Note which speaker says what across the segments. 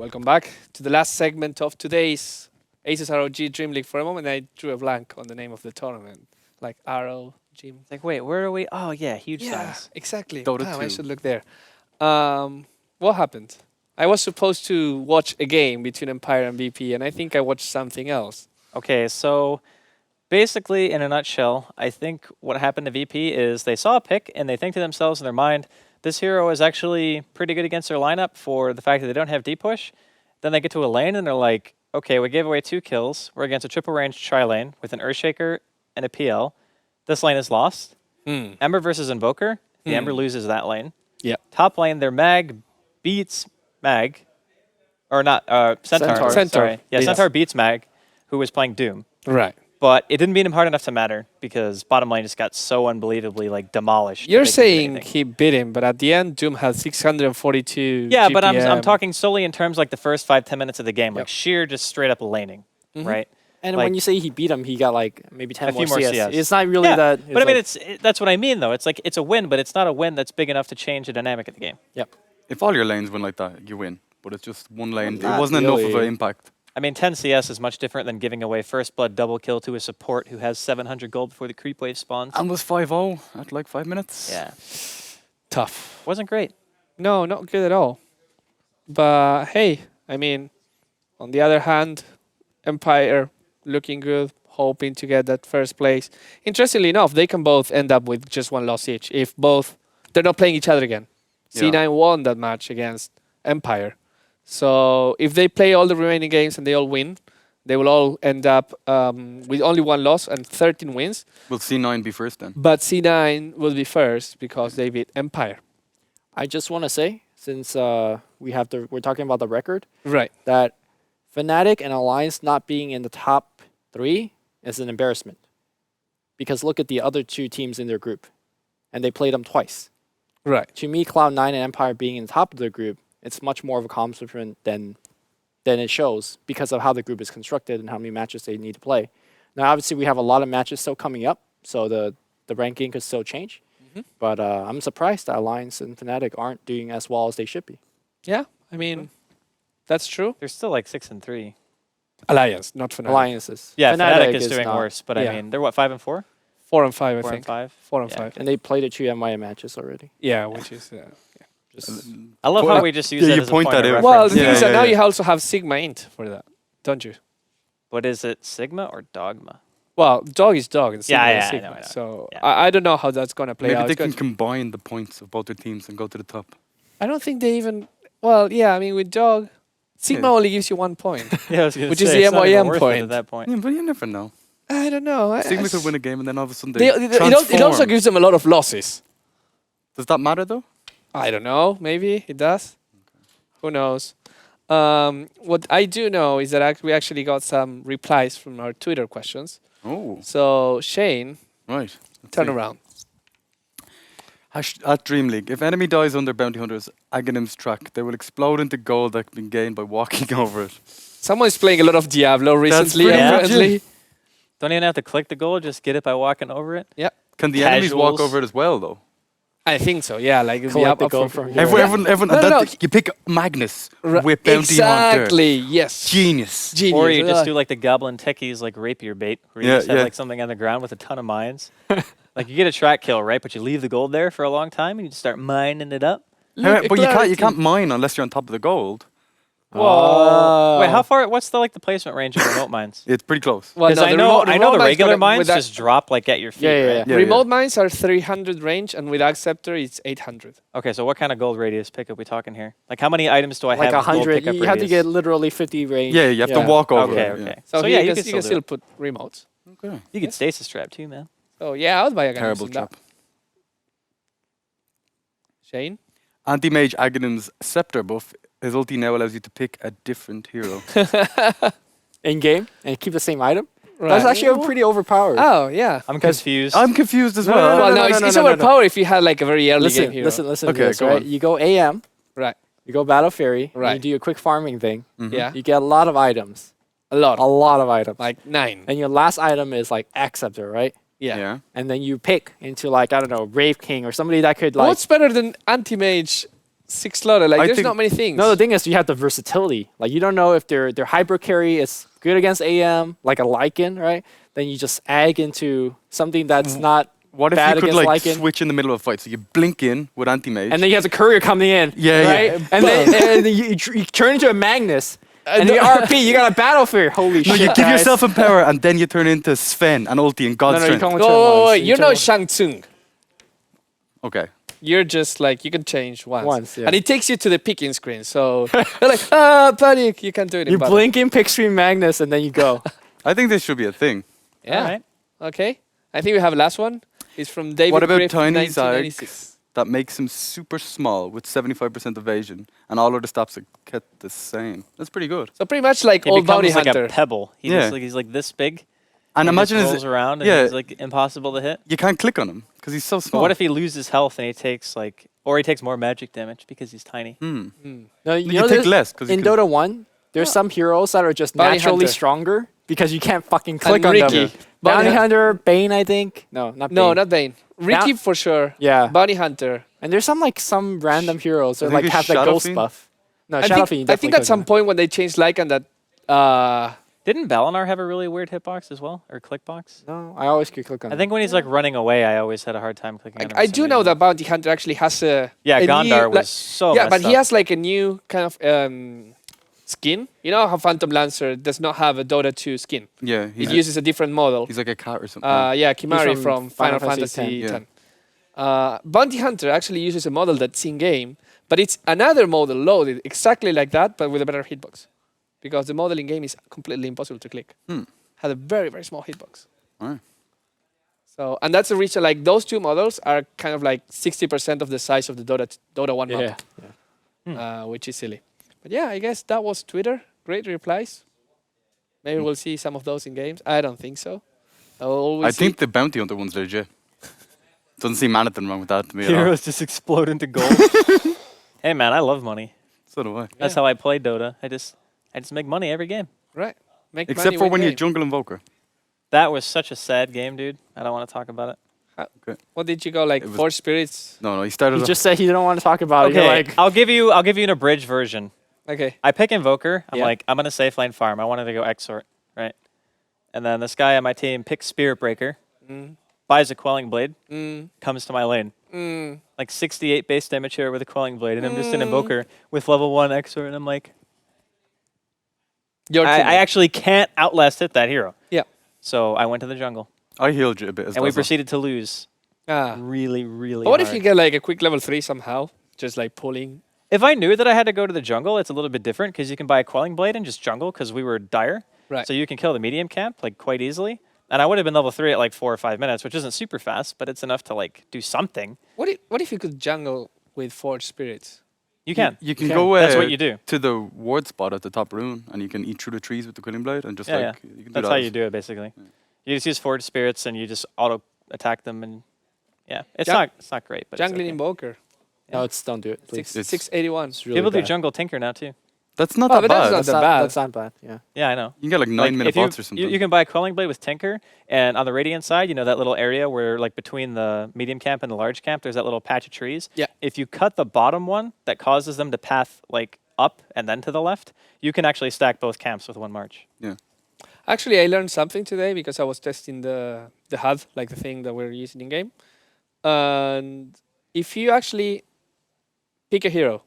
Speaker 1: Welcome back to the last segment of today's ASUS ROG DreamLeague. For a moment, I drew a blank on the name of the tournament, like ROG.
Speaker 2: Like, wait, where are we? Oh, yeah, huge signs.
Speaker 1: Exactly.
Speaker 3: Dota
Speaker 1: Damn, I
Speaker 3: 2.
Speaker 1: should look there. What happened? I was supposed to watch a game between Empire and VP, and I think I watched something else.
Speaker 2: Okay, so basically, in a nutshell, I think what happened to VP is they saw a pick and they think to themselves in their mind, this hero is actually pretty good against their lineup for the fact that they don't have deep push. Then they get to a lane and they're like, okay, we gave away 2 kills. We're against a triple range tri-lane with an Earthshaker and a PL. This lane is lost. Ember versus Invoker. The Ember loses that lane.
Speaker 1: Yeah.
Speaker 2: Top lane, their Mag beats Mag. Or not, Centaur.
Speaker 1: Centaur.
Speaker 2: Sorry. Yeah,
Speaker 1: Yes.
Speaker 2: Centaur beats Mag, who was playing Doom.
Speaker 1: Right.
Speaker 2: But it didn't beat him hard enough to matter because bottom lane just got so unbelievably demolished.
Speaker 1: You're
Speaker 2: that they couldn't do
Speaker 1: saying
Speaker 2: anything.
Speaker 1: he beat him, but at the end, Doom had 642
Speaker 2: Yeah, but I'm
Speaker 1: GPM.
Speaker 2: talking solely in terms like the first 5-10 minutes of the game,
Speaker 1: Yep.
Speaker 2: like sheer just straight up laning, right?
Speaker 4: And
Speaker 2: Like-
Speaker 4: when you say he beat him, he got like maybe 10
Speaker 2: A few
Speaker 4: more
Speaker 2: more
Speaker 4: CS.
Speaker 2: CS.
Speaker 4: It's not really
Speaker 2: Yeah,
Speaker 4: that.
Speaker 2: but I mean,
Speaker 4: like,
Speaker 2: that's what I mean though. It's like it's a win, but it's not a win that's big enough to change the dynamic of the game.
Speaker 3: If all your lanes win like that, you win. But it's just one lane. It
Speaker 4: Not
Speaker 3: wasn't enough of
Speaker 4: really.
Speaker 3: an impact.
Speaker 2: I mean, 10 CS is much different than giving away first blood double kill to a support who has 700 gold before the creep wave spawns.
Speaker 3: And was 5-0 at like 5 minutes.
Speaker 2: Yeah,
Speaker 1: Tough.
Speaker 2: wasn't great.
Speaker 1: No, not good at all. But hey, I mean, on the other hand, Empire looking good, hoping to get that first place. Interestingly enough, they can both end up with just 1 loss each if both they're not playing each other again.
Speaker 3: Yeah.
Speaker 1: C9 won that match against Empire. So if they play all the remaining games and they all win, they will all end up with only 1 loss and 13 wins.
Speaker 3: Will C9 be first then?
Speaker 1: But C9 will be first because they beat Empire.
Speaker 4: I just want to say, since we're talking about the record,
Speaker 1: Right.
Speaker 4: that Fnatic and Alliance not being in the top 3 is an embarrassment. Because look at the other 2 teams in their group, and they played them twice.
Speaker 1: Right.
Speaker 4: To me, Cloud9 and Empire being in the top of their group, it's much more of a accomplishment than it shows because of how the group is constructed and how many matches they need to play. Now, obviously, we have a lot of matches still coming up, so the ranking could still change. But I'm surprised that Alliance and Fnatic aren't doing as well as they should be.
Speaker 1: Yeah, I mean, that's true.
Speaker 2: They're still like 6-3.
Speaker 1: Alliance, not Fnatic.
Speaker 4: Alliances.
Speaker 2: Yeah, Fnatic is
Speaker 4: is
Speaker 2: doing
Speaker 4: not.
Speaker 2: worse, but
Speaker 1: Yeah.
Speaker 2: I mean, they're what, 5-4?
Speaker 1: 4 and 5, I
Speaker 2: 4
Speaker 1: think.
Speaker 2: and 5?
Speaker 1: 4 and
Speaker 2: Yeah.
Speaker 1: 5.
Speaker 4: And they played the 2 MIA matches already.
Speaker 1: Yeah, which is.
Speaker 4: Just
Speaker 2: I love how we just use that
Speaker 3: you
Speaker 2: as a
Speaker 3: point
Speaker 2: point
Speaker 3: that
Speaker 2: of
Speaker 3: out.
Speaker 1: Well,
Speaker 2: reference.
Speaker 1: the thing
Speaker 3: Yeah,
Speaker 1: is that
Speaker 3: yeah,
Speaker 1: now
Speaker 3: yeah.
Speaker 1: you also have Sigma Int for that, don't you?
Speaker 2: What is it, Sigma or Dogma?
Speaker 1: Well, dog is dog and Sigma
Speaker 2: Yeah,
Speaker 1: is
Speaker 2: yeah, I
Speaker 1: Sigma.
Speaker 2: know, I know.
Speaker 1: So
Speaker 2: Yeah.
Speaker 1: I don't know how that's going to play
Speaker 3: Maybe
Speaker 1: out.
Speaker 3: they
Speaker 1: It's
Speaker 3: can
Speaker 1: going to-
Speaker 3: combine the points of both their teams and go to the top.
Speaker 1: I don't think they even. Well, yeah, I mean, with dog, Sigma
Speaker 3: Yeah.
Speaker 1: only gives you 1 point.
Speaker 2: Yeah, I was gonna
Speaker 1: Which is
Speaker 2: say,
Speaker 1: the
Speaker 2: it's not even
Speaker 1: MIM
Speaker 2: worth it
Speaker 1: point.
Speaker 2: at that point.
Speaker 3: Yeah, but you never know.
Speaker 1: I don't know.
Speaker 3: Sigma could win a game and then all of a sudden
Speaker 1: They,
Speaker 3: they
Speaker 1: it also
Speaker 3: transform.
Speaker 1: gives them a lot of losses.
Speaker 3: Does that matter though?
Speaker 1: I don't know. Maybe it does. Who knows? What I do know is that we actually got some replies from our Twitter questions.
Speaker 3: Oh,
Speaker 1: So Shane,
Speaker 3: right. Let's
Speaker 1: turn
Speaker 3: see.
Speaker 1: around.
Speaker 3: At DreamLeague, if enemy dies under Bounty Hunter's Aghanim's track, they will explode into gold that can be gained by walking over it.
Speaker 1: Someone's playing a lot of Diablo recently,
Speaker 3: pretty
Speaker 1: apparently.
Speaker 2: Don't even have to click the goal, just get it by walking over it.
Speaker 3: Can the enemies walk
Speaker 2: Casuals.
Speaker 3: over it as well though?
Speaker 1: I think so. Yeah, like it'll be
Speaker 4: Collect
Speaker 1: up,
Speaker 4: the
Speaker 1: up
Speaker 4: gold
Speaker 1: for-
Speaker 4: from
Speaker 1: Yeah.
Speaker 4: here.
Speaker 3: Everyone,
Speaker 1: No, no,
Speaker 3: you pick Magnus
Speaker 1: Ra-
Speaker 3: with Bounty Hunter.
Speaker 1: Exactly. Yes.
Speaker 3: Genius.
Speaker 1: Genius.
Speaker 2: Or you just
Speaker 1: Yeah.
Speaker 2: do like the Goblin Techies, like rapier bait, where you
Speaker 3: Yeah,
Speaker 2: just have
Speaker 3: yeah.
Speaker 2: like something on the ground with a ton of mines. Like you get a track kill, right? But you leave the gold there for a long time and you just start mining it up.
Speaker 1: Look,
Speaker 3: But you
Speaker 1: clarity.
Speaker 3: can't mine unless you're on top of the gold.
Speaker 2: Whoa. Wait, how far? What's the placement range of remote mines?
Speaker 3: It's pretty close.
Speaker 1: Well,
Speaker 2: Because
Speaker 1: no,
Speaker 2: I know the
Speaker 1: remote mines
Speaker 2: regular
Speaker 1: gonna-
Speaker 2: mines
Speaker 1: with that-
Speaker 2: just drop like at your feet.
Speaker 4: Yeah, yeah,
Speaker 2: right?
Speaker 3: Yeah,
Speaker 1: remote mines are 300 range, and with Acceptor, it's 800.
Speaker 2: Okay, so what kind of gold radius pickup we talking here? Like how many items do I
Speaker 4: like
Speaker 2: have? with gold
Speaker 4: 100.
Speaker 2: pickup
Speaker 4: You have to
Speaker 2: radius?
Speaker 4: get literally 50 range.
Speaker 3: Yeah, you have to walk over
Speaker 2: Okay,
Speaker 3: it.
Speaker 2: okay.
Speaker 1: So,
Speaker 2: So
Speaker 1: yeah,
Speaker 2: yeah,
Speaker 1: you can
Speaker 2: do
Speaker 1: still
Speaker 2: it.
Speaker 1: put remotes.
Speaker 3: Yeah. Okay.
Speaker 2: You could stasis trap too, man.
Speaker 1: So yeah, I would buy a
Speaker 3: Terrible
Speaker 1: trap.
Speaker 3: trap.
Speaker 1: Shane?
Speaker 3: Anti-mage Aghanim's Scepter buff. His ulti now allows you to pick a different hero.
Speaker 4: In game and keep the same item.
Speaker 1: Right.
Speaker 4: That's actually pretty overpowered.
Speaker 1: Oh, yeah.
Speaker 2: I'm confused.
Speaker 3: I'm confused as
Speaker 4: No,
Speaker 3: well.
Speaker 4: no,
Speaker 1: Well, no,
Speaker 4: no,
Speaker 1: it's
Speaker 4: no, no, no.
Speaker 1: overpowered if you had like a very early game
Speaker 4: Listen,
Speaker 1: hero.
Speaker 4: listen
Speaker 3: Okay,
Speaker 4: to this,
Speaker 3: go
Speaker 4: right?
Speaker 3: on.
Speaker 4: You go AM,
Speaker 1: Right.
Speaker 4: you go Battle Fairy, and
Speaker 1: Right.
Speaker 4: you do a quick farming thing.
Speaker 1: Yeah.
Speaker 4: You get a lot of items.
Speaker 1: A lot.
Speaker 4: A lot of items.
Speaker 1: Like 9.
Speaker 4: And your last item is like Acceptor, right?
Speaker 1: Yeah.
Speaker 3: Yeah.
Speaker 4: And then you pick into like, I don't know, Brave King or somebody that could like...
Speaker 1: What's better than anti-mage 6 slaughter. Like,
Speaker 3: I
Speaker 1: there's
Speaker 3: think-
Speaker 1: not many things.
Speaker 4: No, the thing is you have the versatility. Like you don't know if their hybrid carry is good against AM, like a Lycan, right? Then you just ag into something that's not
Speaker 3: What if
Speaker 4: bad
Speaker 3: you could
Speaker 4: against
Speaker 3: like
Speaker 4: Lycan.
Speaker 3: switch in the middle of a fight? So you blink in with anti-mage.
Speaker 4: And then you have the courier coming in.
Speaker 3: Yeah, yeah.
Speaker 4: right? And then you turn into a Magnus. And the RP, you got a battlefield. Holy
Speaker 3: no,
Speaker 4: shit.
Speaker 3: you give
Speaker 4: guys.
Speaker 3: yourself a power and then you turn into Sven and ulti and God
Speaker 4: No, you
Speaker 3: Strength.
Speaker 4: can only
Speaker 1: Oh,
Speaker 4: turn once.
Speaker 1: wait, you're
Speaker 4: turn
Speaker 1: not
Speaker 4: once.
Speaker 1: Shang Tsung.
Speaker 3: Okay.
Speaker 1: You're just like, you can change once.
Speaker 4: Once, yeah.
Speaker 1: And it takes you to the picking screen. So you're like, panic. You can't do it in
Speaker 4: You
Speaker 1: battle.
Speaker 4: blink in, pick stream Magnus, and then you go.
Speaker 3: I think this should be a thing.
Speaker 1: Yeah.
Speaker 2: Alright.
Speaker 1: Okay. I think we have last one. It's from David
Speaker 3: What about
Speaker 1: Griff,
Speaker 3: Tiny Zag
Speaker 1: 1996.
Speaker 3: that makes him super small with 75% evasion and all other stats are kept the same? That's pretty good.
Speaker 1: So pretty much like
Speaker 2: He
Speaker 1: old bounty
Speaker 2: becomes like
Speaker 1: hunter.
Speaker 2: a pebble.
Speaker 3: Yeah.
Speaker 2: He's like this big.
Speaker 3: And
Speaker 2: he
Speaker 3: imagine
Speaker 2: just
Speaker 3: his,
Speaker 2: rolls around and
Speaker 3: yeah.
Speaker 2: he's like impossible to hit.
Speaker 3: you can't click on him because he's so
Speaker 2: But
Speaker 3: small.
Speaker 2: what if he loses health and he takes like, or he takes more magic damage because he's tiny?
Speaker 3: Hmm.
Speaker 4: No,
Speaker 3: You
Speaker 4: know
Speaker 3: take
Speaker 4: there's-
Speaker 3: less because
Speaker 4: in Dota 1, there's some heroes that are just
Speaker 1: Bounty
Speaker 4: naturally
Speaker 1: Hunter.
Speaker 4: stronger because you can't fucking click on
Speaker 1: Ricky.
Speaker 4: them.
Speaker 1: Yeah.
Speaker 4: Bounty
Speaker 1: Bounty
Speaker 4: Hunter, Bane, I think. No, not Bane.
Speaker 1: No, not Bane. Ricky for sure.
Speaker 4: Yeah.
Speaker 1: Bounty hunter.
Speaker 4: And there's some random heroes
Speaker 3: I
Speaker 4: that
Speaker 3: think
Speaker 4: like
Speaker 3: it's
Speaker 4: have the
Speaker 3: Shadow
Speaker 4: ghost
Speaker 3: Fiend.
Speaker 4: buff. No,
Speaker 1: I
Speaker 4: Shadow
Speaker 1: think,
Speaker 4: Fiend.
Speaker 1: I think at some point when they changed Lycan that
Speaker 2: Didn't Balinar have a really weird hitbox as well, or clickbox?
Speaker 4: No, I always could click on.
Speaker 2: I think when he's like running away, I always had a hard time clicking. on him
Speaker 1: I
Speaker 2: for
Speaker 1: do
Speaker 2: some
Speaker 1: know
Speaker 2: reason.
Speaker 1: that Bounty Hunter actually has a
Speaker 2: Yeah,
Speaker 1: a
Speaker 2: Gondar
Speaker 1: new,
Speaker 2: was
Speaker 1: like-
Speaker 2: so.
Speaker 1: yeah,
Speaker 2: messed
Speaker 1: but he
Speaker 2: up.
Speaker 1: has like a new kind of skin. You know how Phantom Lancer does not have a Dota 2 skin.
Speaker 3: Yeah,
Speaker 1: It
Speaker 3: he's,
Speaker 1: uses a different model.
Speaker 3: he's like a cat or something.
Speaker 1: Yeah, Kimari
Speaker 4: from
Speaker 1: from
Speaker 4: Final
Speaker 1: Final
Speaker 4: Fantasy
Speaker 1: Fantasy
Speaker 3: X.
Speaker 1: X. Bounty Hunter actually uses a model that's in game, but it's another model loaded exactly like that, but with a better hitbox, because the model in game is completely impossible to click. Had a very very small hitbox.
Speaker 3: Alright.
Speaker 1: So, and that's the reason. Like those two models are kind of like 60% of the size of the Dota 1
Speaker 4: Yeah.
Speaker 1: map, which is silly. But yeah, I guess that was Twitter. Great replies. Maybe we'll see some of those in games. I don't think so.
Speaker 3: I think the bounty hunter one's legit. Doesn't seem anything wrong with that to me at all.
Speaker 2: Heroes just explode into gold. Hey man, I love money.
Speaker 3: So do I.
Speaker 2: That's how I play Dota. I just make money every game.
Speaker 1: right. Make
Speaker 3: Except
Speaker 1: money
Speaker 3: for
Speaker 1: win
Speaker 3: when you're
Speaker 1: game.
Speaker 3: jungle invoker.
Speaker 2: That was such a sad game, dude. I don't want to talk about it.
Speaker 1: What did you go like?
Speaker 3: It was-
Speaker 1: 4 spirits.
Speaker 3: No, he started
Speaker 4: He
Speaker 3: off-
Speaker 4: just said he didn't want to talk about it. You're like,
Speaker 2: I'll give you an abridged version.
Speaker 1: Okay.
Speaker 2: I pick Invoker. I'm
Speaker 1: Yeah.
Speaker 2: like, I'm gonna safe lane farm. I wanted to go Exort, right? And then this guy on my team picks Spirit Breaker, buys a Quelling Blade, comes to my lane. Like 68 base damage here with a Quelling Blade, and I'm just an Invoker with level 1 Exort, and I'm like,
Speaker 1: Your
Speaker 2: I
Speaker 1: team.
Speaker 2: actually can't outlast hit that hero.
Speaker 1: Yeah.
Speaker 2: So I went to the jungle,
Speaker 3: I healed you a bit as
Speaker 2: and
Speaker 3: well.
Speaker 2: we
Speaker 3: so-
Speaker 2: proceeded to lose
Speaker 1: Ah.
Speaker 2: really, really
Speaker 1: But what if
Speaker 2: hard.
Speaker 1: you get like a quick level 3 somehow? Just like pulling.
Speaker 2: If I knew that I had to go to the jungle, it's a little bit different because you can buy a Quelling Blade and just jungle because we were dire.
Speaker 1: Right.
Speaker 2: So you can kill the medium camp like quite easily. And I would have been level 3 at like 4 or 5 minutes, which isn't super fast, but it's enough to like do something.
Speaker 1: What if you could jungle with Forged Spirits?
Speaker 2: You can.
Speaker 3: You can
Speaker 4: can.
Speaker 3: go
Speaker 2: That's what you do.
Speaker 3: to the ward spot at the top rune and you can eat through the trees with the Quilling Blade and just
Speaker 2: Yeah,
Speaker 3: like
Speaker 2: yeah.
Speaker 3: you can do
Speaker 2: That's
Speaker 3: that.
Speaker 2: how you do it basically. You just use Forged Spirits and you just auto attack them and yeah, it's not great, but it's
Speaker 1: Jungling
Speaker 2: okay.
Speaker 1: Invoker.
Speaker 4: no, don't do it, please.
Speaker 1: 681.
Speaker 4: It's really
Speaker 2: People do
Speaker 4: bad.
Speaker 2: jungle Tinker now too.
Speaker 3: That's not
Speaker 1: Oh,
Speaker 3: that
Speaker 1: but that's
Speaker 3: bad.
Speaker 1: not that bad.
Speaker 4: That's not bad. Yeah.
Speaker 2: Yeah, I know.
Speaker 3: You can get like 9
Speaker 2: Like,
Speaker 3: minute
Speaker 2: if you-
Speaker 3: bots or something.
Speaker 2: You can buy a Quelling Blade with Tinker, and on the Radiant side, you know that little area where, like, between the medium camp and the large camp, there's that little patch of trees.
Speaker 1: Yeah.
Speaker 2: If you cut the bottom one that causes them to path, like, up and then to the left, you can actually stack both camps with one march.
Speaker 3: Yeah.
Speaker 1: Actually, I learned something today because I was testing the HUD, like the thing that we're using in game. And if you actually pick a hero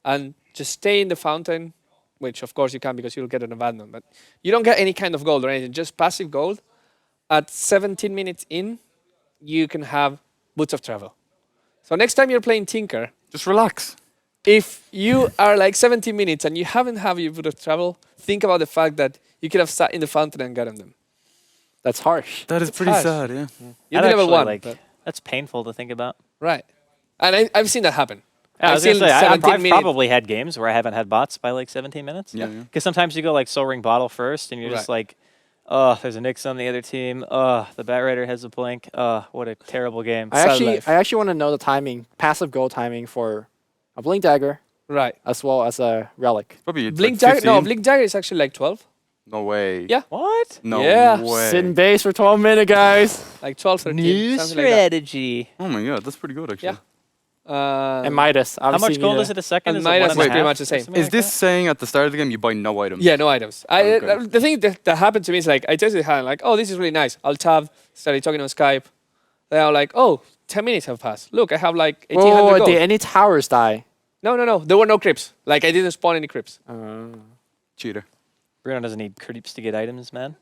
Speaker 1: and just stay in the fountain, which of course you can because you'll get an abandon, but you don't get any kind of gold or anything, just passive gold. At 17 minutes in, you can have Boots of Travel. So next time you're playing Tinker,
Speaker 3: Just relax.
Speaker 1: if you are like 17 minutes and you haven't had your Boots of Travel, think about the fact that you could have sat in the fountain and gotten them.
Speaker 4: That's harsh.
Speaker 3: That is
Speaker 1: It's
Speaker 3: pretty
Speaker 1: harsh.
Speaker 3: sad, yeah.
Speaker 1: You'll
Speaker 2: I'd
Speaker 1: be level
Speaker 2: actually,
Speaker 1: 1.
Speaker 2: like,
Speaker 1: but-
Speaker 2: that's painful to think about.
Speaker 1: right. And I've seen that happen.
Speaker 2: Yeah, I
Speaker 1: I've
Speaker 2: was gonna
Speaker 1: seen
Speaker 2: say, I've
Speaker 1: 17 minute-
Speaker 2: probably had games where I haven't had bots by like 17 minutes.
Speaker 3: Yeah, yeah.
Speaker 2: Because sometimes you go like Soul Ring Bottle first, and you're just like, oh, there's a Nyx on the other team. Oh, the Bat Rider has a blink. Oh, what a terrible game.
Speaker 4: I actually want to know the timing, passive goal timing for a Blink Dagger
Speaker 1: Right.
Speaker 4: as well as a Relic.
Speaker 3: Probably it's
Speaker 1: Blink
Speaker 3: like
Speaker 1: Dagger. No,
Speaker 3: 15.
Speaker 1: Blink Dagger is actually like 12.
Speaker 3: No way.
Speaker 1: Yeah.
Speaker 2: What?
Speaker 3: No
Speaker 1: Yeah.
Speaker 3: way.
Speaker 4: Sit in base for 12 minutes, guys.
Speaker 1: Like 12, 13.
Speaker 2: New
Speaker 1: something like that.
Speaker 2: strategy.
Speaker 3: Oh my god, that's pretty good actually.
Speaker 1: Yeah.
Speaker 4: And Midas.
Speaker 2: How
Speaker 4: Obviously
Speaker 2: much gold
Speaker 4: need
Speaker 2: is it a second?
Speaker 1: and
Speaker 2: Is it
Speaker 1: Midas
Speaker 2: one and a
Speaker 1: is pretty
Speaker 2: half
Speaker 1: much the
Speaker 2: or
Speaker 1: same.
Speaker 2: something
Speaker 3: Is
Speaker 2: like
Speaker 3: this
Speaker 2: that?
Speaker 3: saying at the start of the game you buy no items?
Speaker 1: Yeah, no items.
Speaker 3: Okay.
Speaker 1: The thing that happened to me is like I tested hand like, oh, this is really nice. I'll tab, started talking on Skype. Then I'm like, oh, 10 minutes have passed. Look, I have like 1800
Speaker 4: Whoa,
Speaker 1: gold.
Speaker 4: did any towers die?
Speaker 1: No. There were no creeps. Like I didn't spawn any creeps.
Speaker 3: Cheater.
Speaker 2: Bruno doesn't need creeps to get items, man.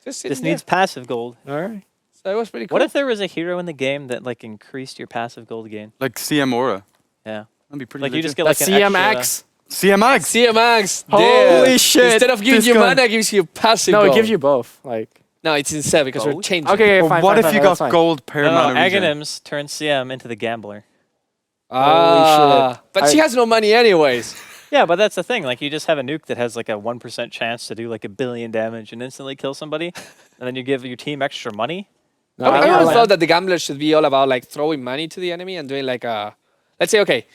Speaker 1: Just
Speaker 2: This
Speaker 1: sitting
Speaker 2: needs passive gold.
Speaker 4: All right.
Speaker 1: So it was pretty cool.
Speaker 2: What if there was a hero in the game that like increased your passive gold gain?
Speaker 3: Like CM Aura.
Speaker 2: Yeah.
Speaker 3: That'd be pretty
Speaker 2: Like you just
Speaker 3: legit.
Speaker 2: get like
Speaker 4: That's
Speaker 2: an
Speaker 4: CMX.
Speaker 2: extra.
Speaker 3: CMX!
Speaker 1: CMX?
Speaker 4: Holy
Speaker 1: damn.
Speaker 4: shit,
Speaker 1: Instead of giving
Speaker 4: this
Speaker 1: you
Speaker 4: guy-
Speaker 1: mana, it gives you passive
Speaker 4: No,
Speaker 1: gold.
Speaker 4: it gives you both. Like.
Speaker 1: No, it's instead because we're
Speaker 2: Both?
Speaker 1: changing.
Speaker 4: Okay,
Speaker 3: But
Speaker 4: fine.
Speaker 3: what
Speaker 4: fine,
Speaker 3: if
Speaker 4: fine,
Speaker 3: you
Speaker 4: that's
Speaker 3: got
Speaker 4: fine.
Speaker 3: gold per
Speaker 2: No,
Speaker 3: mana
Speaker 2: no,
Speaker 3: regen?
Speaker 2: Aghanims turn CM into the gambler.
Speaker 1: Ah,
Speaker 4: shit.
Speaker 1: but she has no money anyways.
Speaker 2: Yeah, but that's the thing. Like you just have a nuke that has like a 1% chance to do like 1 billion damage and instantly kill somebody, and then you give your team extra money.
Speaker 4: No,
Speaker 1: I
Speaker 4: I
Speaker 1: always
Speaker 4: like-
Speaker 1: thought that the gambler should be all about like throwing money to the enemy and doing like a. Let's say, okay,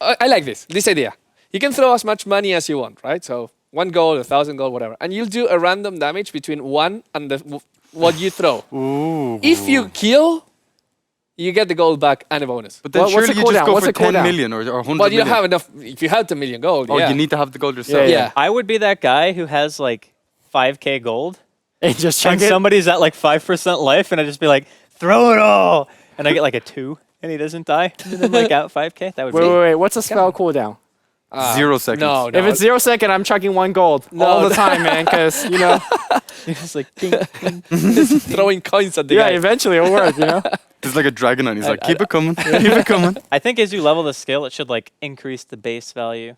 Speaker 1: I like this idea. You can throw as much money as you want, right? So 1 gold, 1,000 gold, whatever, and you'll do a random damage between 1 and what you throw.
Speaker 3: Ooh.
Speaker 1: If you kill, you get the gold back and a bonus.
Speaker 3: But then
Speaker 4: What's
Speaker 3: surely
Speaker 4: the
Speaker 3: you just
Speaker 4: cooldown?
Speaker 3: go
Speaker 4: What's
Speaker 3: for
Speaker 4: the
Speaker 3: 10
Speaker 4: cooldown?
Speaker 3: million or 100
Speaker 1: But you don't
Speaker 3: million.
Speaker 1: have enough. If you had the million gold,
Speaker 3: Oh,
Speaker 1: yeah.
Speaker 3: you need to have the gold yourself.
Speaker 1: Yeah.
Speaker 2: I would be that guy who has like 5k gold,
Speaker 4: And just
Speaker 2: and
Speaker 4: chunk it.
Speaker 2: somebody's at like 5% life, and I just be like, throw it all, and I get like a 2, and he doesn't die, and then like out 5k. That would
Speaker 4: Wait,
Speaker 2: be.
Speaker 4: wait, wait. What's a spell cooldown?
Speaker 3: 0 seconds.
Speaker 1: No, no.
Speaker 4: If it's 0 second, I'm chucking 1 gold
Speaker 1: No,
Speaker 4: all the
Speaker 1: no.
Speaker 4: time, man. Because you know,
Speaker 2: It's like ding, ding.
Speaker 1: throwing coins at the
Speaker 4: yeah,
Speaker 1: guy.
Speaker 4: eventually it'll work. You know.
Speaker 3: It's like a dragon and he's like,
Speaker 2: I-
Speaker 3: keep it coming, keep it coming.
Speaker 2: I think as you level the skill, it should like increase the base value.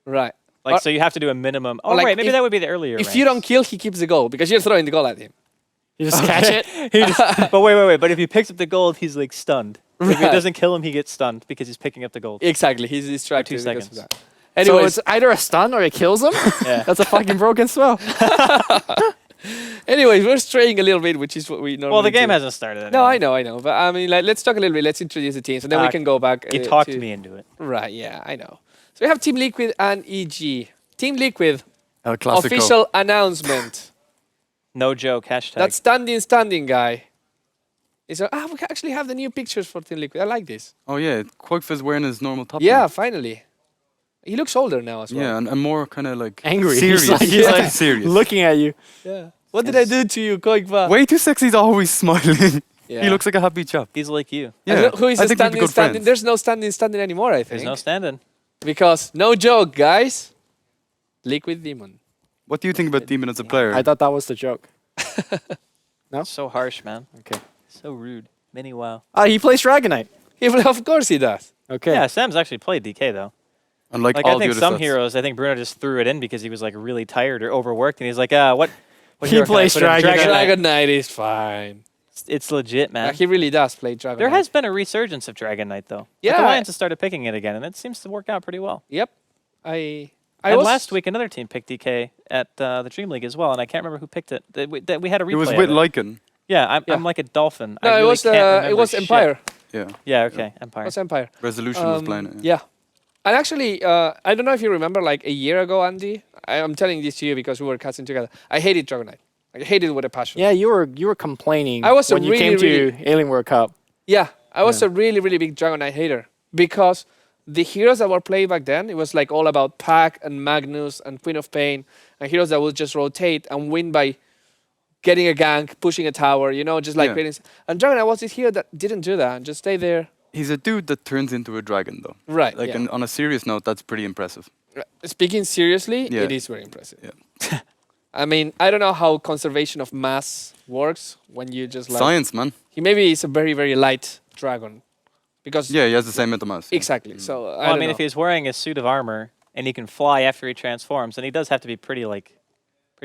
Speaker 1: Right.
Speaker 2: Like
Speaker 1: Or-
Speaker 2: so, you have to do a minimum. Oh,
Speaker 1: or like
Speaker 2: right, maybe
Speaker 1: if-
Speaker 2: that would be the earlier.
Speaker 1: If you don't kill, he keeps the gold because you're throwing the gold at him.
Speaker 4: You just catch it.
Speaker 2: but wait. But if he picks up the gold, he's like stunned. If it
Speaker 1: Right.
Speaker 2: doesn't kill him, he gets stunned because he's picking up the gold.
Speaker 1: Exactly. He's distracted.
Speaker 2: 2
Speaker 1: because of
Speaker 2: seconds.
Speaker 1: that.
Speaker 4: So
Speaker 1: Anyways,
Speaker 4: it's either a stun or it kills him.
Speaker 2: Yeah.
Speaker 4: That's a fucking broken spell.
Speaker 1: anyways, we're straying a little bit, which is what we normally
Speaker 2: Well, the game
Speaker 1: do.
Speaker 2: hasn't started. Anyway.
Speaker 1: No, I know. But I mean, like, let's talk a little bit. Let's introduce the teams, and then we can go back.
Speaker 2: You talked me into it.
Speaker 1: Right, yeah, I know. So we have Team Liquid and EG. Team Liquid,
Speaker 3: El Clasico.
Speaker 1: official announcement.
Speaker 2: No joke. Hashtag.
Speaker 1: That standing guy. Is we can actually have the new pictures for Team Liquid. I like this.
Speaker 3: Oh yeah, Quagfiz wearing his normal top.
Speaker 1: Yeah,
Speaker 3: now.
Speaker 1: finally. He looks older now as well.
Speaker 3: Yeah, and more kind of like
Speaker 4: Angry.
Speaker 3: serious.
Speaker 4: He's like
Speaker 3: serious.
Speaker 4: looking at you.
Speaker 1: Yeah. What did I do to you, Koikva?
Speaker 3: Way too sexy. He's always smiling.
Speaker 1: Yeah.
Speaker 3: He looks like a happy chap.
Speaker 2: He's like you.
Speaker 1: And
Speaker 3: Yeah,
Speaker 1: look who is
Speaker 3: I
Speaker 1: the
Speaker 3: think we'd be good
Speaker 1: standing?
Speaker 3: friends.
Speaker 1: There's no standing anymore, I think.
Speaker 2: There's no standing.
Speaker 1: Because, no joke, guys. Liquid Demon.
Speaker 3: What do you think about Demon as a player?
Speaker 4: I thought that was the joke.
Speaker 2: So harsh, man.
Speaker 4: Okay.
Speaker 2: So rude. Mini WoW.
Speaker 4: He plays Dragonite.
Speaker 1: Of course he does.
Speaker 4: Okay.
Speaker 2: Yeah, Sam's actually played DK though.
Speaker 3: And like
Speaker 2: Like
Speaker 3: all
Speaker 2: I think
Speaker 3: the other
Speaker 2: some
Speaker 3: sets.
Speaker 2: heroes, I think Bruno just threw it in because he was like really tired or overworked, and he's like, what
Speaker 4: He
Speaker 2: hero can I
Speaker 4: plays
Speaker 2: put in?
Speaker 4: Dragonite.
Speaker 1: Dragon Knight is fine.
Speaker 2: It's legit, man.
Speaker 1: He really does play Dragon
Speaker 2: There
Speaker 1: Knight.
Speaker 2: has been a resurgence of Dragon Knight though.
Speaker 1: Yeah.
Speaker 2: Like, Alliance has started picking it again, and it seems to work out pretty well.
Speaker 1: Yep. I
Speaker 2: And
Speaker 1: was
Speaker 2: last week, another team picked DK at the DreamLeague as well, and I can't remember who picked it. We had a replay.
Speaker 3: It was
Speaker 2: of
Speaker 3: with
Speaker 2: it.
Speaker 3: Lycan.
Speaker 2: Yeah,
Speaker 1: Yeah.
Speaker 2: I'm like a dolphin.
Speaker 1: No,
Speaker 2: I really
Speaker 1: it was
Speaker 2: can't remember
Speaker 1: it was
Speaker 2: shit.
Speaker 1: Empire.
Speaker 3: Yeah.
Speaker 2: Yeah, okay,
Speaker 1: It
Speaker 2: Empire.
Speaker 1: was Empire.
Speaker 3: Resolution was playing it.
Speaker 1: Yeah. And actually, I don't know if you remember, like a year ago, Andy. I'm telling this to you because we were casting together. I hated Dragon Knight. I hated it with a passion.
Speaker 4: Yeah, you were complaining
Speaker 1: I was a
Speaker 4: when you
Speaker 1: really,
Speaker 4: came to Alien World Cup.
Speaker 1: Yeah, I was
Speaker 4: Yeah.
Speaker 1: a really big Dragon Knight hater because the heroes that were played back then, it was like all about Pac and Magnus and Queen of Pain and heroes that would just rotate and win by getting a gank, pushing a tower, just like
Speaker 3: Yeah.
Speaker 1: creating. And Dragon Knight was this hero that didn't do that and just stay there.
Speaker 3: He's a dude that turns into a dragon, though.
Speaker 1: Right.
Speaker 3: Like,
Speaker 1: yeah.
Speaker 3: on a serious note, that's pretty impressive.
Speaker 1: Speaking seriously,
Speaker 3: Yeah.
Speaker 1: it is very impressive.
Speaker 3: Yeah.
Speaker 1: I mean, I don't know how conservation of mass works when you just like.
Speaker 3: Science, man.
Speaker 1: He maybe is a very light dragon, because
Speaker 3: Yeah, he has the same mental mass. yeah.
Speaker 1: exactly. So
Speaker 2: Well,
Speaker 1: I
Speaker 2: I
Speaker 1: don't
Speaker 2: mean,
Speaker 1: know.
Speaker 2: if he's wearing a suit of armor and he can fly after he transforms, then he does have to be pretty
Speaker 1: light.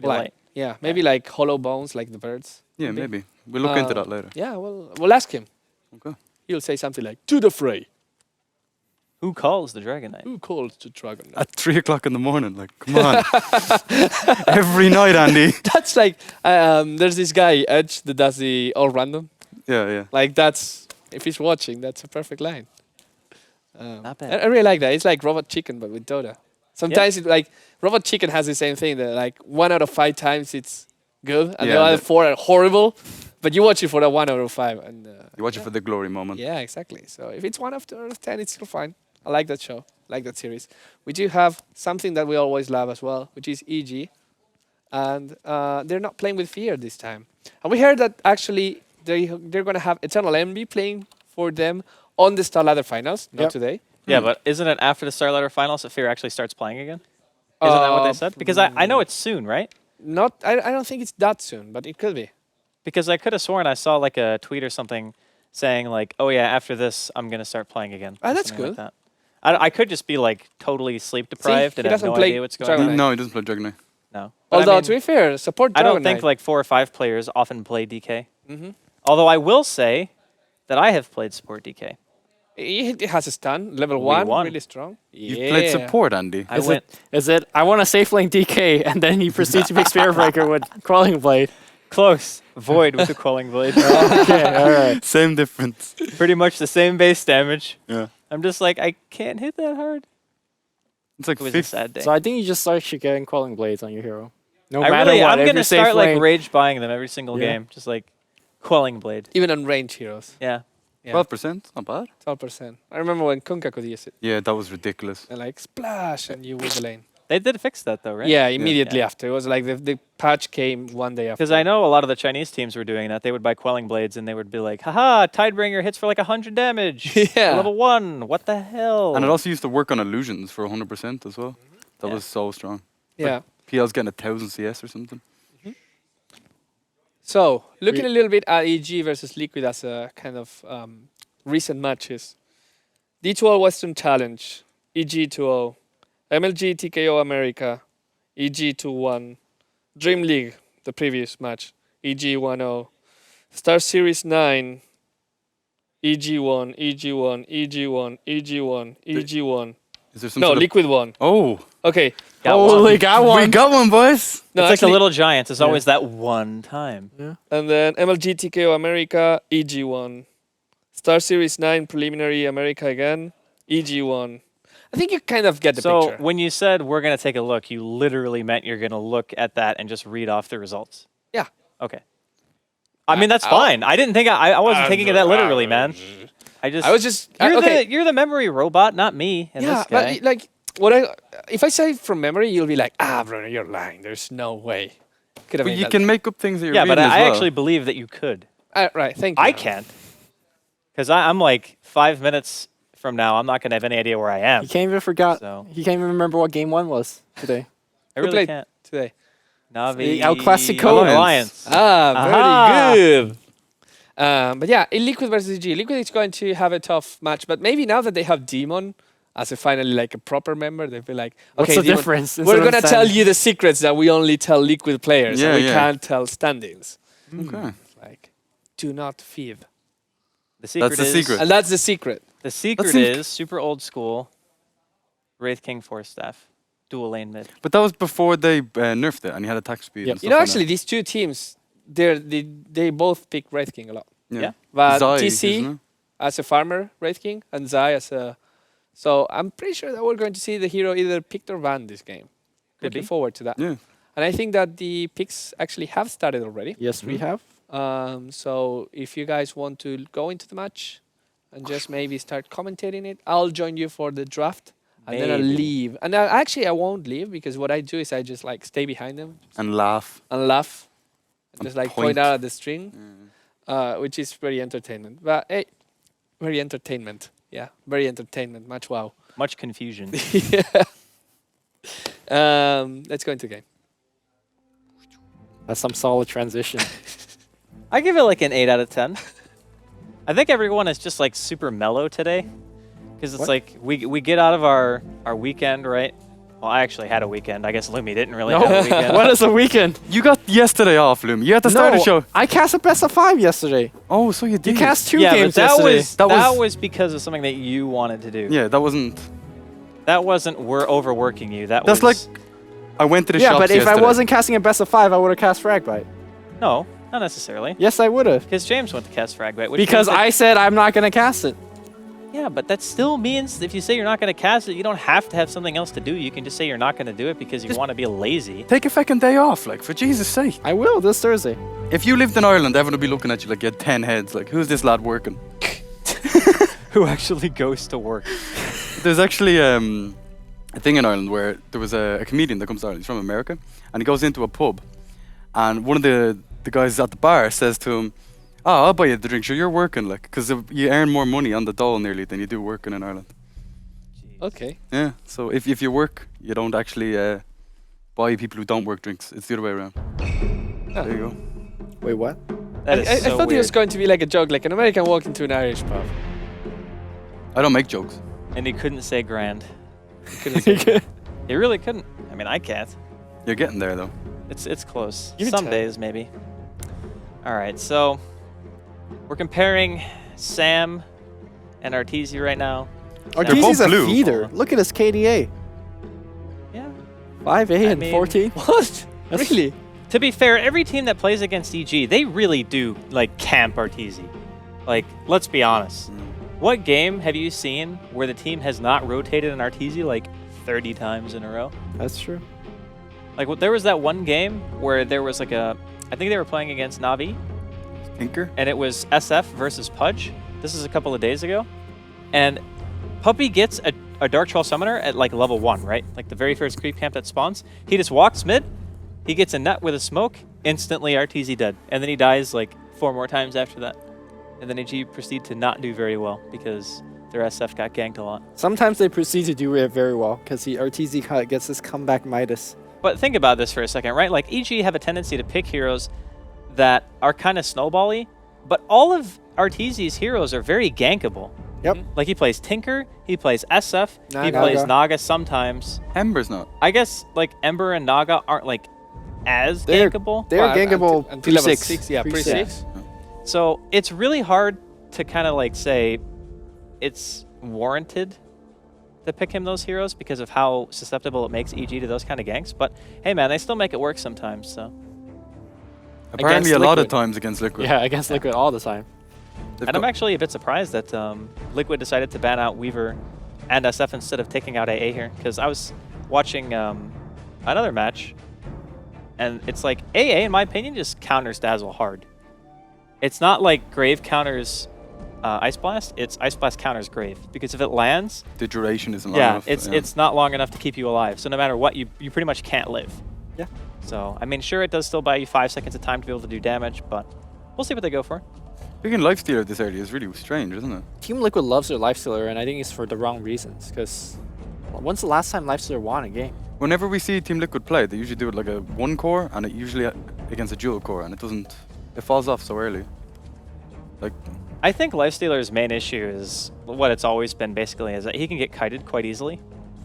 Speaker 2: light.
Speaker 1: Yeah, maybe like hollow bones, like the birds.
Speaker 3: Yeah, maybe. We'll look into
Speaker 1: Uh,
Speaker 3: that later.
Speaker 1: Yeah, we'll ask him.
Speaker 3: Okay.
Speaker 1: He'll say something like, "To the fray."
Speaker 2: Who calls the Dragon Knight?
Speaker 1: Who calls to dragon? Knight?"
Speaker 3: At 3 o'clock in the morning, like, come on. Every night, Andy.
Speaker 1: That's like there's this guy Edge that does the all random.
Speaker 3: Yeah.
Speaker 1: Like that's if he's watching, that's a perfect line.
Speaker 2: Not bad.
Speaker 1: I really like that. It's like Robot Chicken, but with Dota. Sometimes it like Robot Chicken has the same thing. That like 1 out of 5 times it's good, and
Speaker 3: Yeah,
Speaker 1: the other
Speaker 3: the-
Speaker 1: 4 are horrible. But you watch it for the 1 out of 5, and
Speaker 3: You watch it for the glory moment.
Speaker 1: yeah, exactly. So if it's 1 out of 10, it's still fine. I like that show, like that series. We do have something that we always love as well, which is EG, and they're not playing with fear this time. And we heard that actually they're going to have Eternal Envy playing for them on the Star Ladder Finals, not
Speaker 4: Yep.
Speaker 1: today.
Speaker 2: Yeah, but isn't it after the Star Ladder Finals that Fear actually starts playing again? Isn't that what they said? Because I know it's soon, right?
Speaker 1: Not, I don't think it's that soon, but it could be.
Speaker 2: Because I could have sworn I saw like a tweet or something saying like, "Oh yeah, after this, I'm gonna start playing again."
Speaker 1: Ah,
Speaker 2: or
Speaker 1: that's
Speaker 2: something like
Speaker 1: good.
Speaker 2: that. I could just be like totally sleep deprived
Speaker 1: he
Speaker 2: and have
Speaker 1: doesn't
Speaker 2: no
Speaker 1: play
Speaker 2: idea what's going
Speaker 1: Dragon
Speaker 2: on.
Speaker 1: Knight.
Speaker 3: No, he doesn't play Dragon Knight.
Speaker 2: No. But
Speaker 1: Although,
Speaker 2: I mean,
Speaker 1: to be fair, support
Speaker 2: I
Speaker 1: Dragon
Speaker 2: don't think
Speaker 1: Knight.
Speaker 2: like 4 or 5 players often play DK.
Speaker 1: Mhm.
Speaker 2: Although I will say that I have played support DK.
Speaker 1: It has a stun, level
Speaker 2: We
Speaker 1: 1,
Speaker 2: won.
Speaker 1: really strong.
Speaker 3: You've played support, Andy.
Speaker 2: I
Speaker 4: Is
Speaker 2: went
Speaker 4: I want to safe lane DK, and then he proceeds to pick Spirit Breaker with Crawling Blade.
Speaker 2: close. Void with the Quelling Blade.
Speaker 4: Okay, all right.
Speaker 3: Same difference.
Speaker 2: Pretty much the same base damage.
Speaker 3: Yeah.
Speaker 2: I'm just like, I can't hit that hard.
Speaker 3: It's like
Speaker 2: It was a
Speaker 3: 50.
Speaker 2: sad day.
Speaker 4: So I think you just start getting Quelling Blades on your hero. No
Speaker 2: I
Speaker 4: matter
Speaker 2: really,
Speaker 4: what,
Speaker 2: I'm
Speaker 4: if
Speaker 2: gonna
Speaker 4: you're safe
Speaker 2: start like
Speaker 4: lane,
Speaker 2: rage buying them every single
Speaker 4: Yeah.
Speaker 2: game, just like Quelling Blade.
Speaker 1: Even on range heroes,
Speaker 2: Yeah.
Speaker 1: yeah.
Speaker 3: 12%, not bad.
Speaker 1: 12%. I remember when Kunka could use it.
Speaker 3: Yeah, that was ridiculous.
Speaker 1: And like, splash, and you win the lane.
Speaker 2: They did fix that though, right?
Speaker 1: Yeah, immediately
Speaker 2: Yeah.
Speaker 1: after. It was like the patch came one day after.
Speaker 2: Because I know a lot of the Chinese teams were doing that. They would buy Quelling Blades and they would be like, haha, Tidebringer hits for like 100 damage.
Speaker 1: Yeah.
Speaker 2: Level 1. What the hell?
Speaker 3: And it also used to work on illusions for 100% as well. That
Speaker 2: Yeah.
Speaker 3: was so strong.
Speaker 1: Yeah.
Speaker 3: PL's getting 1,000 CS or something.
Speaker 1: So, looking a little bit at EG versus Liquid as a kind of recent matches. D2O Western Challenge, EG 2-0. MLG TKO America, EG 2-1. DreamLeague, the previous match, EG 1-0. Star Series 9, EG 1, EG 1, EG 1, EG 1, EG 1.
Speaker 3: Is there some
Speaker 1: No,
Speaker 3: sort of...
Speaker 1: Liquid 1.
Speaker 3: Oh,
Speaker 1: Okay.
Speaker 2: Got
Speaker 4: Holy,
Speaker 2: one.
Speaker 4: got one.
Speaker 3: we got one, boys.
Speaker 1: No,
Speaker 2: It's like the
Speaker 1: actually-
Speaker 2: Little Giants. It's always that one time.
Speaker 1: And then MLG TKO America, EG1. Star Series 9 Preliminary America again, EG1. I think you kind of get the
Speaker 2: So
Speaker 1: picture.
Speaker 2: when you said we're going to take a look, you literally meant you're going to look at that and just read off the results.
Speaker 1: Yeah.
Speaker 2: Okay. I mean, that's fine. I didn't think I wasn't taking it that literally, man. I just
Speaker 1: I was just
Speaker 2: you're you're the memory robot, not me. And
Speaker 1: yeah,
Speaker 2: this guy.
Speaker 1: but like what if I say from memory, you'll be like, bro, you're lying. There's no way. Could have
Speaker 3: But
Speaker 1: made
Speaker 3: you
Speaker 1: that.
Speaker 3: can make up things that you're
Speaker 2: yeah, but
Speaker 3: reading as
Speaker 2: I
Speaker 3: well.
Speaker 2: actually believe that you could.
Speaker 1: Right, thank you.
Speaker 2: I can't. Because I'm like 5 minutes from now, I'm not going to have any idea where I am.
Speaker 4: He can't even forgot.
Speaker 2: So
Speaker 4: He can't even remember what game 1 was today.
Speaker 2: I
Speaker 1: Who
Speaker 2: really
Speaker 1: played
Speaker 2: can't.
Speaker 1: today?
Speaker 2: Navi
Speaker 4: El Clasico.
Speaker 2: Alliance.
Speaker 1: Very
Speaker 2: Aha.
Speaker 1: good. But yeah, in Liquid versus EG, Liquid is going to have a tough match. But maybe now that they have Demon as a finally like a proper member, they'll be like,
Speaker 4: What's
Speaker 1: okay,
Speaker 4: the
Speaker 1: Demon,
Speaker 4: difference?
Speaker 1: we're
Speaker 4: Instead of
Speaker 1: gonna tell
Speaker 4: standing-
Speaker 1: you the secrets that we only tell Liquid players, and
Speaker 3: Yeah,
Speaker 1: we
Speaker 3: yeah.
Speaker 1: can't tell standings.
Speaker 3: Okay.
Speaker 1: Like, do not feed.
Speaker 2: The secret
Speaker 3: the
Speaker 2: is
Speaker 3: secret.
Speaker 1: And that's the secret.
Speaker 2: The secret
Speaker 3: think-
Speaker 2: is super old school. Wraith King Force Staff, dual lane mid.
Speaker 3: But that was before they nerfed it and you had attack speed.
Speaker 4: Yep.
Speaker 3: And
Speaker 1: You
Speaker 3: stuff
Speaker 1: know,
Speaker 3: like
Speaker 1: actually, these two teams, they both pick Wraith King a lot.
Speaker 3: that.
Speaker 2: yeah.
Speaker 1: But
Speaker 3: Zai,
Speaker 1: TC
Speaker 3: isn't it?
Speaker 1: as a farmer Wraith King, and Zai as a. So I'm pretty sure that we're going to see the hero either picked or banned this game.
Speaker 2: Could
Speaker 1: Looking
Speaker 2: be.
Speaker 1: forward to that.
Speaker 3: Yeah.
Speaker 1: And I think that the picks actually have started already.
Speaker 4: Yes, we have.
Speaker 1: So if you guys want to go into the match and just maybe start commentating it, I'll join you for the draft. And then I'll
Speaker 2: Maybe.
Speaker 1: leave. And actually, I won't leave because what I do is I just like stay behind them
Speaker 3: And laugh.
Speaker 1: and laugh. And
Speaker 3: And
Speaker 1: just like
Speaker 3: point.
Speaker 1: point out at the string, which is very entertainment. But hey, very entertainment. Yeah, very entertainment. Much wow.
Speaker 2: Much confusion.
Speaker 1: Yeah. Let's go into the game.
Speaker 4: That's some solid transition.
Speaker 2: I give it like an 8 out of 10. I think everyone is just like super mellow today. Because it's
Speaker 4: What?
Speaker 2: like we get out of our weekend, right? Well, I actually had a weekend. I guess Lumi didn't really
Speaker 4: No.
Speaker 2: have a weekend.
Speaker 4: What is a weekend?
Speaker 3: You got yesterday off, Loom. You had to start
Speaker 4: No,
Speaker 3: the show.
Speaker 4: I cast a best of 5 yesterday.
Speaker 3: Oh, so you did.
Speaker 4: You cast 2
Speaker 2: yeah,
Speaker 4: games
Speaker 2: but that
Speaker 4: yesterday.
Speaker 2: was
Speaker 3: That
Speaker 2: that
Speaker 3: was-
Speaker 2: was because of something that you wanted to do.
Speaker 3: Yeah, that wasn't.
Speaker 2: That wasn't we're overworking you.
Speaker 3: That's
Speaker 2: was
Speaker 3: like. I went to the
Speaker 4: Yeah,
Speaker 3: shops
Speaker 4: but if I
Speaker 3: yesterday.
Speaker 4: wasn't casting a best of 5, I would have cast Fragbite.
Speaker 2: no, not necessarily.
Speaker 4: Yes, I would have.
Speaker 2: Because James went to cast Fragmate.
Speaker 4: Because I said I'm not going to cast it.
Speaker 2: Yeah, but that still means if you say you're not going to cast it, you don't have to have something else to do. You can just say you're not going to do it because you want to be lazy.
Speaker 3: Take a fucking day off, like, for Jesus' sake.
Speaker 4: I will this Thursday.
Speaker 3: If you lived in Ireland, everyone would be looking at you like you had 10 heads. Like, who's this lad working?
Speaker 2: Who actually goes to work?
Speaker 3: There's actually a thing in Ireland where there was a comedian that comes to Ireland. He's from America, and he goes into a pub, and one of the guys at the bar says to him, "Oh, I'll buy you the drink. Sure, you're working, like, because you earn more money on the dole nearly than you do working in Ireland."
Speaker 1: Okay.
Speaker 3: Yeah. So if you work, you don't actually buy people who don't work drinks. It's the other way around.
Speaker 1: Oh.
Speaker 3: There you go.
Speaker 4: Wait, what?
Speaker 2: That is
Speaker 1: I
Speaker 2: so
Speaker 1: thought
Speaker 2: weird.
Speaker 1: it was going to be like a joke, like an American walk into an Irish pub.
Speaker 3: I don't make jokes.
Speaker 2: And he couldn't say grand.
Speaker 1: Couldn't say.
Speaker 2: He really couldn't. I mean, I can't.
Speaker 3: You're getting there though.
Speaker 2: It's close.
Speaker 1: Give it
Speaker 2: Some
Speaker 1: time.
Speaker 2: days, maybe. All right, so we're comparing Sam and Arteezy right now.
Speaker 4: Arteezy's
Speaker 3: both
Speaker 4: a
Speaker 3: blue.
Speaker 4: feeder. Look at his KDA.
Speaker 2: Yeah.
Speaker 4: 5A
Speaker 2: I
Speaker 4: and
Speaker 2: mean-
Speaker 4: 14.
Speaker 1: What?
Speaker 4: That's-
Speaker 1: Really?
Speaker 2: To be fair, every team that plays against EG, they really do, like, camp Arteezy. Like, let's be honest. What game have you seen where the team has not rotated an Arteezy, like, 30 times in a row?
Speaker 4: That's true.
Speaker 2: Like, there was that one game where there was, like, I think they were playing against Navi,
Speaker 3: Tinker.
Speaker 2: and it was SF versus Pudge. This is a couple of days ago. And Puppy gets a Dark Troll Summoner at, like, level 1, right? Like, the very first creep camp that spawns. He just walks mid, he gets a nut with a smoke, instantly Arteezy dead. And then he dies, like, 4 more times after that. And then AG proceed to not do very well because their SF got ganked a lot.
Speaker 4: Sometimes they proceed to do it very well because Arteezy kind of gets this comeback Midas.
Speaker 2: But think about this for a second, right? Like, EG have a tendency to pick heroes that are kind of snowbally, but all of Arteezy's heroes are very gankable.
Speaker 4: Yep.
Speaker 2: Like, he plays Tinker, he plays SF, he
Speaker 4: Naga.
Speaker 2: plays Naga sometimes.
Speaker 3: Ember's not.
Speaker 2: I guess, like, Ember and Naga aren't, like, as
Speaker 4: They're-
Speaker 2: gankable.
Speaker 4: They're
Speaker 1: Well,
Speaker 4: gankable
Speaker 1: until level
Speaker 4: pre-6.
Speaker 1: 6. Yeah,
Speaker 4: Pre-6.
Speaker 1: pre-6.
Speaker 2: So it's really hard to kind of, like, say it's warranted to pick him those heroes because of how susceptible it makes EG to those kind of ganks. But, hey, man, they still make it work sometimes, so.
Speaker 3: Apparently,
Speaker 4: Against
Speaker 3: a lot of
Speaker 4: Liquid.
Speaker 3: times against Liquid.
Speaker 4: Yeah, against Liquid all the time.
Speaker 3: They've
Speaker 2: And I'm
Speaker 3: got-
Speaker 2: actually a bit surprised that Liquid decided to ban out Weaver and SF instead of taking out AA here, because I was watching another match, and it's like AA, in my opinion, just counters Dazzle hard. It's not like Grave counters Ice Blast, it's Ice Blast counters Grave, because if it lands,
Speaker 3: the duration isn't long
Speaker 2: yeah,
Speaker 3: enough.
Speaker 2: it's not long enough to keep you alive. So no matter what, you pretty much can't live.
Speaker 4: Yeah.
Speaker 2: So, I mean, sure, it does still buy you 5 seconds of time to be able to do damage, but we'll see what they go for.
Speaker 3: Picking Lifestealer this early is really strange, isn't it?
Speaker 4: Team Liquid loves their Lifestealer, and I think it's for the wrong reasons. Because when's the last time Lifestealer won a game?
Speaker 3: Whenever we see Team Liquid play, they usually do it like a 1 core, and it usually against a dual core, and it falls off so early. Like,
Speaker 2: I think Lifestealer's main issue is what it's always been, basically, is that he can get kited quite easily.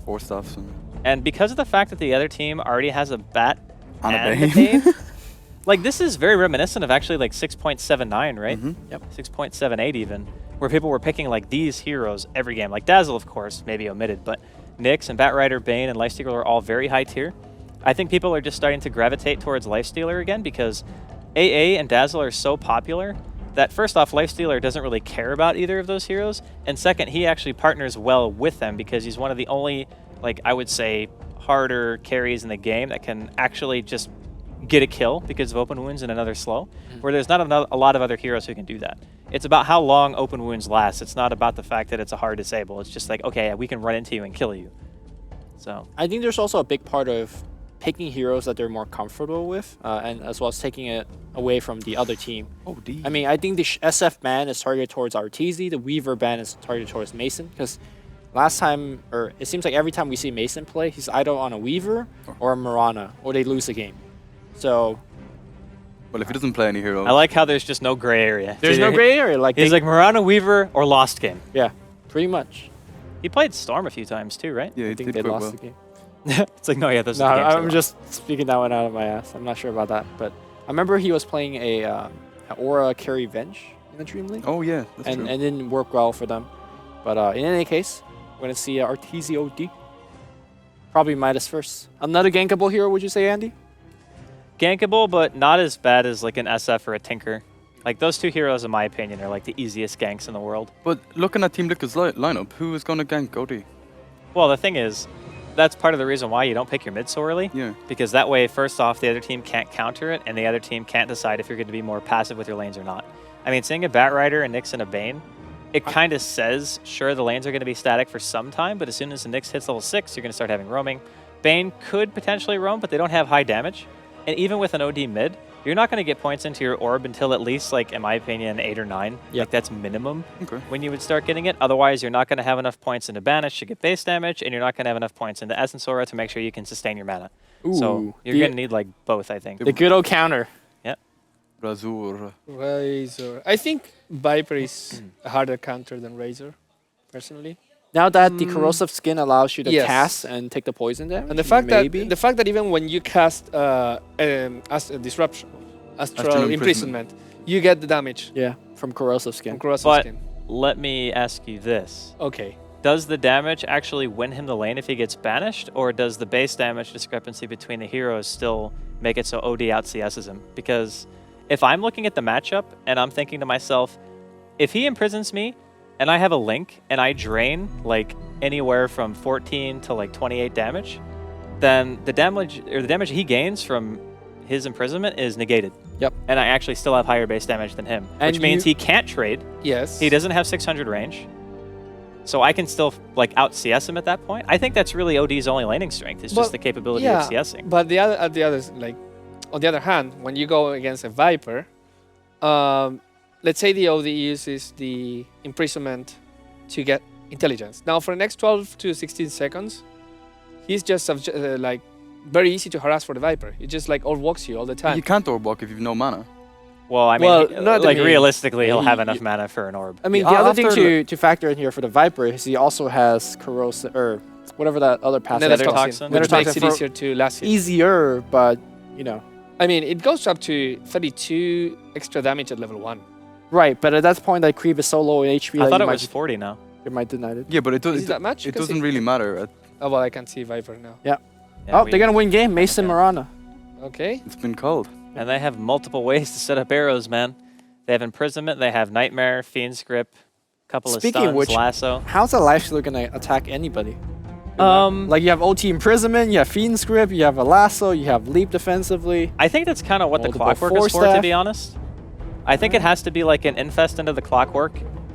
Speaker 3: 4 stuffs
Speaker 2: And because of the fact that the other team already has a bat
Speaker 3: and a
Speaker 2: and a
Speaker 3: Bane.
Speaker 2: Bane, like, this is very reminiscent of actually, like, 6.79, right?
Speaker 3: Mhm.
Speaker 2: Yep, 6.78 even, where people were picking, like, these heroes every game. Like, Dazzle, of course, maybe omitted, but Nyx and Batrider, Bane, and Lifestealer are all very high tier. I think people are just starting to gravitate towards Lifestealer again because AA and Dazzle are so popular that, first off, Lifestealer doesn't really care about either of those heroes, and second, he actually partners well with them because he's one of the only, like, I would say, harder carries in the game that can actually just get a kill because of open wounds and another slow, where there's not a lot of other heroes who can do that. It's about how long open wounds last. It's not about the fact that it's a hard disable. It's just like, okay, we can run into you and kill you. So
Speaker 4: I think there's also a big part of picking heroes that they're more comfortable with, and as well as taking it away from the other team.
Speaker 3: Oh, D.
Speaker 4: I mean, I think the SF ban is targeted towards Arteezy, the Weaver ban is targeted towards Mason, because last time, or it seems like every time we see Mason play, he's either on a Weaver or a Mirana, or they lose a game. So
Speaker 3: Well, if he doesn't play any heroes,
Speaker 2: I like how there's just no gray area.
Speaker 4: there's no gray area. Like
Speaker 2: He's
Speaker 4: they-
Speaker 2: like Mirana, Weaver, or Lost Game.
Speaker 4: yeah, pretty much.
Speaker 2: He played Storm a few times too, right?
Speaker 3: yeah, he
Speaker 4: I think
Speaker 3: did
Speaker 4: they
Speaker 3: quite
Speaker 4: lost
Speaker 3: well.
Speaker 4: the game.
Speaker 2: It's like, no, yeah, those
Speaker 4: No,
Speaker 2: are the games they
Speaker 4: I'm
Speaker 2: lost.
Speaker 4: just speaking that one out of my ass. I'm not sure about that, but I remember he was playing a Aura carry Venge in the DreamLeague,
Speaker 3: Oh yeah, that's
Speaker 4: and
Speaker 3: true.
Speaker 4: it didn't work well for them. But in any case, we're gonna see Arteezy OD. Probably Midas first. Another gankable hero, would you say, Andy?
Speaker 2: Gankable, but not as bad as like an SF or a Tinker. Like, those two heroes, in my opinion, are like the easiest ganks in the world.
Speaker 3: But looking at Team Liquid's lineup, who is going to gank OD?
Speaker 2: Well, the thing is, that's part of the reason why you don't pick your mid so early.
Speaker 3: Yeah.
Speaker 2: Because that way, first off, the other team can't counter it, and the other team can't decide if you're going to be more passive with your lanes or not. I mean, seeing a Batrider and Nyx and a Bane, it kind of says, sure, the lanes are going to be static for some time, but as soon as the Nyx hits level 6, you're going to start having roaming. Bane could potentially roam, but they don't have high damage. And even with an OD mid, you're not going to get points into your orb until at least, like, in my opinion, 8 or 9.
Speaker 4: Yep.
Speaker 2: Like, that's minimum
Speaker 3: Okay.
Speaker 2: when you would start getting it. Otherwise, you're not going to have enough points into Banish to get base damage, and you're not going to have enough points into Essence Aura to make sure you can sustain your mana. So
Speaker 4: Ooh,
Speaker 2: you're going to need, like, both, I think.
Speaker 4: the good old counter.
Speaker 3: Razor.
Speaker 1: Razor. I think Viper is a harder counter than Razor, personally.
Speaker 4: Now that the corrosive skin allows you to
Speaker 1: Yes.
Speaker 4: cast and take the poison damage,
Speaker 1: And the fact
Speaker 4: maybe?
Speaker 1: that even when you cast as a disruption, astral imprisonment, you get the damage
Speaker 4: yeah, from corrosive skin.
Speaker 1: from corrosive
Speaker 2: But
Speaker 1: skin.
Speaker 2: let me ask you this.
Speaker 1: Okay.
Speaker 2: Does the damage actually win him the lane if he gets banished, or does the base damage discrepancy between the heroes still make it so OD out CSs him? Because if I'm looking at the matchup and I'm thinking to myself, if he imprisons me and I have a link and I drain like anywhere from 14 to like 28 damage, then the damage he gains from his imprisonment is negated.
Speaker 4: Yep.
Speaker 2: And I actually still have higher base damage than him,
Speaker 4: And
Speaker 2: which means
Speaker 4: you-
Speaker 2: he can't trade.
Speaker 1: Yes.
Speaker 2: He doesn't have 600 range. So I can still like out CS him at that point. I think that's really OD's only laning strength. It's
Speaker 1: But-
Speaker 2: just the capability
Speaker 1: yeah,
Speaker 2: of CSing.
Speaker 1: But on the other hand, when you go against a Viper, let's say the OD uses the imprisonment to get intelligence. Now, for the next 12 to 16 seconds, he's just like very easy to harass for the Viper. He just like all walks you all the time.
Speaker 3: You can't orb walk if you've no mana.
Speaker 2: Well, I mean,
Speaker 1: Well, not
Speaker 2: like
Speaker 1: I mean,
Speaker 2: realistically, he'll have
Speaker 4: he-
Speaker 2: enough mana for an orb.
Speaker 4: I mean,
Speaker 3: Yeah,
Speaker 4: the other thing
Speaker 3: after
Speaker 4: to factor in here for the Viper is he also has corrosive, or whatever that other passive
Speaker 1: Nether
Speaker 4: is.
Speaker 2: Toxin.
Speaker 1: which
Speaker 4: Nether
Speaker 1: makes
Speaker 4: Toxin
Speaker 1: it
Speaker 4: for-
Speaker 1: easier to last hit.
Speaker 4: Easier, but, you know.
Speaker 1: I mean, it goes up to 32 extra damage at level 1.
Speaker 4: Right, but at that point, that creep is so low in HP
Speaker 2: I
Speaker 4: that
Speaker 2: thought
Speaker 4: you
Speaker 2: it
Speaker 4: might,
Speaker 2: was 40 now.
Speaker 4: you might deny it.
Speaker 3: Yeah, but it,
Speaker 1: Is it that much?
Speaker 3: it
Speaker 1: Because
Speaker 3: doesn't really matter.
Speaker 1: Oh, well, I can see Viper now.
Speaker 2: Yeah,
Speaker 4: Oh,
Speaker 2: we-
Speaker 4: they're going to win game. Mason
Speaker 2: Okay.
Speaker 4: Marana.
Speaker 1: Okay.
Speaker 3: It's been called.
Speaker 2: And they have multiple ways to set up arrows, man. They have Imprisonment, they have Nightmare, Fiend's Grip, couple
Speaker 4: Speaking
Speaker 2: of
Speaker 4: of
Speaker 2: stuns,
Speaker 4: which-
Speaker 2: Lasso.
Speaker 4: How's a Lifestealer going to attack anybody?
Speaker 2: Like,
Speaker 4: Like, you have OT Imprisonment, you have Fiend's Grip, you have a Lasso, you have Leap defensively.
Speaker 2: I think that's kind of what the
Speaker 4: Multiple
Speaker 2: Clockwork is
Speaker 4: Force
Speaker 2: for, to
Speaker 4: Staff.
Speaker 2: be honest. I think it has to be like an infest into the Clockwork.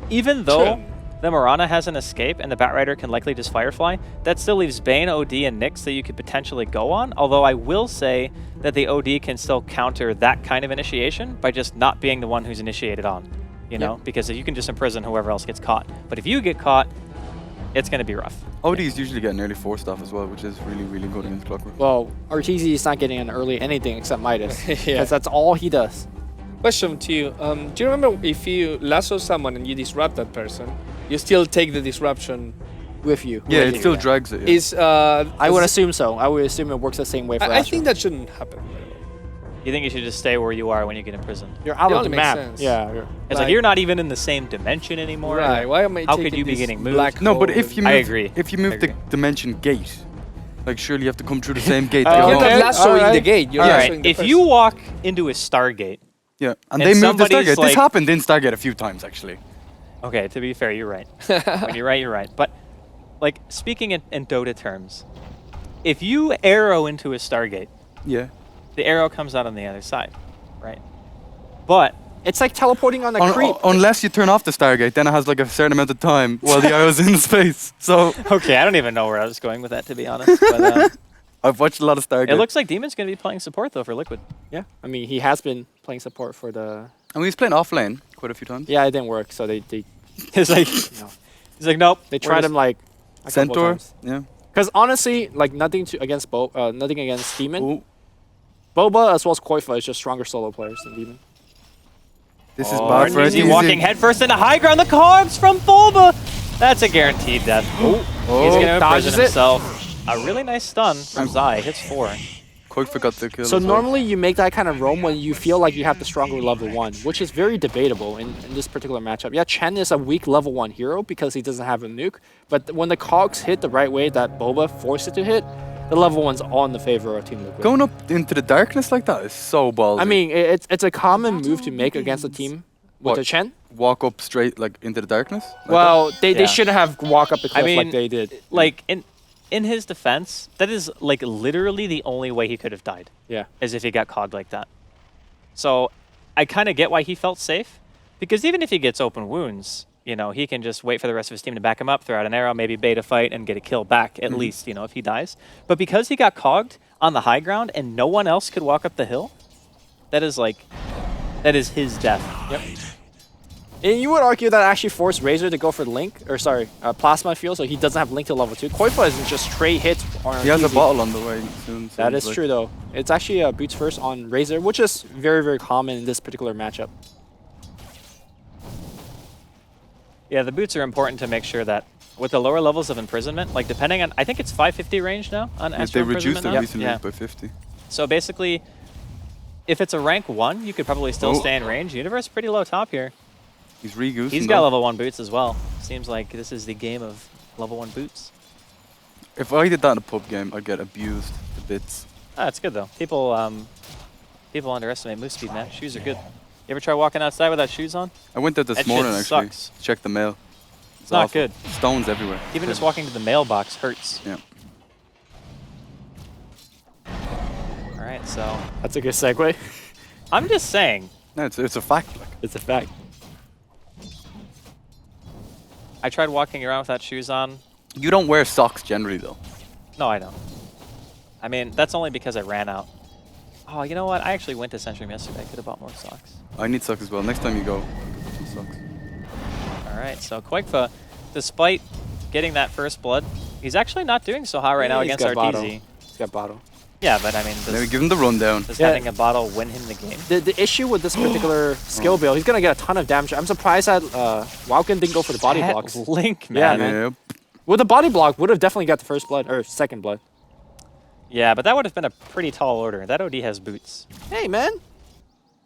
Speaker 2: Even though
Speaker 1: True.
Speaker 2: the Mirana has an escape and the Batrider can likely just Firefly, that still leaves Bane, OD, and Nyx that you could potentially go on. Although I will say that the OD can still counter that kind of initiation by just not being the one who's initiated on. You know, because you can just imprison whoever else gets caught. But if you get caught, it's going to be rough.
Speaker 3: ODs usually get an early 4 stuff as well, which is really, really good against Clockwork.
Speaker 4: Well, RTZ is not getting an early anything except Midas. Because
Speaker 1: Yeah.
Speaker 4: that's all he does.
Speaker 1: Question to you. Do you remember if you lasso someone and you disrupt that person, you still take the disruption?
Speaker 4: With you.
Speaker 3: Yeah,
Speaker 4: With
Speaker 3: it
Speaker 4: you,
Speaker 3: still drags it. Yeah.
Speaker 1: Is
Speaker 4: I would assume so. I would assume it works the same way for
Speaker 1: I
Speaker 4: Astro.
Speaker 1: think that shouldn't happen.
Speaker 2: You think you should just stay where you are when you get imprisoned?
Speaker 4: You're out
Speaker 1: It
Speaker 4: of the
Speaker 1: only makes
Speaker 4: map.
Speaker 1: sense.
Speaker 4: Yeah.
Speaker 2: It's like,
Speaker 1: Like-
Speaker 2: you're not even in the same dimension anymore.
Speaker 1: Right. Why am I
Speaker 2: How
Speaker 1: taking
Speaker 2: could you be
Speaker 1: this
Speaker 2: getting moved?
Speaker 1: black
Speaker 3: No, but
Speaker 1: hole
Speaker 3: if you
Speaker 2: I
Speaker 3: move,
Speaker 2: agree.
Speaker 3: if you move
Speaker 2: I
Speaker 3: the
Speaker 2: agree.
Speaker 3: dimension gate, like surely you have to come through the same gate.
Speaker 4: Oh,
Speaker 3: to
Speaker 1: You're
Speaker 3: get
Speaker 1: not
Speaker 4: okay.
Speaker 3: home.
Speaker 1: lassoing
Speaker 4: alright.
Speaker 1: the gate. You're
Speaker 2: All
Speaker 1: lassoing
Speaker 2: right,
Speaker 1: the
Speaker 2: if
Speaker 1: person.
Speaker 2: you walk into a Stargate,
Speaker 3: Yeah, and
Speaker 2: And
Speaker 3: they moved the
Speaker 2: somebody's
Speaker 3: Stargate.
Speaker 2: like-
Speaker 3: This happened in Stargate a few times actually.
Speaker 2: okay, to be fair, you're right. When you're right, you're right. But, like, speaking in Dota terms, if you arrow into a Stargate,
Speaker 3: Yeah.
Speaker 2: the arrow comes out on the other side, right? But
Speaker 4: It's like teleporting on a creep.
Speaker 3: Unless you turn off the Stargate, then it has like a certain amount of time while the arrow's in space. So
Speaker 2: okay, I don't even know where I was going with that, to be honest. But,
Speaker 3: I've watched a lot of Stargate.
Speaker 2: it looks like Demon's going to be playing support though for Liquid.
Speaker 4: Yeah. I mean, he has been playing support for the...
Speaker 3: and he's playing off lane quite a few times.
Speaker 4: Yeah, it didn't work. So they
Speaker 2: He's like,
Speaker 4: No.
Speaker 2: he's like, nope.
Speaker 4: they
Speaker 2: we're
Speaker 4: tried
Speaker 2: just-
Speaker 4: him like a couple
Speaker 3: Centaur.
Speaker 4: times.
Speaker 3: Yeah.
Speaker 4: Because honestly, like nothing against Demon.
Speaker 3: Oh,
Speaker 4: Boba as well as Koifa is just stronger solo players than Demon.
Speaker 3: this is
Speaker 2: Oh,
Speaker 3: bad for
Speaker 2: Easy
Speaker 3: Easy.
Speaker 2: walking headfirst into high ground. The cogs from Bulba. That's a guaranteed death.
Speaker 3: Oh,
Speaker 2: He's going to
Speaker 4: dodges
Speaker 2: imprison
Speaker 4: it.
Speaker 2: himself. A really nice stun from Zai. Hits 4.
Speaker 3: Quick forgot the kill.
Speaker 4: So
Speaker 3: as well.
Speaker 4: normally you make that kind of roam when you feel like you have the stronger level 1, which is very debatable in this particular matchup. Yeah, Chen is a weak level 1 hero because he doesn't have a nuke, but when the cogs hit the right way that Boba forced it to hit, the level 1's all in the favor of Team Liquid.
Speaker 3: Going up into the darkness like that is so ballsy.
Speaker 4: I mean, it's a common move to make against a team with
Speaker 3: What?
Speaker 4: a Chen.
Speaker 3: Walk up straight like into the darkness. Like
Speaker 4: Well, they
Speaker 2: Yeah.
Speaker 4: shouldn't have walked up the cliff
Speaker 2: mean,
Speaker 4: like they did.
Speaker 2: Like in his defense, that is like literally the only way he could have died.
Speaker 4: Yeah.
Speaker 2: Is if he got cogged like that. So I kind of get why he felt safe, because even if he gets open wounds, you know, he can just wait for the rest of his team to back him up, throw out an arrow, maybe bait a fight, and get a kill back at least, you know, if he dies. But because he got cogged on the high ground and no one else could walk up the hill, that is his death.
Speaker 4: Yep. And you would argue that actually forced Razor to go for Link, or sorry, Plasma Field, so he doesn't have Link to level 2. Koifa isn't just straight hits on
Speaker 3: He has a
Speaker 4: easy.
Speaker 3: bottle on the way soon. So
Speaker 4: That
Speaker 3: it's
Speaker 4: is
Speaker 3: like-
Speaker 4: true, though. It's actually Boots first on Razor, which is very, very common in this particular matchup.
Speaker 2: Yeah, the boots are important to make sure that with the lower levels of imprisonment, like depending on, I think it's 550 range now on
Speaker 3: They
Speaker 2: Astro
Speaker 3: reduced
Speaker 2: imprisonment
Speaker 3: it
Speaker 2: now.
Speaker 3: recently
Speaker 2: Yeah.
Speaker 3: by 50.
Speaker 2: So basically, if it's a rank 1, you could probably still
Speaker 3: Oh.
Speaker 2: stay in range. Universe pretty low top here.
Speaker 3: He's re-goosing.
Speaker 2: He's got level 1 boots as well. Seems like this is the game of level 1 boots.
Speaker 3: If I did that in a pub game, I'd get abused to bits.
Speaker 2: Ah, it's good though. People underestimate move speed, man. Shoes are good. You ever try walking outside without shoes on?
Speaker 3: I went there this
Speaker 2: That
Speaker 3: morning
Speaker 2: shit
Speaker 3: actually.
Speaker 2: sucks.
Speaker 3: To check the mail.
Speaker 2: It's not
Speaker 3: awful.
Speaker 2: good.
Speaker 3: Stones everywhere.
Speaker 2: Even just walking to the mailbox hurts.
Speaker 3: Yeah.
Speaker 2: All right, so
Speaker 4: That's a good segue.
Speaker 2: I'm just saying.
Speaker 3: No, it's a fact. Like.
Speaker 4: It's a fact.
Speaker 2: I tried walking around without shoes on.
Speaker 3: You don't wear socks generally though.
Speaker 2: No, I don't. I mean, that's only because I ran out. Oh, you know what? I actually went to Centurion yesterday. I could have bought more socks.
Speaker 3: I need socks as well. Next time you go, get some socks.
Speaker 2: All right, so Quakefa, despite getting that first blood, he's actually not doing so hot right now
Speaker 4: He's
Speaker 2: against
Speaker 4: got bottle.
Speaker 2: RTZ.
Speaker 4: He's got bottle.
Speaker 2: Yeah, but I mean,
Speaker 3: Let me
Speaker 2: does,
Speaker 3: give him the rundown.
Speaker 2: does
Speaker 4: Yeah.
Speaker 2: having a bottle win him the game?
Speaker 4: The issue with this particular skill build, he's gonna get a ton of damage. I'm surprised that Walken didn't go for the body
Speaker 2: That
Speaker 4: blocks.
Speaker 2: Link,
Speaker 4: Yeah,
Speaker 2: man.
Speaker 4: man.
Speaker 3: Yep.
Speaker 4: With the body block, would have definitely got the first blood or second blood.
Speaker 2: Yeah, but that would have been a pretty tall order. That OD has boots.
Speaker 4: Hey, man,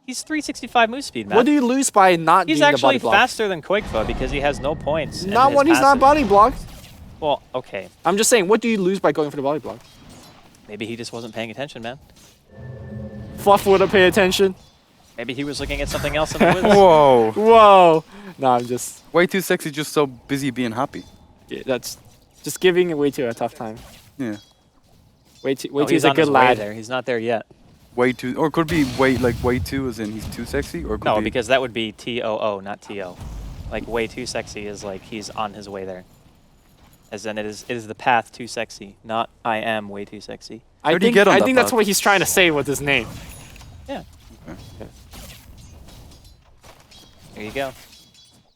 Speaker 2: He's 365 move speed, man.
Speaker 4: what do you lose by not
Speaker 2: He's
Speaker 4: doing the
Speaker 2: actually
Speaker 4: body block?
Speaker 2: faster than Quakefa because he has no points. in
Speaker 4: Not
Speaker 2: his
Speaker 4: when he's not
Speaker 2: passive.
Speaker 4: body blocked.
Speaker 2: Well, okay.
Speaker 4: I'm just saying, what do you lose by going for the body block?
Speaker 2: Maybe he just wasn't paying attention, man.
Speaker 4: Fluff would have paid attention.
Speaker 2: Maybe he was looking at something else in the woods.
Speaker 3: Whoa.
Speaker 4: Whoa. No, I'm just,
Speaker 3: Way too sexy, just so busy being happy.
Speaker 4: yeah, that's just giving it way too a tough time.
Speaker 3: Yeah.
Speaker 4: Way too
Speaker 2: Oh,
Speaker 4: is
Speaker 2: he's
Speaker 4: a
Speaker 2: on
Speaker 4: good
Speaker 2: his way
Speaker 4: lad.
Speaker 2: there. He's not there yet.
Speaker 3: Way too, or could be way too, as in he's too sexy, or could
Speaker 2: No,
Speaker 3: be,
Speaker 2: because that would be TOO, not TO. Like way too sexy is like he's on his way there. As in it is the path too sexy, not I am way too sexy.
Speaker 3: How do you get on
Speaker 4: I
Speaker 3: that
Speaker 4: think that's
Speaker 3: path?
Speaker 4: what he's trying to say with his name.
Speaker 2: Yeah.
Speaker 3: Okay.
Speaker 2: There you go.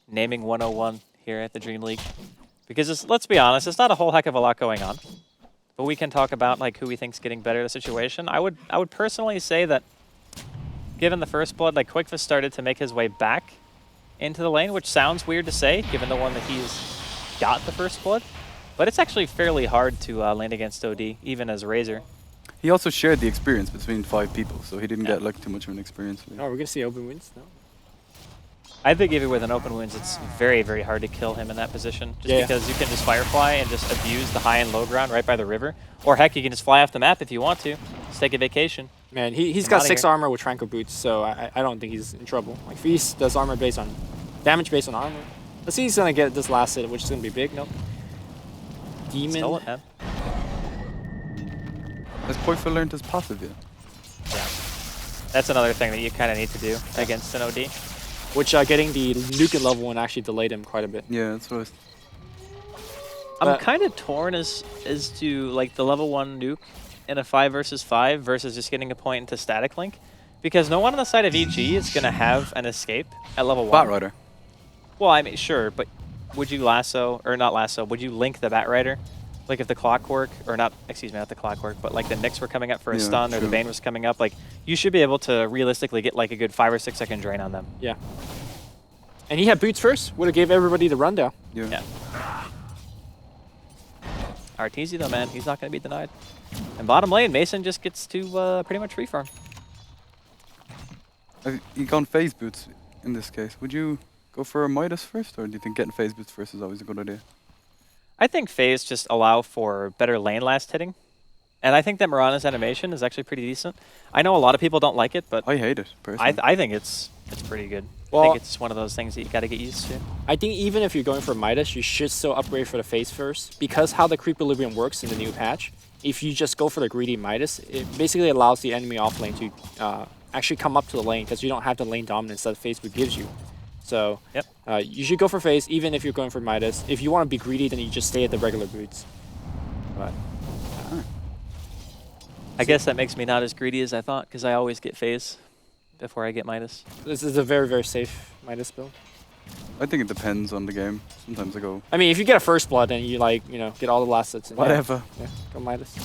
Speaker 2: Naming 101 here at the Dream League. Because let's be honest, it's not a whole heck of a lot going on. But we can talk about like who we think's getting better at the situation. I would personally say that given the first blood, like Quakefa started to make his way back into the lane, which sounds weird to say given the one that he's got the first blood. But it's actually fairly hard to land against OD, even as Razor.
Speaker 3: He also shared the experience between 5 people, so he didn't
Speaker 2: Yeah.
Speaker 3: get like too much of an experience.
Speaker 4: Oh, we're gonna see open wins? No.
Speaker 2: I think even with an open wounds, it's very, very hard to kill him in that position. Just
Speaker 4: Yeah.
Speaker 2: because you can just Firefly and just abuse the high and low ground right by the river. Or heck, you can just fly off the map if you want to. Just take a vacation.
Speaker 4: Man, he's
Speaker 2: I'm
Speaker 4: got
Speaker 2: outta
Speaker 4: 6
Speaker 2: here.
Speaker 4: armor with Tranquil Boots, so I don't think he's in trouble. Like Feast does armor based on damage based on armor. Let's see, he's gonna get this last hit, which is gonna be big. Nope. Demon.
Speaker 2: Stole it, man.
Speaker 3: Has Koifa learned his passive yet?
Speaker 2: Yeah. That's another thing that you kind of need to do against an OD.
Speaker 4: Which getting the nuke at level 1 actually delayed him quite a bit.
Speaker 3: Yeah, that's what.
Speaker 2: I'm
Speaker 4: But-
Speaker 2: kind of torn as to like the level 1 nuke in a 5 versus 5 versus just getting a point into static link. Because no one on the side of EG is going to have an escape at level 1.
Speaker 3: Bat Rider.
Speaker 2: Well, I mean, sure, but would you lasso, or not lasso, would you link the Bat Rider? Like if the Clockwork, or not, excuse me, not the Clockwork, but like the Nyx were coming up for a
Speaker 3: Yeah,
Speaker 2: stun, or the
Speaker 3: true.
Speaker 2: Bane was coming up, like you should be able to realistically get like a good 5 or 6 second drain on them.
Speaker 4: Yeah. And he had boots first. Would have gave everybody the rundown.
Speaker 3: Yeah.
Speaker 2: Yeah. RTZ though, man, he's not going to be denied. And bottom lane, Mason just gets to pretty much free farm.
Speaker 3: Have you gone phase boots in this case? Would you go for a Midas first, or do you think getting phase boots first is always a good idea?
Speaker 2: I think phase just allow for better lane last hitting. And I think that Mirana's animation is actually pretty decent. I know a lot of people don't like it, but
Speaker 3: I hate it personally.
Speaker 2: I think it's pretty good. I
Speaker 4: Well-
Speaker 2: think it's one of those things that you got to get used to.
Speaker 4: I think even if you're going for Midas, you should still upgrade for the phase first, because how the creep equilibrium works in the new patch. If you just go for the greedy Midas, it basically allows the enemy off lane to actually come up to the lane, because you don't have the lane dominance that phase boot gives you. So
Speaker 2: Yep.
Speaker 4: you should go for phase, even if you're going for Midas. If you want to be greedy, then you just stay at the regular boots. But
Speaker 2: I guess that makes me not as greedy as I thought, because I always get phase before I get Midas.
Speaker 4: this is a very, very safe Midas build.
Speaker 3: I think it depends on the game. Sometimes I go,
Speaker 4: I mean, if you get a first blood and you get all the last hits, and
Speaker 3: whatever.
Speaker 4: yeah, go Midas.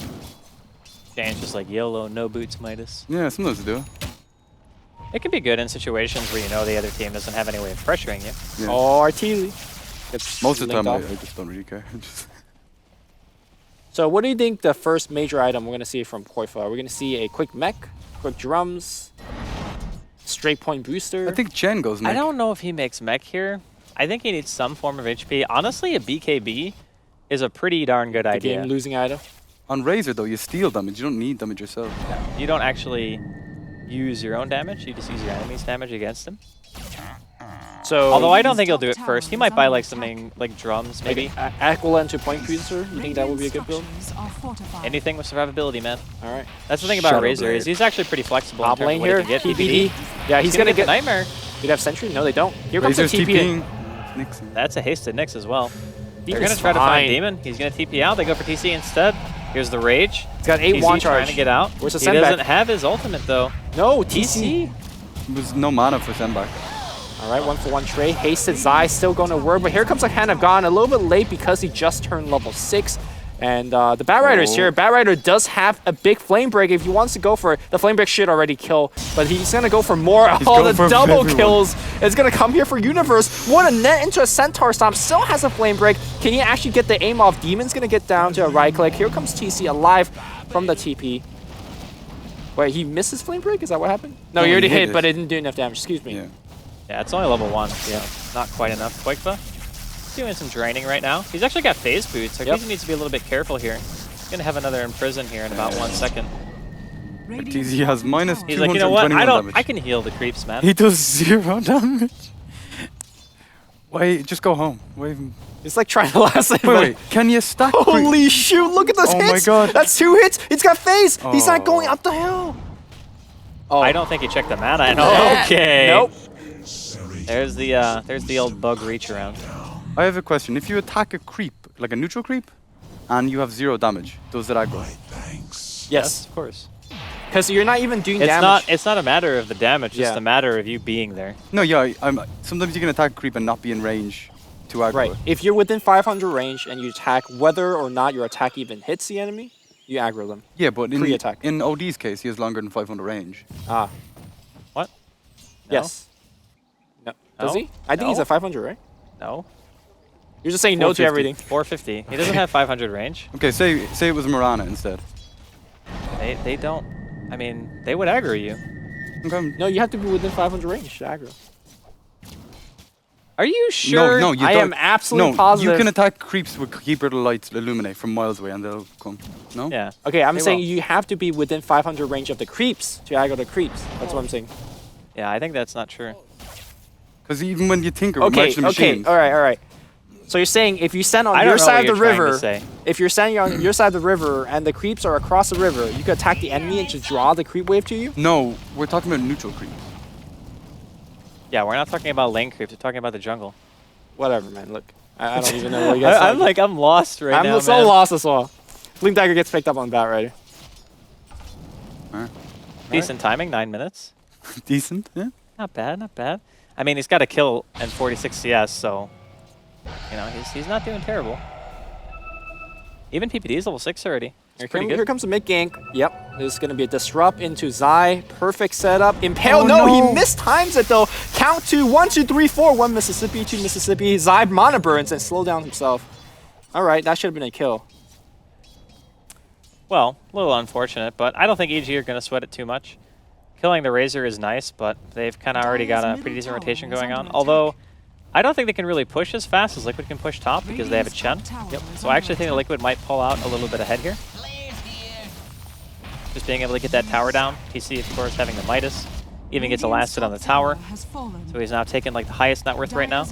Speaker 2: Dan's just like YOLO, no boots Midas.
Speaker 3: Yeah, sometimes I do.
Speaker 2: It can be good in situations where you know the other team doesn't have any way of pressuring you.
Speaker 3: Yeah.
Speaker 4: Oh, Artili. Gets
Speaker 3: Most of the
Speaker 4: linked
Speaker 3: time,
Speaker 4: off.
Speaker 3: I just don't really care. Just
Speaker 4: So what do you think the first major item we're going to see from Koifa? Are we going to see a quick mech, quick drums, straight point booster?
Speaker 3: I think Chen goes next.
Speaker 2: I don't know if he makes mech here. I think he needs some form of HP. Honestly, a BKB is a pretty darn good
Speaker 4: the
Speaker 2: idea.
Speaker 4: game losing item.
Speaker 3: On Razor, though, you steal damage. You don't need damage yourself.
Speaker 2: You don't actually use your own damage. You just use your enemy's damage against him.
Speaker 4: So
Speaker 2: Although I don't think he'll do it first. He might buy like something like drums, maybe.
Speaker 4: Aquila into point booster. You think that would be a good build?
Speaker 2: Anything with survivability, man.
Speaker 4: All right.
Speaker 2: That's the thing about
Speaker 3: Shadow
Speaker 2: Razor
Speaker 3: Blade.
Speaker 2: is he's actually pretty flexible.
Speaker 4: Top
Speaker 2: in terms
Speaker 4: lane
Speaker 2: of what
Speaker 4: here.
Speaker 2: he can get.
Speaker 4: TPD. Yeah, he's going to
Speaker 2: the
Speaker 4: get.
Speaker 2: Nightmare.
Speaker 4: Do they have Sentry? No, they don't. Here comes the
Speaker 3: Razor's
Speaker 4: TP.
Speaker 3: TPing. Nixon.
Speaker 2: That's a hasted Nyx as well. They're
Speaker 4: Demon's
Speaker 2: going to try to
Speaker 4: fine.
Speaker 2: find Demon. He's going to TP out. They go for TC instead. Here's the Rage.
Speaker 4: He's got 8
Speaker 2: TC
Speaker 4: wand
Speaker 2: trying
Speaker 4: charge.
Speaker 2: to get out.
Speaker 4: Where's the
Speaker 2: He
Speaker 4: send
Speaker 2: doesn't
Speaker 4: back?
Speaker 2: have his ultimate though.
Speaker 4: No, TC.
Speaker 3: There's no mana for send back.
Speaker 4: All right, 1-for-1 trade. Hasted Zai still going to work, but here comes a Hand of God. A little bit late because he just turned level 6. And the Bat Rider is here. Bat Rider does have a big Flame Break if he wants to go for it. The Flame Break should already kill, but he's going to go for more.
Speaker 3: He's
Speaker 4: All the
Speaker 3: going for
Speaker 4: double
Speaker 3: everyone.
Speaker 4: kills is going to come here for Universe. What a net into a Centaur Stomp. Still has a Flame Break. Can he actually get the aim off? Demon's going to get down to a right click. Here comes TC alive from the TP. Wait, he missed his Flame Break? Is that what happened? No,
Speaker 3: No,
Speaker 4: he already
Speaker 3: he hit
Speaker 4: hit,
Speaker 3: it.
Speaker 4: but it didn't do enough damage. Excuse me.
Speaker 3: Yeah.
Speaker 2: Yeah, it's only level 1, so not quite enough. Quakefa doing some draining right now. He's actually got phase boots, so
Speaker 4: Yep.
Speaker 2: he needs to be a little bit careful here. He's going to have another imprison here in about 1 second.
Speaker 3: TZ has minus
Speaker 2: He's like, you know what?
Speaker 3: 221 damage.
Speaker 2: I can heal the creeps, man.
Speaker 3: He does 0 damage. Wait, just go home. Wait,
Speaker 4: It's like trying to last it.
Speaker 3: wait. Can you stack?
Speaker 4: Holy shoot, look at those
Speaker 3: Oh my
Speaker 4: hits!
Speaker 3: God.
Speaker 4: That's 2 hits! He's got phase! He's not going
Speaker 3: Oh.
Speaker 4: up the hill! Oh.
Speaker 2: I don't think he checked the mana. And
Speaker 4: Yeah.
Speaker 2: okay.
Speaker 4: Nope.
Speaker 2: There's the old bug reach around.
Speaker 3: I have a question. If you attack a creep, like a neutral creep, and you have 0 damage, does it aggro?
Speaker 4: Yes.
Speaker 2: Of course.
Speaker 4: Because you're not even doing
Speaker 2: It's
Speaker 4: damage.
Speaker 2: not a matter of the damage,
Speaker 4: Yeah.
Speaker 2: it's a matter of you being there.
Speaker 3: No, yeah. Sometimes you can attack a creep and not be in range to aggro.
Speaker 4: Right.
Speaker 3: it.
Speaker 4: If you're within 500 range and you attack, whether or not your attack even hits the enemy, you aggro them.
Speaker 3: Yeah, but
Speaker 4: Pre-attack.
Speaker 3: in OD's case, he has longer than 500 range.
Speaker 4: Ah.
Speaker 2: What? No?
Speaker 4: Yes. No. Does
Speaker 2: No?
Speaker 4: he? I think he's
Speaker 2: No.
Speaker 4: at 500, right?
Speaker 2: No.
Speaker 4: You're just saying no to
Speaker 3: 450.
Speaker 4: everything.
Speaker 2: 450. He doesn't have 500 range.
Speaker 3: Okay, say it was Mirana instead.
Speaker 2: They don't. I mean, they would aggro you.
Speaker 3: Okay.
Speaker 4: No, you have to be within 500 range to aggro.
Speaker 2: Are you sure?
Speaker 3: No, you
Speaker 4: I
Speaker 3: don't.
Speaker 4: am absolutely
Speaker 3: No,
Speaker 4: positive.
Speaker 3: you can attack creeps with Keeper of the Lights illuminate from miles away and they'll come. No?
Speaker 2: Yeah.
Speaker 4: Okay, I'm
Speaker 2: They
Speaker 4: saying
Speaker 2: will.
Speaker 4: you have to be within 500 range of the creeps to aggro the creeps. That's what I'm saying.
Speaker 2: Yeah, I think that's not true.
Speaker 3: Because even when you tinker with
Speaker 4: Okay,
Speaker 3: magic
Speaker 4: okay,
Speaker 3: machines,
Speaker 4: all right. So you're saying if you stand on
Speaker 2: I don't
Speaker 4: your
Speaker 2: know
Speaker 4: side
Speaker 2: what
Speaker 4: of the
Speaker 2: you're trying to
Speaker 4: river,
Speaker 2: say.
Speaker 4: if you're standing on your side of the river and the creeps are across the river, you can attack the enemy and just draw the creep wave to you?
Speaker 3: no, we're talking about neutral creeps.
Speaker 2: Yeah, we're not talking about lane creeps. We're talking about the jungle.
Speaker 4: Whatever, man. Look, I don't even know what you guys
Speaker 2: I'm lost right
Speaker 4: I'm
Speaker 2: now,
Speaker 4: so
Speaker 2: man.
Speaker 4: lost as well. Blink Dagger gets picked up on Bat Rider.
Speaker 2: Decent timing, 9 minutes.
Speaker 3: Decent, yeah.
Speaker 2: Not bad, not bad. I mean, he's got a kill and 46 CS, so you know he's not doing terrible. Even PPD is level 6 already. It's pretty
Speaker 4: Here
Speaker 2: good.
Speaker 4: comes the mid gank. Yep, this is going to be a disrupt into Zai. Perfect setup. Impale.
Speaker 3: Oh,
Speaker 4: no, he
Speaker 3: no.
Speaker 4: mistimes it though. Count to 1, 2, 3, 4. 1 Mississippi, 2 Mississippi. Zai mana burns and slow down himself. All right, that should have been a kill.
Speaker 2: Well, a little unfortunate, but I don't think EG are going to sweat it too much. Killing the Razor is nice, but they've kind of already got a pretty decent rotation going on. Although, I don't think they can really push as fast as Liquid can push top because they have a Chen. So I actually think that Liquid might pull out a little bit ahead here. just being able to get that tower down. TC, of course, having the Midas. Even gets a last hit on the tower. So he's now taking like the highest net worth right now.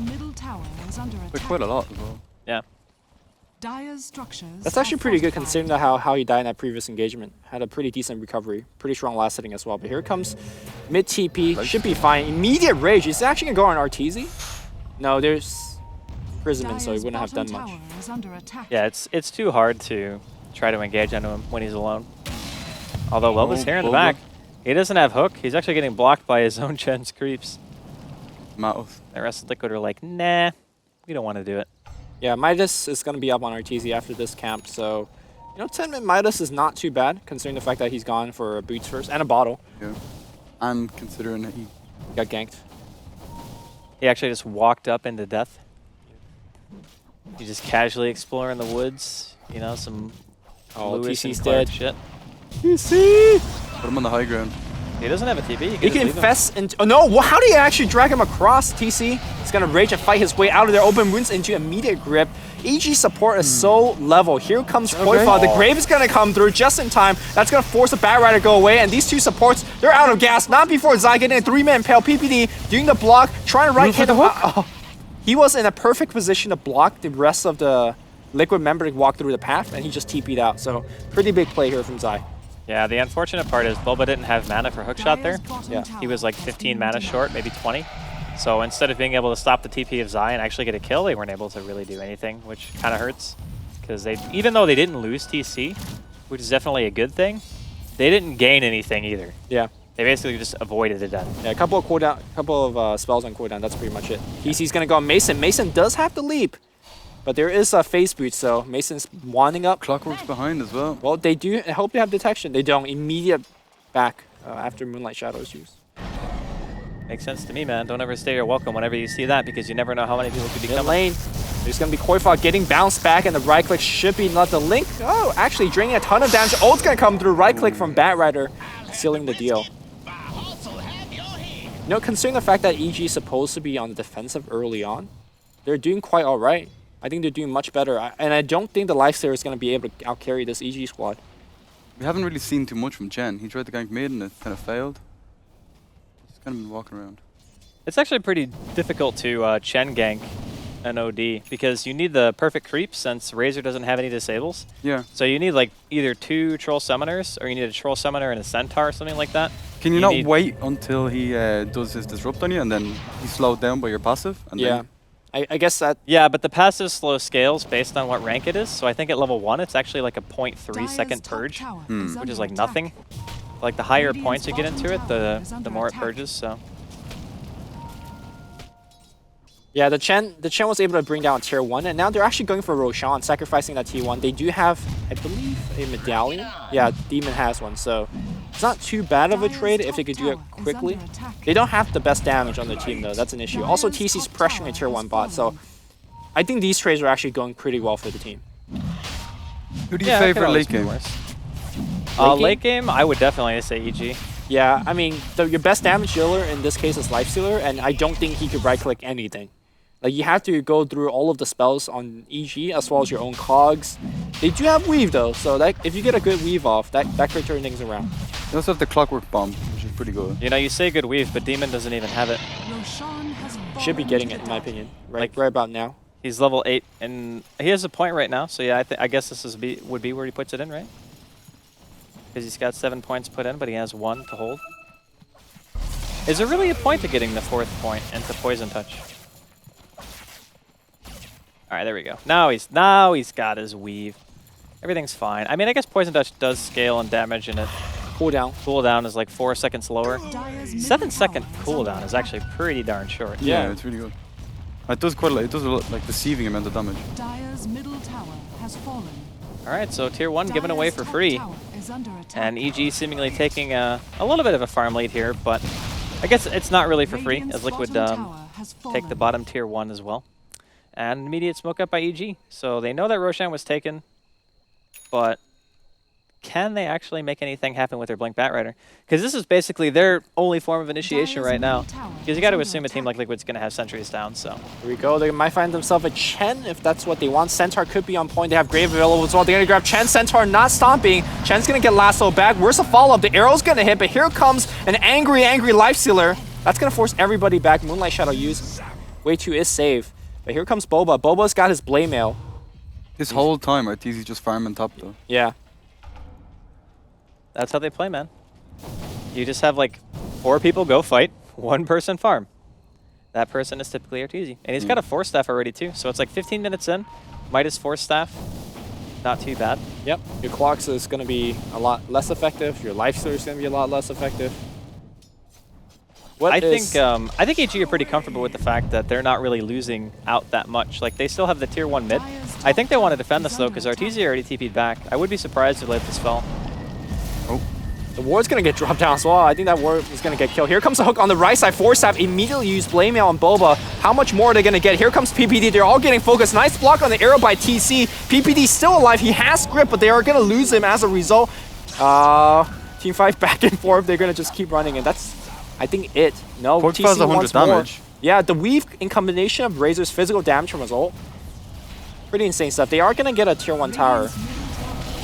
Speaker 3: But quite a lot as well.
Speaker 2: Yeah.
Speaker 4: That's actually pretty good considering how he died in that previous engagement. Had a pretty decent recovery. Pretty strong last hitting as well. But here comes mid TP. Should be fine. Immediate rage. Is it actually going to go on Arteezy? No, there's Prism, so he wouldn't have done much.
Speaker 2: Yeah, it's too hard to try to engage into him when he's alone. Although Loba's here in the back. He doesn't have hook. He's actually getting blocked by his own Chen's creeps.
Speaker 3: Mouth.
Speaker 2: The rest of Liquid are like, nah, we don't want to do it.
Speaker 4: Yeah, Midas is going to be up on Arteezy after this camp, so 10-minute Midas is not too bad considering the fact that he's gone for boots first and a bottle.
Speaker 3: Yeah. And considering that he
Speaker 4: got ganked.
Speaker 2: He actually just walked up into death. He's just casually exploring the woods. Some Lewis
Speaker 4: TC's
Speaker 2: and Clark
Speaker 4: dead.
Speaker 2: shit.
Speaker 4: TC!
Speaker 3: put him on the high ground.
Speaker 2: He doesn't have a TP.
Speaker 4: He can infest into... Oh no, how do you actually drag him across, TC? He's going to rage and fight his way out of there. Open wounds into immediate grip. EG support is so level. Here comes Koifa. The Grave is going to come through just in time. That's going to force the Bat Rider to go away. And these two supports, they're out of gas. Not before Zai getting a 3-man Pale PPD, doing the block, trying to right hit the hook. He was in a perfect position to block the rest of the Liquid member to walk through the path, and he just TP'd out. So pretty big play here from Zai.
Speaker 2: Yeah, the unfortunate part is Bulba didn't have mana for hookshot there.
Speaker 4: Yeah.
Speaker 2: He was like 15 mana short, maybe 20. So instead of being able to stop the TP of Zai and actually get a kill, they weren't able to really do anything, which kind of hurts. Because even though they didn't lose TC, which is definitely a good thing, they didn't gain anything either.
Speaker 4: Yeah.
Speaker 2: They basically just avoided the death.
Speaker 4: Yeah, a couple of spells on cooldown, that's pretty much it. TC's going to go on Mason. Mason does have the leap, but there is a phase boot, so Mason's winding up.
Speaker 3: Clockwork's behind as well.
Speaker 4: Well, they do. I hope they have detection. They don't. Immediate back after Moonlight Shadow is used.
Speaker 2: Makes sense to me, man. Don't ever stay your welcome whenever you see that, because you never know how many people could be coming.
Speaker 4: Lane. There's going to be Koifa getting bounced back, and the right click should be not the link. Oh, actually draining a ton of damage. Ult's going to come through. Right click from Bat Rider, sealing the deal. Considering the fact that EG is supposed to be on the defensive early on, they're doing quite all right. I think they're doing much better, and I don't think the Lifestealer is going to be able to outcarry this EG squad.
Speaker 3: We haven't really seen too much from Chen. He tried to gank mid and it kind of failed. He's kind of been walking around.
Speaker 2: It's actually pretty difficult to Chen gank an OD, because you need the perfect creep since Razor doesn't have any disables.
Speaker 3: Yeah.
Speaker 2: So you need like either 2 Troll Summoners, or you need a Troll Summoner and a Centaur or something like that.
Speaker 3: Can you not wait until he does his Disrupt on you and then he's slowed down by your passive? And
Speaker 4: Yeah. I guess that...
Speaker 2: Yeah, but the passive slow scales based on what rank it is. So I think at level 1, it's actually like a 0.3 second purge, which is like nothing. Like the higher points you get into it, the more it purges, so...
Speaker 4: Yeah, the Chen was able to bring down tier 1, and now they're actually going for Roshan, sacrificing that T1. They do have, I believe, a medallion. Yeah, Demon has one, so it's not too bad of a trade if they could do it quickly. They don't have the best damage on their team, though. That's an issue. Also, TC's pressuring a tier 1 bot, so I think these trades are actually going pretty well for the team.
Speaker 3: Who do you favor late game?
Speaker 2: Late game, I would definitely say EG.
Speaker 4: Yeah, I mean, your best damage dealer in this case is Lifestealer, and I don't think he could right-click anything. Like, you have to go through all of the spells on EG as well as your own cogs. They do have weave though, so that if you get a good weave off, that could turn things around.
Speaker 3: They also have the Clockwork Bomb, which is pretty good.
Speaker 2: You say good weave, but Demon doesn't even have it.
Speaker 4: Should be getting it in my opinion, right about now.
Speaker 2: He's level 8, and he has a point right now, so yeah, I guess this would be where he puts it in, right? Because he's got 7 points put in, but he has 1 to hold. Is there really a point to getting the 4th point into Poison Touch? All right, there we go. Now he's got his weave. Everything's fine. I mean, I guess Poison Touch does scale and damage, and it cooldown is like 4 seconds lower. 7-second cooldown is actually pretty darn short.
Speaker 3: Yeah, it's really good. It does quite a lot. It does a lot, like deceiving amount of damage.
Speaker 5: Dire's middle tower has fallen.
Speaker 2: All right, so tier 1 given away for free, and EG seemingly taking a little bit of a farm lead here, but I guess it's not really for free, as Liquid take the bottom tier 1 as well. And immediate smoke up by EG. So they know that Roshan was taken, but can they actually make anything happen with their Blink Batrider? Because this is basically their only form of initiation right now. Because you got to assume a team like Liquid's going to have sentries down, so.
Speaker 4: Here we go. They might find themselves a Chen if that's what they want. Centaur could be on point. They have Grave available as well. They're going to grab Chen. Centaur not stomping. Chen's going to get lasso back. Where's the follow-up? The arrow's going to hit, but here comes an angry Life Stealer. That's going to force everybody back. Moonlight Shadow used. Way 2 is safe. But here comes Boba. Boba's got his Blade Mail.
Speaker 3: This whole time, Arteezy just farming top though.
Speaker 4: Yeah.
Speaker 2: That's how they play, man. You just have like 4 people go fight, 1 person farm. That person is typically Arteezy. And he's got a Force Staff already too. So it's like 15 minutes in. Midas Force Staff. Not too bad.
Speaker 4: Yep. Your clocks is going to be a lot less effective. Your Life Stealer is going to be a lot less effective.
Speaker 2: I think AG are pretty comfortable with the fact that they're not really losing out that much. Like, they still have the tier 1 mid. I think they want to defend this, though, because Arteezy already TP'd back. I would be surprised if they let this fall.
Speaker 3: Oh.
Speaker 4: The ward's going to get dropped down as well. I think that ward is going to get killed. Here comes the hook on the right side. Force Staff immediately used Blade Mail on Boba. How much more are they going to get? Here comes PPD. They're all getting focused. Nice block on the arrow by TC. PPD still alive. He has grip, but they are going to lose him as a result. Team 5 back and forth. They're going to just keep running, and that's, I think, it. No, TC wants
Speaker 3: 100
Speaker 4: more.
Speaker 3: damage.
Speaker 4: Yeah, the weave in combination of Razor's physical damage from his ult. Pretty insane stuff. They are going to get a tier 1 tower.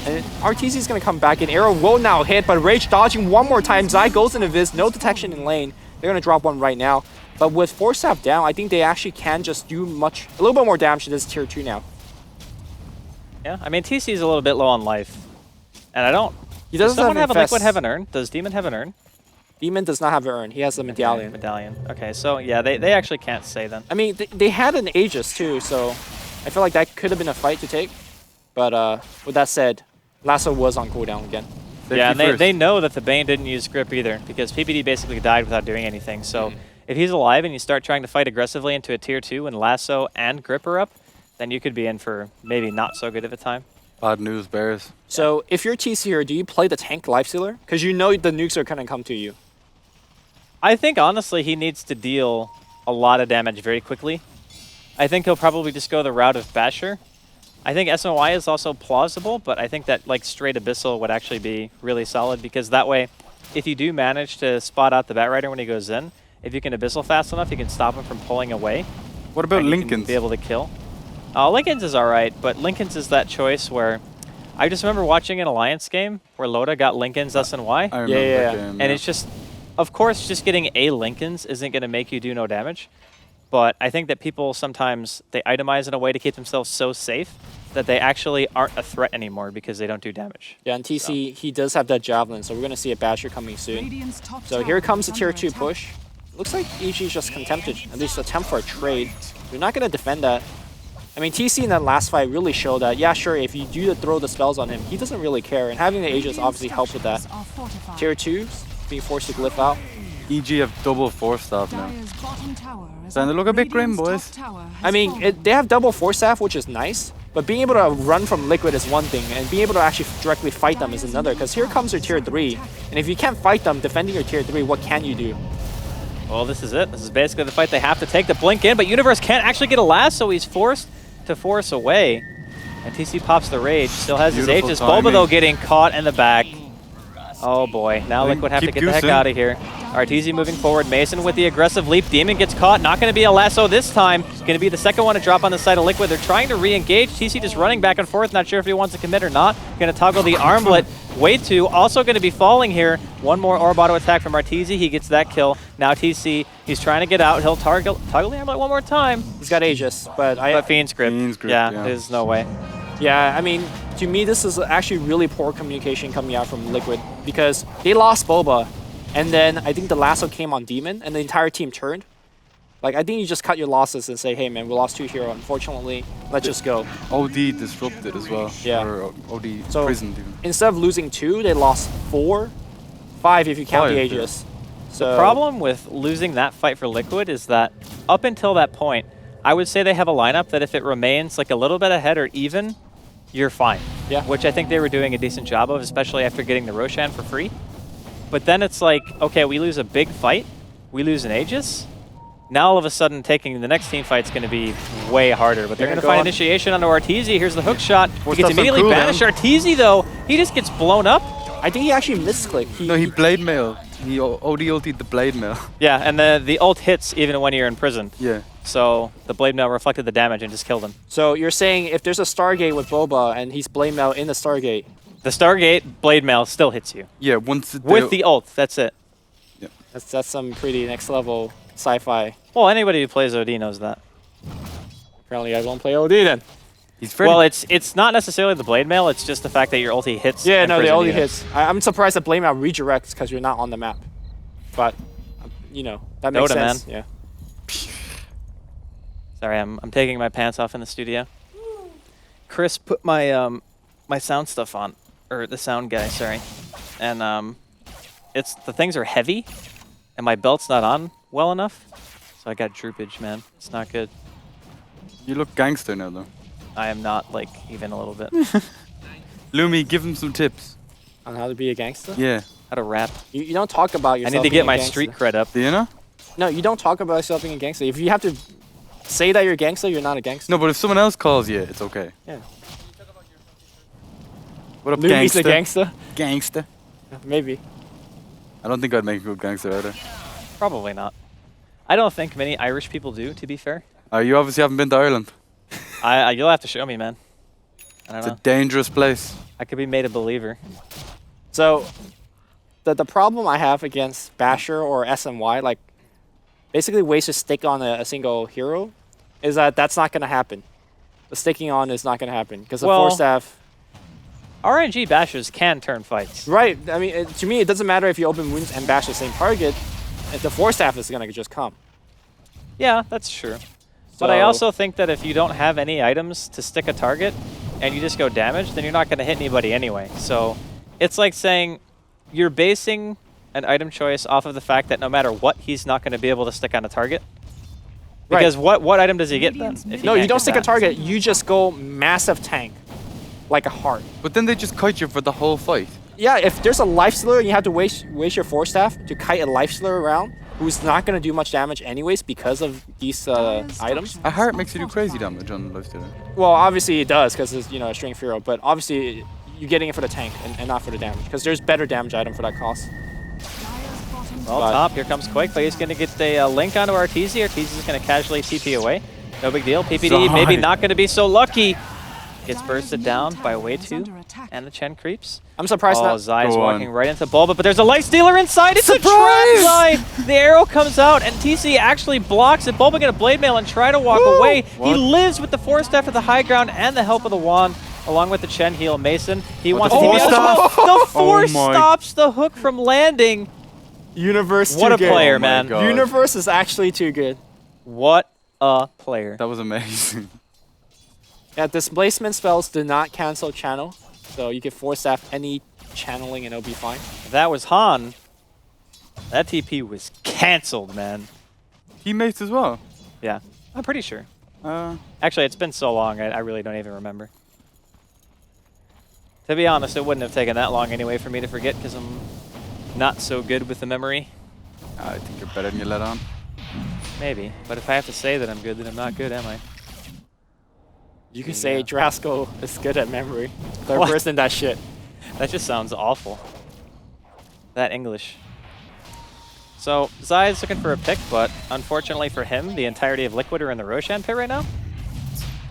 Speaker 4: And RTZ is going to come back in. Arrow will now hit, but Rage dodging one more time. Zai goes into Viz. No detection in lane. They're going to drop one right now. But with Force Staff down, I think they actually can just do a little bit more damage to this tier 2 now.
Speaker 2: Yeah, I mean, TC is a little bit low on life. And I don't...
Speaker 4: He doesn't
Speaker 2: Does someone have a
Speaker 4: infest.
Speaker 2: Liquid have an urn? Does Demon have an urn?
Speaker 4: Demon does not have an urn. He has the medallion.
Speaker 2: Medallion. Okay, so yeah, they actually can't stay then.
Speaker 4: I mean, they had an Aegis too, so I feel like that could have been a fight to take. But with that said, Lasso was on cooldown again.
Speaker 2: Yeah, and they know that the Bane didn't use grip either, because PPD basically died without doing anything. So if he's alive and you start trying to fight aggressively into a tier 2 and Lasso and grip are up, then you could be in for maybe not so good of a time.
Speaker 3: Bad news, Bears.
Speaker 4: So if you're TC here, do you play the tank Life Stealer? Because you know the nukes are going to come to you.
Speaker 2: I think, honestly, he needs to deal a lot of damage very quickly. I think he'll probably just go the route of Basher. I think SOI is also plausible, but I think that like straight Abyssal would actually be really solid, because that way, if you do manage to spot out the Batrider when he goes in, if you can Abyssal fast enough, you can stop him from pulling away.
Speaker 3: What about
Speaker 2: and you
Speaker 3: Lincoln's?
Speaker 2: can be able to kill. Lincoln's is alright, but Lincoln's is that choice where I just remember watching an Alliance game where Loda got Lincoln's SNY.
Speaker 3: I remember that game,
Speaker 2: And it's just, of course, just getting a Lincoln's isn't going to make you do no damage. But I think that people sometimes, they itemize in a way to keep themselves so safe that they actually aren't a threat anymore because they don't do damage.
Speaker 4: Yeah, and TC, he does have that Javelin, so we're going to see a Basher coming soon. So here comes the tier 2 push. Looks like EG is just contempted, at least attempt for a trade. They're not going to defend that. I mean, TC in that last fight really showed that, yeah, sure, if you do throw the spells on him, he doesn't really care. And having the Aegis obviously helps with that. Tier 2s being forced to glyph out.
Speaker 3: EG have double Force Staff now. Starting to look a bit grim, boys.
Speaker 4: I mean, they have double Force Staff, which is nice. But being able to run from Liquid is one thing, and being able to actually directly fight them is another. Because here comes your tier 3. And if you can't fight them defending your tier 3, what can you do?
Speaker 2: Well, this is it. This is basically the fight they have to take. The blink in, but Universe can't actually get a last, so he's forced to force away. And TC pops the Rage, still has his
Speaker 3: Beautiful
Speaker 2: Aegis.
Speaker 3: timing.
Speaker 2: Boba, though, getting caught in the back. Oh boy, now Liquid have to
Speaker 3: Keep
Speaker 2: get the heck
Speaker 3: goosing.
Speaker 2: out of here. RTZ moving forward, Mason with the aggressive leap. Demon gets caught, not going to be a lasso this time. It's going to be the second one to drop on the side of Liquid. They're trying to re-engage. TC just running back and forth, not sure if he wants to commit or not. Going to toggle the armlet. Way 2, also going to be falling here. One more orb auto attack from RTZ. He gets that kill. Now TC, he's trying to get out. He'll toggle the armlet one more time.
Speaker 4: He's got Aegis, but
Speaker 2: Fiend's Grip.
Speaker 3: Fiend's Grip,
Speaker 2: Yeah,
Speaker 3: yeah.
Speaker 2: there's no way.
Speaker 4: Yeah, I mean, to me, this is actually really poor communication coming out from Liquid, because they lost Boba, and then I think the lasso came on Demon, and the entire team turned. Like, I think you just cut your losses and say, hey, man, we lost 2 hero, unfortunately. Let's just go.
Speaker 3: OD disrupted as well.
Speaker 4: Yeah.
Speaker 3: Or OD
Speaker 4: So
Speaker 3: prisoned even.
Speaker 4: instead of losing 2, they lost 4, 5 if you count the
Speaker 3: 5, yeah.
Speaker 4: Aegis. So
Speaker 2: The problem with losing that fight for Liquid is that up until that point, I would say they have a lineup that if it remains like a little bit ahead or even, you're fine.
Speaker 4: Yeah.
Speaker 2: Which I think they were doing a decent job of, especially after getting the Roshan for free. But then it's like, okay, we lose a big fight, we lose an Aegis, Now all of a sudden taking the next team fight is going to be way harder, but they're going to find initiation onto Arteezy. Here's the hook shot. He gets
Speaker 3: stuff's on
Speaker 2: immediately
Speaker 3: cooldown.
Speaker 2: banished. Arteezy, though, he just gets blown up.
Speaker 4: I think he actually misclicked.
Speaker 3: No, he blade mail. He OD ulted the blade mail.
Speaker 2: Yeah, and the ult hits even when you're imprisoned.
Speaker 3: Yeah.
Speaker 2: So the blade mail reflected the damage and just killed him.
Speaker 4: So you're saying if there's a Stargate with Boba and he's blade mail in the Stargate,
Speaker 2: The Stargate blade mail still hits you.
Speaker 3: Yeah, once
Speaker 2: With the ult, that's it.
Speaker 4: that's some pretty next level sci-fi.
Speaker 2: Well, anybody who plays OD knows that.
Speaker 4: Apparently I won't play OD then.
Speaker 3: he's very
Speaker 2: Well, it's not necessarily the blade mail, it's just the fact that your ulti hits.
Speaker 4: Yeah, no, the
Speaker 2: imprisoned
Speaker 4: only
Speaker 2: units.
Speaker 4: hits. I'm surprised that blade mail redirects because you're not on the map. But, you know, that makes
Speaker 2: Dota,
Speaker 4: sense.
Speaker 2: man.
Speaker 4: Yeah.
Speaker 2: Sorry, I'm taking my pants off in the studio. Chris put my my sound stuff on, or the sound guy, sorry, and it's the things are heavy, and my belt's not on well enough, so I got droopage, man. It's not good.
Speaker 3: You look gangster now, though.
Speaker 2: I am not like even a little bit.
Speaker 3: Lumi, give him some tips.
Speaker 4: On how to be a gangster?
Speaker 3: Yeah.
Speaker 2: How to rap?
Speaker 4: You don't talk about
Speaker 2: I
Speaker 4: yourself.
Speaker 2: need to
Speaker 4: being
Speaker 2: get
Speaker 4: a
Speaker 2: my
Speaker 4: gangster.
Speaker 2: street cred up.
Speaker 3: Do you know?
Speaker 4: No, you don't talk about yourself being a gangster. If you have to say that you're a gangster, you're not a gangster.
Speaker 3: No, but if someone else calls you, it's okay.
Speaker 4: Yeah.
Speaker 3: What up,
Speaker 4: Lumi's
Speaker 3: gangster?
Speaker 4: a gangster?
Speaker 3: Gangster.
Speaker 4: Maybe.
Speaker 3: I don't think I'd make a good gangster either.
Speaker 2: Probably not. I don't think many Irish people do, to be fair.
Speaker 3: You obviously haven't been to Ireland.
Speaker 2: You'll have to show me, man. I don't
Speaker 3: It's
Speaker 2: know.
Speaker 3: a dangerous place.
Speaker 2: I could be made a believer.
Speaker 4: So, the problem I have against Basher or SMY, like, basically ways to stick on a single hero, is that that's not going to happen. The sticking on is not going to happen because the
Speaker 2: Well-
Speaker 4: force staff.
Speaker 2: RNG bashers can turn fights.
Speaker 4: Right. I mean, to me, it doesn't matter if you open wounds and bash the same target. If the force staff is going to just come.
Speaker 2: Yeah, that's true. But I
Speaker 4: So-
Speaker 2: also think that if you don't have any items to stick a target and you just go damage, then you're not going to hit anybody anyway. So it's like saying you're basing an item choice off of the fact that no matter what, he's not going to be able to stick on a target.
Speaker 4: Right.
Speaker 2: Because what item does he get then? If he
Speaker 4: No, you
Speaker 2: can't
Speaker 4: don't
Speaker 2: get
Speaker 4: stick a
Speaker 2: that?
Speaker 4: target. You just go massive tank, like a heart.
Speaker 3: But then they just kite you for the whole fight.
Speaker 4: Yeah, if there's a life stealer and you have to waste your force staff to kite a life stealer around, who's not going to do much damage anyways because of these items.
Speaker 3: A heart makes you do crazy damage on Lifestealer.
Speaker 4: Well, obviously it does because it's a strength hero, but obviously you're getting it for the tank and not for the damage because there's better damage item for that cost.
Speaker 2: Well,
Speaker 4: But-
Speaker 2: top, here comes Quake, but he's going to get the link onto Arteezy. Arteezy's going to casually TP away. No big deal. PPD maybe
Speaker 3: Zai.
Speaker 2: not going to be so lucky. Gets bursted down by way 2, and the Chen creeps.
Speaker 4: I'm surprised
Speaker 2: Oh,
Speaker 4: not.
Speaker 2: Zai is
Speaker 3: Go
Speaker 2: walking
Speaker 3: on.
Speaker 2: right into Bulba, but there's a life stealer inside. It's a trap, Zai! The arrow comes out, and TC actually blocks it. Bulba get a blade mail and try to walk away. He
Speaker 3: What?
Speaker 2: lives with the force staff at the high ground and the help of the wand, along with the Chen heal Mason. He
Speaker 3: What,
Speaker 2: wants
Speaker 3: the
Speaker 2: to
Speaker 3: force
Speaker 2: TP out as well. The force
Speaker 3: my.
Speaker 2: stops the hook from landing.
Speaker 4: Universe
Speaker 2: What
Speaker 4: too
Speaker 2: a
Speaker 4: good.
Speaker 2: player,
Speaker 3: Oh my
Speaker 2: man.
Speaker 3: God.
Speaker 4: Universe is actually too good.
Speaker 2: What a player.
Speaker 3: That was amazing.
Speaker 4: Yeah, displacement spells do not cancel channel, so you can force staff any channeling and it'll be fine.
Speaker 2: If that was Han, that TP was cancelled, man.
Speaker 3: Teammates as well.
Speaker 2: Yeah, I'm pretty sure.
Speaker 3: Uh,
Speaker 2: Actually, it's been so long, I really don't even remember. To be honest, it wouldn't have taken that long anyway for me to forget because I'm not so good with the memory.
Speaker 3: I think you're better than you let on.
Speaker 2: Maybe. But if I have to say that I'm good, then I'm not good, am I?
Speaker 4: You can say Drasco is good at memory. Third
Speaker 2: What?
Speaker 4: person that shit.
Speaker 2: That just sounds awful. That English. So, Zai is looking for a pick, but unfortunately for him, the entirety of Liquid are in the Roshan pit right now.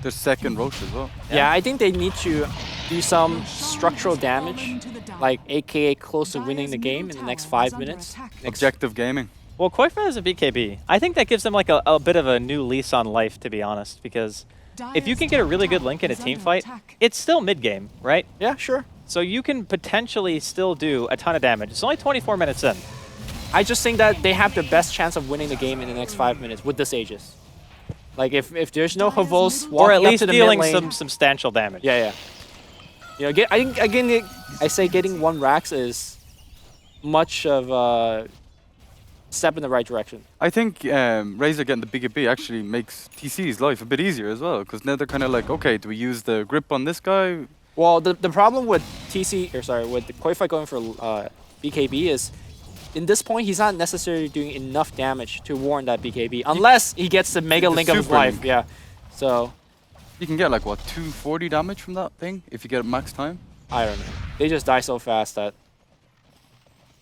Speaker 3: There's second Roche as well.
Speaker 4: Yeah, I think they need to do some structural damage, like AKA close to winning the game in the next 5 minutes.
Speaker 3: Objective gaming.
Speaker 2: Well, Koifman is a BKB. I think that gives them like a bit of a new lease on life, to be honest, because if you can get a really good link in a team fight, it's still mid-game, right?
Speaker 4: Yeah, sure.
Speaker 2: So you can potentially still do a ton of damage. It's only 24 minutes in.
Speaker 4: I just think that they have the best chance of winning the game in the next 5 minutes with this Aegis. Like if there's no Havos walking
Speaker 2: Or at
Speaker 4: up
Speaker 2: least
Speaker 4: to the
Speaker 2: dealing
Speaker 4: mid lane,
Speaker 2: some substantial damage.
Speaker 4: Yeah. You know, I think again, I say getting 1 Rax is much of a step in the right direction.
Speaker 3: I think Razor getting the BKB actually makes TC's life a bit easier as well, because now they're kind of like, okay, do we use the grip on this guy?
Speaker 4: Well, the problem with with the Koi fight going for BKB is in this point, he's not necessarily doing enough damage to warrant that BKB, unless he gets the Mega Link of his
Speaker 3: Super
Speaker 4: life.
Speaker 3: Link.
Speaker 4: Yeah. So,
Speaker 3: You can get like what 240 damage from that thing if you get it max time.
Speaker 4: I don't know. They just die so fast that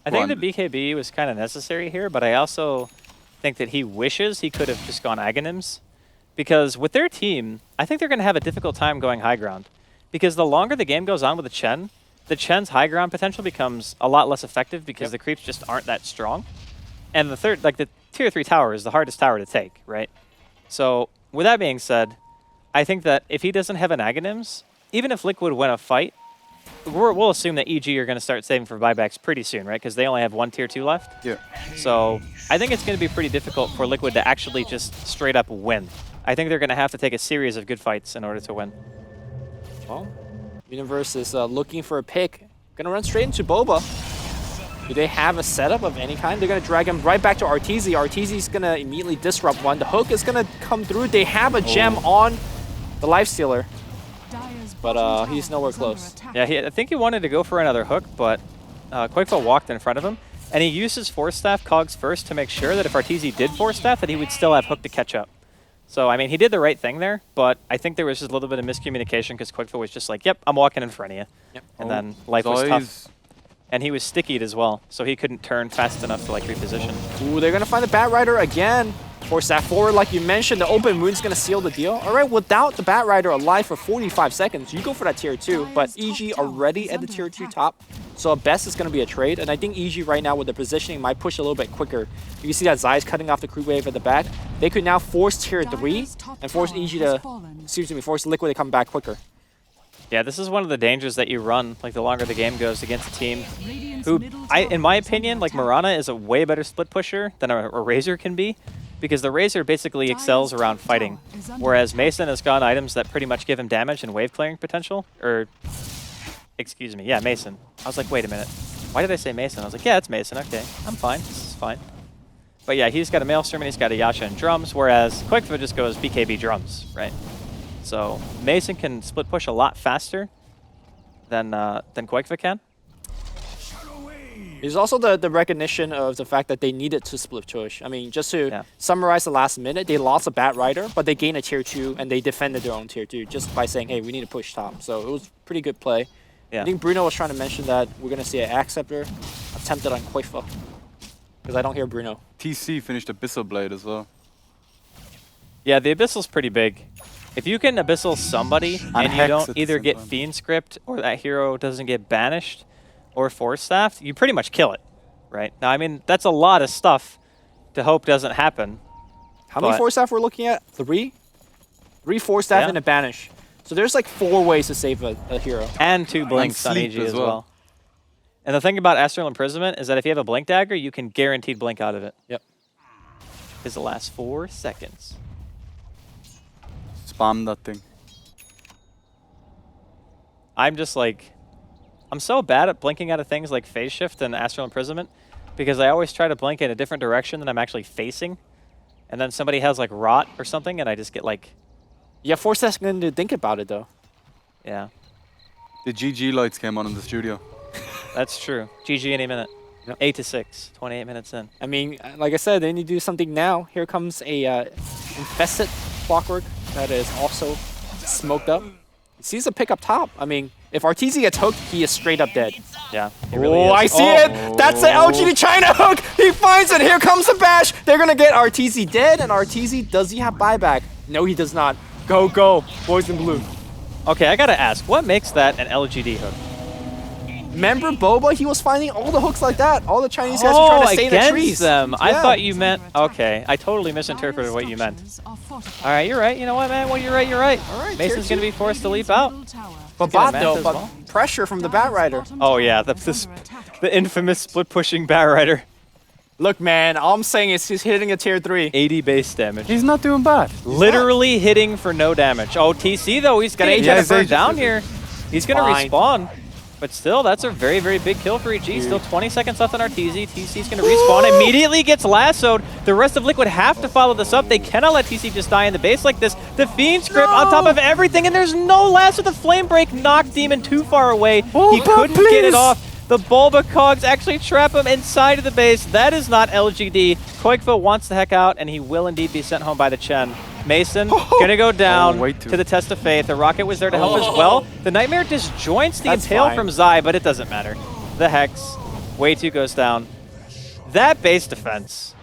Speaker 2: I think the BKB was kind of necessary here, but I also think that he wishes he could have just gone Aghanims. Because with their team, I think they're going to have a difficult time going high ground. Because the longer the game goes on with the Chen's high ground potential becomes a lot less effective because the creeps just aren't that strong. And the third, like the tier 3 tower is the hardest tower to take, right? So with that being said, I think that if he doesn't have an Aghanims, even if Liquid win a fight, we'll assume that EG are going to start saving for buybacks pretty soon, right? Because they only have 1 tier 2 left.
Speaker 3: Yeah.
Speaker 2: So I think it's going to be pretty difficult for Liquid to actually just straight up win. I think they're going to have to take a series of good fights in order to win.
Speaker 4: well, Universe is looking for a pick. Gonna run straight into Boba. Do they have a setup of any kind? They're gonna drag him right back to Arteezy. Arteezy's gonna immediately disrupt one. The hook is gonna come through. They have a gem on the Lifestealer, but he's nowhere close.
Speaker 2: Yeah, I think he wanted to go for another hook, but Quakeful walked in front of him, and he used his Force Staff cogs first to make sure that if Arteezy did Force Staff, that he would still have hook to catch up. So, I mean, he did the right thing there, but I think there was just a little bit of miscommunication because Quakeful was just like, yep, I'm walking in front of you.
Speaker 4: Yep.
Speaker 2: And then life was tough. And he was stickied as well, so he couldn't turn fast enough to like reposition.
Speaker 4: Ooh, they're gonna find the Bat Rider again. Force that forward, like you mentioned. The open moon's gonna seal the deal. All right, without the Bat Rider alive for 45 seconds, you go for that tier 2. But EG already at the tier 2 top, so at best it's gonna be a trade. And I think EG right now with the positioning might push a little bit quicker. You can see that Zai's cutting off the creep wave at the back. They could now force tier 3 and force EG to, force Liquid to come back quicker.
Speaker 2: Yeah, this is one of the dangers that you run, like the longer the game goes against a team who, in my opinion, like Mirana is a way better split pusher than a Razor can be, because the Razor basically excels around fighting, whereas Mason has got items that pretty much give him damage and wave clearing potential, or, excuse me, yeah, Mason. I was like, wait a minute, why did I say Mason? I was like, yeah, it's Mason, okay, I'm fine, this is fine. But yeah, he's got a Maelstrom and he's got a Yasha and drums, whereas Quickfoot just goes BKB drums, right? So Mason can split push a lot faster than Quakefoot can.
Speaker 4: There's also the recognition of the fact that they needed to split push. I mean, just to summarize the last minute, they lost a Bat Rider, but they gained a tier 2 and they defended their own tier 2 just by saying, hey, we need to push top. So it was pretty good play. Yeah. I think Bruno was trying to mention that we're going to see an Axe Scepter attempted on Quakefoot, because I don't hear Bruno.
Speaker 3: TC finished Abyssal Blade as well.
Speaker 2: Yeah, the Abyssal's pretty big. If you can Abyssal somebody and you don't either get Fiend Script or that hero doesn't get banished or Force Staffed, you pretty much kill it, right? Now, I mean, that's a lot of stuff to hope doesn't happen.
Speaker 4: How many Force Staff we're looking at? 3? 3 Force Staff and a Banish. So there's like 4 ways to save a hero.
Speaker 2: And 2 Blinks on EG as well. And the thing about Astral Imprisonment is that if you have a Blink Dagger, you can guaranteed blink out of it.
Speaker 4: Yep.
Speaker 2: Is the last 4 seconds.
Speaker 3: Spam that thing.
Speaker 2: I'm just like, I'm so bad at blinking out of things like Phase Shift and Astral Imprisonment because I always try to blink in a different direction than I'm actually facing. And then somebody has like Rot or something and I just get like...
Speaker 4: Yeah, Force Staff's going to think about it though.
Speaker 2: Yeah.
Speaker 3: The GG lights came on in the studio.
Speaker 2: That's true. GG any minute. Yep. 8-6, 28 minutes in.
Speaker 4: I mean, like I said, they need to do something now. Here comes a Infested Clockwork that is also smoked up. He sees a pick up top. I mean, if Arteezy gets hooked, he is straight up dead.
Speaker 2: Yeah, he really is.
Speaker 4: I see it! That's the LGD China hook! He finds it! Here comes the bash! They're gonna get Arteezy dead, and Arteezy, does he have buyback? No, he does not. Go, go, boys in blue.
Speaker 2: Okay, I gotta ask, what makes that an LGD hook?
Speaker 4: Remember Boba? He was finding all the hooks like that. All the Chinese guys were trying to stay in the trees.
Speaker 2: Them.
Speaker 4: Yeah.
Speaker 2: I thought you meant... Okay, I totally misinterpreted what you meant. All right, you're right. You know what, man? Well, you're right, you're right.
Speaker 4: All right,
Speaker 2: Mason's going to be forced to leap out.
Speaker 4: But bot, though, but pressure from the Bat Rider.
Speaker 2: Oh, yeah, the infamous split-pushing Bat Rider.
Speaker 4: Look, man, all I'm saying is he's hitting a tier 3.
Speaker 2: 80 base damage.
Speaker 3: He's not doing bad.
Speaker 2: Literally hitting for no damage. Oh, TC, though, he's going to burn down here. He's going to respawn. But still, that's a very, very big kill for EG. Still 20 seconds left on Arteezy. TC's going to respawn. Immediately gets lassoed. The rest of Liquid have to follow this up. They cannot let TC just die in the base like this. The Fiend Script on top of everything, and there's no lasso. The Flame Break knocked Demon too far away. He couldn't get it off. The Bulba Cogs actually trap him inside of the base. That is not LGD. Koikfa wants the heck out, and he will indeed be sent home by the Chen. Mason gonna go down to the test of faith. The rocket was there to help as well. The Nightmare disjoints the impale from Zai, but it doesn't matter. The Hex, way 2 goes down. That base defense,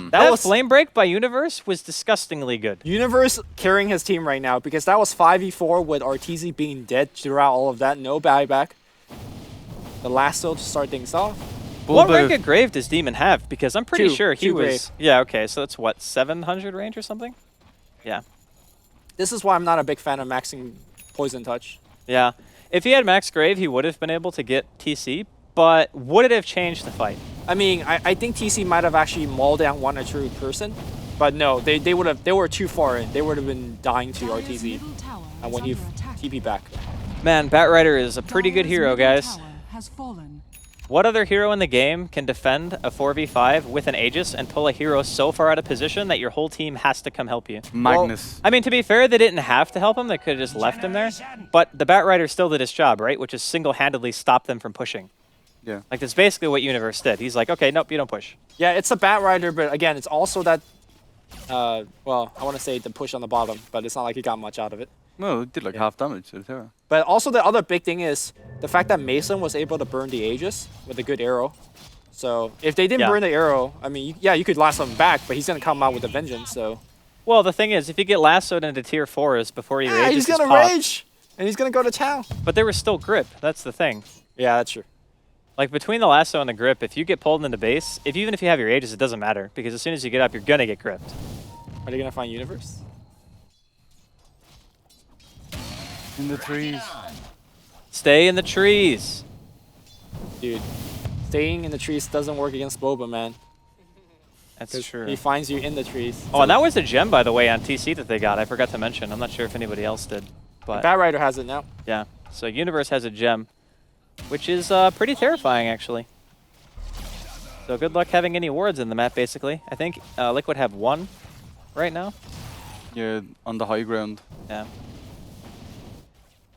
Speaker 2: that flame break by Universe was disgustingly good.
Speaker 4: Universe carrying his team right now because that was 5v4 with RTZ being dead throughout all of that. No buyback. The lasso to start things off.
Speaker 2: What rank of Grave does Demon have? Because I'm pretty sure he was...
Speaker 4: Grave.
Speaker 2: Yeah, okay, so that's what, 700 range or something? Yeah.
Speaker 4: This is why I'm not a big fan of maxing Poison Touch.
Speaker 2: Yeah. If he had Max Grave, he would have been able to get TC, but would it have changed the fight?
Speaker 4: I mean, I think TC might have actually mauled down 1 or 2 person, but no, they were too far in. They would have been dying to RTZ and when he TP back.
Speaker 2: Man, Batrider is a pretty good hero, guys.
Speaker 5: Has fallen.
Speaker 2: What other hero in the game can defend a 4v5 with an Aegis and pull a hero so far out of position that your whole team has to come help you?
Speaker 3: Magnus.
Speaker 2: I mean, to be fair, they didn't have to help him. They could have just left him there. But the Batrider still did his job, right? Which is single-handedly stop them from pushing.
Speaker 3: Yeah.
Speaker 2: Like, that's basically what Universe did. He's like, okay, nope, you don't push.
Speaker 4: Yeah, it's a Batrider, but again, it's also that, well, I want to say the push on the bottom, but it's not like he got much out of it.
Speaker 3: No, it did like half damage to the Terra.
Speaker 4: But also the other big thing is the fact that Mason was able to burn the Aegis with a good arrow. So if they didn't burn the arrow, I mean, yeah, you could lasso him back, but he's going to come out with a vengeance, so.
Speaker 2: Well, the thing is, if you get lassoed into tier 4s before you rage,
Speaker 4: he's going to rage, and he's going to go to Chow.
Speaker 2: But there was still grip. That's the thing.
Speaker 4: Yeah, that's true.
Speaker 2: Like, between the lasso and the grip, if you get pulled into base, even if you have your Aegis, it doesn't matter. Because as soon as you get up, you're going to get gripped.
Speaker 4: Are they going to find Universe?
Speaker 3: In the trees.
Speaker 2: Stay in the trees.
Speaker 4: Dude, staying in the trees doesn't work against Boba, man.
Speaker 2: That's true.
Speaker 4: He finds you in the trees.
Speaker 2: Oh, and that was a gem, by the way, on TC that they got. I forgot to mention. I'm not sure if anybody else did. But
Speaker 4: Batrider has it now.
Speaker 2: yeah, so Universe has a gem, which is pretty terrifying, actually. So good luck having any wards in the map, basically. I think Liquid have 1 right now.
Speaker 3: Yeah, on the high ground.
Speaker 2: Yeah.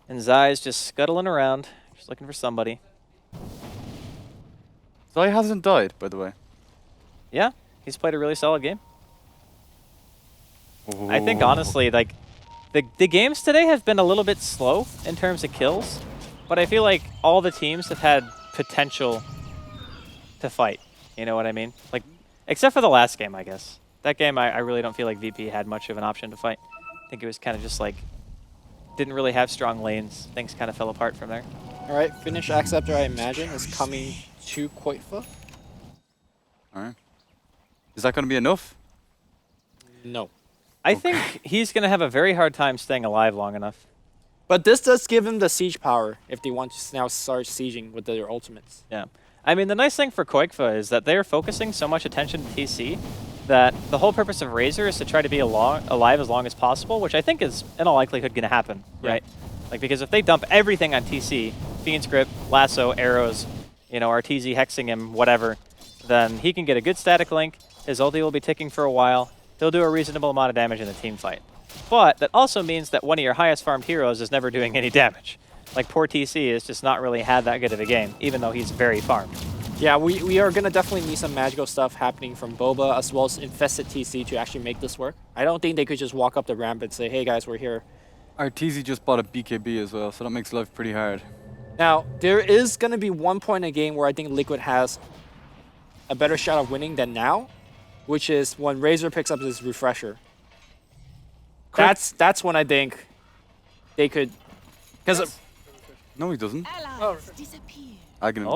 Speaker 2: And Zai's just scuttling around, just looking for somebody.
Speaker 3: Zai hasn't died, by the way.
Speaker 2: Yeah, he's played a really solid game.
Speaker 3: Ooh.
Speaker 2: I think, honestly, like, the games today have been a little bit slow in terms of kills, but I feel like all the teams have had potential to fight. You know what I mean? Like, except for the last game, I guess. That game, I really don't feel like VP had much of an option to fight. I think it was kind of just like, didn't really have strong lanes. Things kind of fell apart from there.
Speaker 4: All right, finish Acceptor, I imagine, is coming to Koitfa.
Speaker 3: All right. Is that going to be enough?
Speaker 4: No.
Speaker 2: I think he's going to have a very hard time staying alive long enough.
Speaker 4: But this does give him the siege power if they want to now start sieging with their ultimates.
Speaker 2: Yeah. I mean, the nice thing for Koikfa is that they're focusing so much attention to TC that the whole purpose of Razor is to try to be alive as long as possible, which I think is in all likelihood going to happen, right? Like, because if they dump everything on TC, Fiend's Grip, Lasso, Arrows, you know, RTZ hexing him, whatever, then he can get a good static link, his ulti will be ticking for a while, he'll do a reasonable amount of damage in the team fight. But that also means that one of your highest farmed heroes is never doing any damage. Like, poor TC has just not really had that good of a game, even though he's very farmed.
Speaker 4: Yeah, we are going to definitely need some magical stuff happening from Boba as well as Infested TC to actually make this work. I don't think they could just walk up the ramp and say, hey guys, we're here.
Speaker 3: RTZ just bought a BKB as well, so that makes life pretty hard.
Speaker 4: Now, there is going to be one point in a game where I think Liquid has a better shot of winning than now, which is when Razor picks up his refresher. That's when I think they could... Because
Speaker 3: No, he doesn't.
Speaker 2: Oh,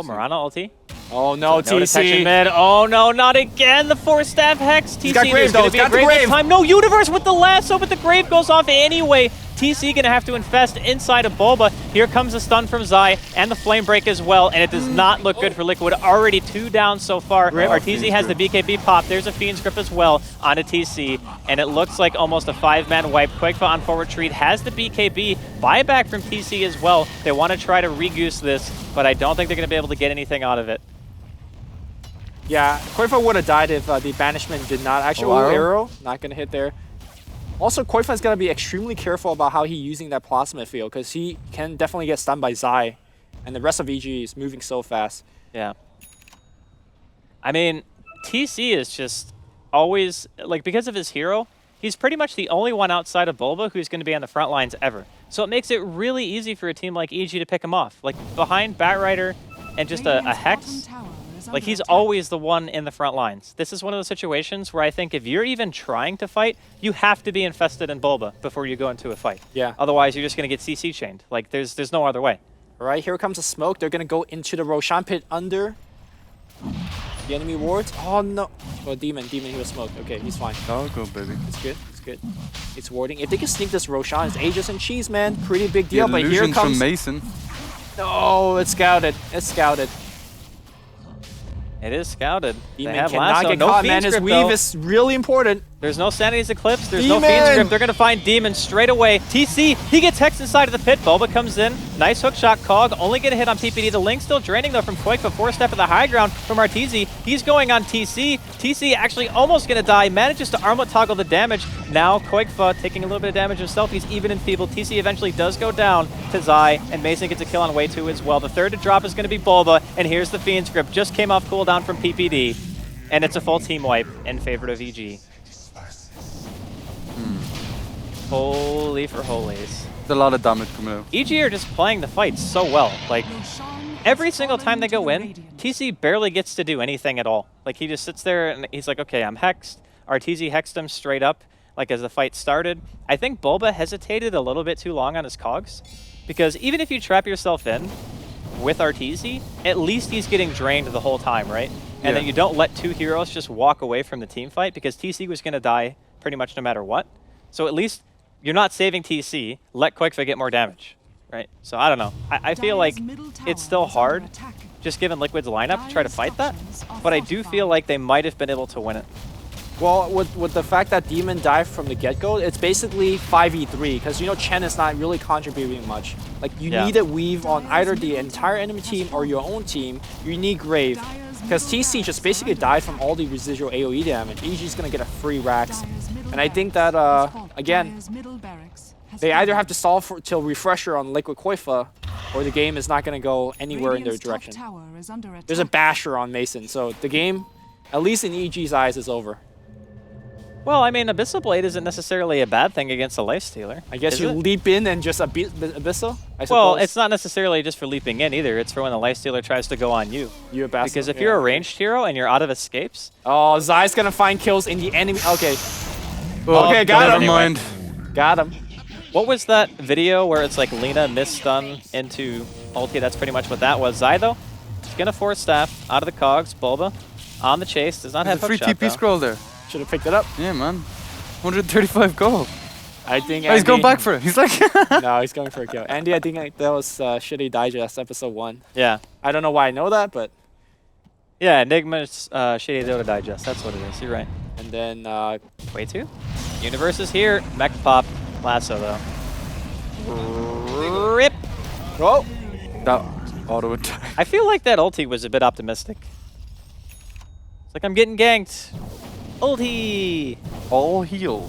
Speaker 2: Mirana ulti.
Speaker 4: oh no,
Speaker 2: No detection
Speaker 4: TC.
Speaker 2: mid. Oh no, not again. The 4-staff hex. TC,
Speaker 4: got grave,
Speaker 2: there's
Speaker 4: though.
Speaker 2: going
Speaker 4: It's
Speaker 2: to be a
Speaker 4: got the
Speaker 2: grave this
Speaker 4: grave.
Speaker 2: time. No, Universe with the lasso, but the grave goes off anyway. TC going to have to infest inside of Bulba. Here comes the stun from Zai and the flame break as well, and it does not look good for Liquid. Already 2 down so far. RTZ has the BKB pop. There's a Fiend's Grip as well on a TC, and it looks like almost a 5-man wipe. Quakefa on forward retreat has the BKB. Buyback from TC as well. They want to try to re-goose this, but I don't think they're going to be able to get anything out of it.
Speaker 4: Yeah, Koifa would have died if the banishment did not actually.
Speaker 3: Oh,
Speaker 4: arrow. Not going to hit there. Also, Koifa's got to be extremely careful about how he's using that plasma field because he can definitely get stunned by Zai. and the rest of EG is moving so fast.
Speaker 2: Yeah. I mean, TC is just always, like, because of his hero, he's pretty much the only one outside of Bulba who's going to be on the front lines ever. So it makes it really easy for a team like EG to pick him off. Like, behind Batrider and just a Hex, like, he's always the one in the front lines. This is one of those situations where I think if you're even trying to fight, you have to be infested in Bulba before you go into a fight.
Speaker 4: Yeah.
Speaker 2: Otherwise, you're just going to get CC chained. Like, there's no other way.
Speaker 4: All right, here comes the smoke. They're going to go into the Roshan pit under the enemy wards. Oh, no. Oh, Demon, he was smoked. Okay, he's fine.
Speaker 3: Oh, go, baby.
Speaker 4: It's good, it's good. It's warding. If they can sneak this Roshan, it's Aegis and Cheese, man. Pretty big
Speaker 3: The
Speaker 4: deal, but here
Speaker 3: illusions
Speaker 4: comes...
Speaker 3: from Mason.
Speaker 4: No, it's scouted. It's scouted.
Speaker 2: It is scouted. They
Speaker 4: Demon
Speaker 2: have
Speaker 4: cannot
Speaker 2: lasso.
Speaker 4: get
Speaker 2: No
Speaker 4: caught,
Speaker 2: Fiend
Speaker 4: man. His
Speaker 2: Script,
Speaker 4: weave
Speaker 2: though.
Speaker 4: is really important.
Speaker 2: There's no Sanity's Eclipse. There's no
Speaker 4: Demon!
Speaker 2: Fiend Script. They're going to find Demon straight away. TC, he gets Hex inside of the pit. Bulba comes in. Nice hook shot. Cog only get a hit on PPD. The Link still draining, though, from Quake, but 4-step at the high ground from Arteezy. He's going on TC. TC actually almost going to die. Manages to armlet toggle the damage. Now Quakefa taking a little bit of damage himself. He's even enfeebled. TC eventually does go down to Zai, and Mason gets a kill on way 2 as well. The third to drop is going to be Bulba, and here's the Fiend Script. Just came off cooldown from PPD. And it's a full team wipe in favor of EG. Holy for holies.
Speaker 3: There's a lot of damage coming out.
Speaker 2: EG are just playing the fight so well. Like, every single time they go in, TC barely gets to do anything at all. Like, he just sits there and he's like, okay, I'm hexed. Arteezy hexed him straight up, like, as the fight started. I think Bulba hesitated a little bit too long on his cogs. Because even if you trap yourself in with Arteezy, at least he's getting drained the whole time, right? And then you don't let 2 heroes just walk away from the team fight, because TC was going to die pretty much no matter what. So at least you're not saving TC. Let Quakefa get more damage, right? So I don't know. I feel like it's still hard, just given Liquid's lineup, to try to fight that. But I do feel like they might have been able to win it.
Speaker 4: Well, with the fact that Demon died from the get-go, it's basically 5v3, because, you know, Chen is not really contributing much. Like, you need a weave on either the entire enemy team or your own team. You need Grave, because TC just basically died from all the residual AoE damage. EG's going to get a free Rax. And I think that, again, they either have to stall till Refresher on Liquid Quakefa, or the game is not going to go anywhere in their direction. There's a Basher on Mason, so the game, at least in EG's eyes, is over.
Speaker 2: Well, I mean, Abyssal Blade isn't necessarily a bad thing against a Lifestealer.
Speaker 4: I guess you leap in and just Abyssal, I suppose.
Speaker 2: Well, it's not necessarily just for leaping in either. It's for when the Lifestealer tries to go on you. Because if you're a ranged hero and you're out of escapes...
Speaker 4: Oh, Zai's going to find kills in the enemy... Okay.
Speaker 3: Oh,
Speaker 4: okay, got him.
Speaker 3: Never mind.
Speaker 4: Got him.
Speaker 2: What was that video where it's like Lina misstun into ulti? That's pretty much what that was. Zai, though, is going to force staff out of the cogs. Bulba on the chase. Does not have
Speaker 3: There's a
Speaker 2: hook
Speaker 3: free
Speaker 2: shot,
Speaker 3: TP scroll there.
Speaker 4: Should have picked it up.
Speaker 3: Yeah, man. 135 gold.
Speaker 4: I think
Speaker 3: Oh, he's going back for it. He's like...
Speaker 4: No, he's going for a kill. Andy, I think that was Shitty Digest, episode 1.
Speaker 2: Yeah.
Speaker 4: I don't know why I know that, but...
Speaker 2: Yeah, Enigma's Shady Dota Digest. That's what it is. You're right.
Speaker 4: And then...
Speaker 2: Way 2. Universe is here. Mech pop. Lasso, though. Rip!
Speaker 4: Oh!
Speaker 3: That auto attack.
Speaker 2: I feel like that ulti was a bit optimistic. It's like, I'm getting ganked. Ulti!
Speaker 3: All healed.